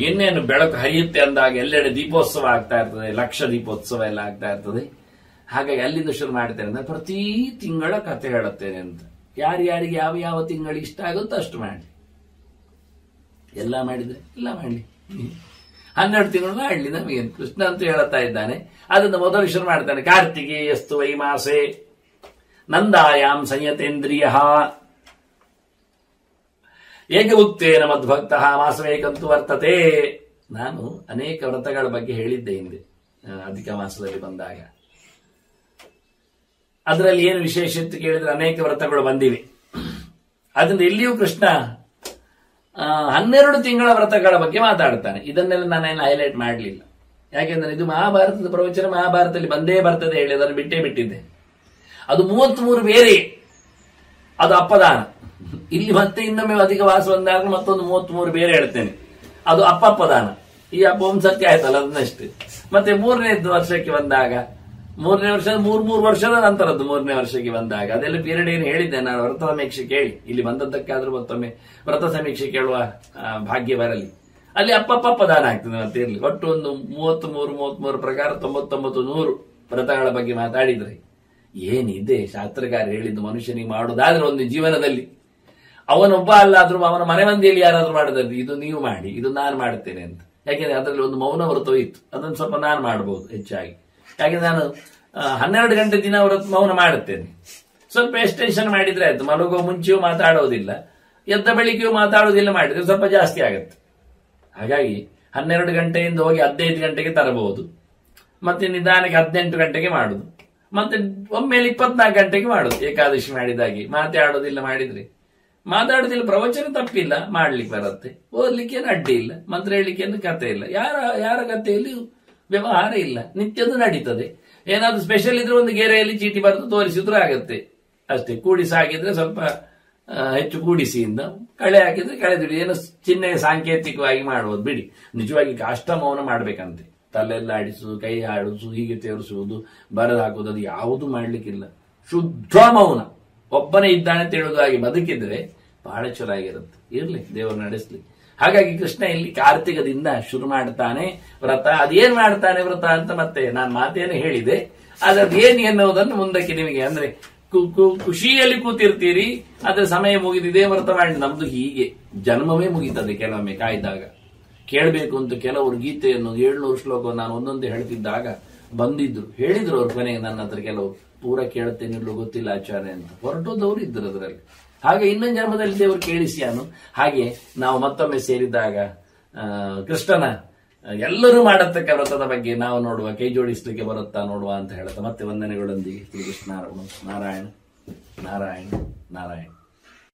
ಇನ್ನೇನು ಬೆಳಕು ಹರಿಯುತ್ತೆ ಅಂದಾಗ ಎಲ್ಲೆಡೆ ದೀಪೋತ್ಸವ ಆಗ್ತಾ ಇರ್ತದೆ, ಲಕ್ಷ ದೀಪೋತ್ಸವ ಎಲ್ಲ ಆಗ್ತಾ ಇರ್ತದೆ. ಹಾಗಾಗಿ ಅಲ್ಲಿಂದ ಶುರು ಮಾಡ್ತೇನೆ ಅಂದ್ರೆ ಪ್ರತಿ ತಿಂಗಳ ಕಥೆ ಹೇಳುತ್ತೇನೆ ಅಂತ. ಯಾರ್ಯಾರಿಗೆ ಯಾವ ಯಾವ ತಿಂಗಳು ಇಷ್ಟ ಆಗುತ್ತೋ ಅಷ್ಟು ಮಾಡಿ. ಎಲ್ಲ ಮಾಡಿದ್ರೆ ಎಲ್ಲ ಮಾಡಲಿ, 12 ತಿಂಗಳು ಮಾಡಲಿ, ನಮಗೇನು. ಕೃಷ್ಣ ಅಂತ ಹೇಳುತ್ತಾ ಇದ್ದಾನೆ. ಅದರಿಂದ ಮೊದಲು ಶುರು ಮಾಡ್ತಾನೆ. ಕಾರ್ತಿಕೇಯಸ್ತು ವೈ ಮಾಸೆ ನಂದಾಯಾಂ ಸಂಯತೇಂದ್ರಿಯ ಏಕ ಉಕ್ತೇನ ಮದ್ಭಕ್ತ ಮಾಸವೇಕಂತೂ ವರ್ತತೆ. ನಾನು ಅನೇಕ ವ್ರತಗಳ ಬಗ್ಗೆ ಹೇಳಿದ್ದೆ ಹಿಂದೆ, ಅಧಿಕ ಮಾಸದಲ್ಲಿ ಬಂದಾಗ. ಅದರಲ್ಲಿ ಏನು ವಿಶೇಷ ಇತ್ತು ಕೇಳಿದ್ರೆ ಅನೇಕ ವ್ರತಗಳು ಬಂದಿವೆ. ಅದರಿಂದ ಇಲ್ಲಿಯೂ ಕೃಷ್ಣ 12 ತಿಂಗಳ ವ್ರತಗಳ ಬಗ್ಗೆ ಮಾತಾಡ್ತಾನೆ. ಇದನ್ನೆಲ್ಲ ನಾನೇನು ಹೈಲೈಟ್ ಮಾಡಲಿಲ್ಲ, ಯಾಕೆಂದ್ರೆ ಇದು ಮಹಾಭಾರತದ ಪ್ರವಚನ. ಮಹಾಭಾರತದಲ್ಲಿ ಬಂದೇ ಬರ್ತದೆ ಹೇಳಿ ಅದನ್ನು ಬಿಟ್ಟೇ ಬಿಟ್ಟಿದ್ದೆ. ಅದು 33 ಬೇರೆ, ಅದು ಅಪ್ಪದಾನ. ಇಲ್ಲಿ ಮತ್ತೆ ಇನ್ನೊಮ್ಮೆ ಅಧಿಕ ವಾಸ ಬಂದಾಗ ಮತ್ತೊಂದು 33 ಬೇರೆ ಹೇಳ್ತೇನೆ, ಅದು ಅಪ್ಪದಾನ. ಈ ಅಪ್ಪ ಒಂದ್ಸತ್ಯ ಆಯ್ತಲ್ಲ ಅದನ್ನಷ್ಟೇ. ಮತ್ತೆ 3ನೇ ವರ್ಷಕ್ಕೆ ಬಂದಾಗ, 3ನೇ ವರ್ಷ 3 ವರ್ಷದ ನಂತರದ್ದು 3ನೇ ವರ್ಷಕ್ಕೆ ಬಂದಾಗ ಅದೆಲ್ಲ ಪೀರಿಯಡ್ ಏನು ಹೇಳಿದ್ದೆ ನಾನು. ವ್ರತ ಸಮೀಕ್ಷೆ ಕೇಳಿ, ಇಲ್ಲಿ ಬಂದದ್ದಕ್ಕಾದ್ರೂ ಮತ್ತೊಮ್ಮೆ ವ್ರತ ಸಮೀಕ್ಷೆ ಕೇಳುವ ಭಾಗ್ಯ ಬರಲಿ. ಅಲ್ಲಿ ಅಪ್ಪ ದಾನ ಆಗ್ತದೆ ಮತ್ತೆ ಇರ್ಲಿ. ಒಟ್ಟು ಒಂದು 33 ಪ್ರಕಾರ 99 100 ವ್ರತಗಳ ಬಗ್ಗೆ ಮಾತಾಡಿದ್ರೆ ಏನಿದೆ ಶಾಸ್ತ್ರಕಾರ ಹೇಳಿದ್ದು. ಮನುಷ್ಯನಿಗೆ ಮಾಡೋದಾದ್ರೆ ಒಂದು ಜೀವನದಲ್ಲಿ ಅವನೊಬ್ಬ ಅಲ್ಲಾದ್ರೂ ಅವನ ಮನೆ ಮಂದಿಯಲ್ಲಿ ಯಾರಾದ್ರೂ ಮಾಡಿದ್ರೆ ಇದು ನೀವು ಮಾಡಿ, ಇದು ನಾನು ಮಾಡ್ತೇನೆ ಅಂತ. ಯಾಕೆಂದ್ರೆ ಅದರಲ್ಲಿ ಒಂದು ಮೌನ ವ್ರತವೂ ಇತ್ತು, ಅದನ್ನು ಸ್ವಲ್ಪ ನಾನು ಮಾಡಬಹುದು ಹೆಚ್ಚಾಗಿ. ಯಾಕೆಂದ್ರೆ ನಾನು 12 ಗಂಟೆ ದಿನ ಮೌನ ಮಾಡುತ್ತೇನೆ. ಸ್ವಲ್ಪ ಎಕ್ಸ್ಟೆನ್ಷನ್ ಮಾಡಿದ್ರೆ ಆಯ್ತು. ಮಲಗುವ ಮುಂಚೆಯೂ ಮಾತಾಡೋದಿಲ್ಲ, ಎದ್ದ ಬಳಿಕೆಯೂ ಮಾತಾಡೋದಿಲ್ಲ, ಮಾಡಿದ್ರೆ ಸ್ವಲ್ಪ ಜಾಸ್ತಿ ಆಗುತ್ತೆ. ಹಾಗಾಗಿ 12 ಗಂಟೆಯಿಂದ ಹೋಗಿ 15 ಗಂಟೆಗೆ ತರಬಹುದು, ಮತ್ತೆ ನಿಧಾನಕ್ಕೆ 18 ಗಂಟೆಗೆ ಮಾಡುದು, ಮತ್ತೆ ಒಮ್ಮೆಲೆ 24 ಗಂಟೆಗೆ ಮಾಡುದು. ಏಕಾದಶಿ ಮಾಡಿದಾಗಿ ಮಾತಾಡೋದಿಲ್ಲ ಮಾಡಿದ್ರೆ. ಮಾತಾಡೋದಿಲ್ಲ, ಪ್ರವಚನ ತಪ್ಪಿಲ್ಲ, ಮಾಡ್ಲಿಕ್ಕೆ ಬರುತ್ತೆ, ಓದ್ಲಿಕ್ಕೇನು ಅಡ್ಡಿ ಇಲ್ಲ, ಮಂತ್ರ ಹೇಳಲಿಕ್ಕೇನು ಕತೆ ಇಲ್ಲ, ಯಾರ ಕಥೆಯಲ್ಲಿ ವ್ಯವಹಾರ ಇಲ್ಲ, ನಿತ್ಯದ್ದು ನಡೀತದೆ. ಏನಾದ್ರು ಸ್ಪೆಷಲ್ ಇದ್ರೆ ಒಂದು ಗೆರೆಯಲ್ಲಿ ಚೀಟಿ ಬರೆದು ತೋರಿಸಿದ್ರು ಆಗತ್ತೆ ಅಷ್ಟೇ. ಕೂಡಿಸಿ ಹಾಕಿದ್ರೆ ಸ್ವಲ್ಪ ಹೆಚ್ಚು ಕೂಡಿಸಿಯಿಂದ, ಕಳೆ ಹಾಕಿದ್ರೆ ಕಳೆದಿಡಿ, ಏನು ಚಿಹ್ನೆ ಸಾಂಕೇತಿಕವಾಗಿ ಮಾಡುವುದು ಬಿಡಿ. ನಿಜವಾಗಿ ಕಾಷ್ಟ ಮೌನ ಮಾಡ್ಬೇಕಂತೆ. ತಲೆಲ್ಲ ಆಡಿಸುವುದು, ಕೈ ಆಡಿಸುವುದು, ಹೀಗೆ ತೇರಿಸುವುದು, ಬರೆದು ಹಾಕುವುದು, ಅದು ಯಾವುದು ಮಾಡ್ಲಿಕ್ಕಿಲ್ಲ. ಶುದ್ಧ ಮೌನ. ಒಬ್ಬನೇ ಇದ್ದಾನೆ ತಿಳಿದಾಗಿ ಬದುಕಿದ್ರೆ ಬಹಳ ಚೆನ್ನಾಗಿರುತ್ತೆ. ಇರ್ಲಿ, ದೇವರು ನಡೆಸಲಿ. ಹಾಗಾಗಿ ಕೃಷ್ಣ ಇಲ್ಲಿ ಕಾರ್ತಿಕದಿಂದ ಶುರು ಮಾಡ್ತಾನೆ ವ್ರತ. ಅದೇನ್ ಮಾಡ್ತಾನೆ ವ್ರತ ಅಂತ ಮತ್ತೆ ನಾನು ಮಾತೇನು ಹೇಳಿದೆ, ಅದ್ರದ್ದು ಏನ್ ಎನ್ನುವುದನ್ನು ಮುಂದಕ್ಕೆ ನಿಮಗೆ ಅಂದ್ರೆ ಖುಷಿಯಲ್ಲಿ ಕೂತಿರ್ತೀರಿ. ಅದ್ರ ಸಮಯ ಮುಗಿದಿದೆ, ವ್ರತ ಮಾಡಿ. ನಮ್ದು ಹೀಗೆ ಜನ್ಮವೇ ಮುಗಿತದೆ ಕೆಲವೊಮ್ಮೆ ಕಾಯ್ದಾಗ. ಕೇಳಬೇಕು ಅಂತ ಕೆಲವರು ಗೀತೆಯನ್ನು 700 ಶ್ಲೋಕವನ್ನು ನಾನು ಒಂದೊಂದೇ ಹೇಳ್ತಿದ್ದಾಗ ಬಂದಿದ್ರು, ಹೇಳಿದ್ರು ಅವ್ರ ಕೊನೆಗೆ ನನ್ನ ಹತ್ರ ಕೆಲವರು, ಪೂರ ಕೇಳುತ್ತೇನಿಲ್ಲೋ ಗೊತ್ತಿಲ್ಲ ಆಚಾರ್ಯ ಅಂತ ಹೊರಟೋದವರು ಇದ್ರು ಅದರಲ್ಲಿ. ಹಾಗೆ ಇನ್ನೊಂದು ಜನ್ಮದಲ್ಲಿ ದೇವರು ಕೇಳಿಸಿಯಾನು. ಹಾಗೆ ನಾವು ಮತ್ತೊಮ್ಮೆ ಸೇರಿದಾಗ ಕೃಷ್ಣನ ಎಲ್ಲರೂ ಮಾಡತಕ್ಕ ವ್ರತದ ಬಗ್ಗೆ ನಾವು ನೋಡುವ, ಕೈ ಜೋಡಿಸ್ಲಿಕ್ಕೆ ಬರುತ್ತಾ ನೋಡುವ ಅಂತ ಹೇಳ್ತಾ ಮತ್ತೆ ವಂದನೆಗಳೊಂದಿಗೆ ಶ್ರೀ ಕೃಷ್ಣ ನಾರಾಯಣ ನಾರಾಯಣ ನಾರಾಯಣ.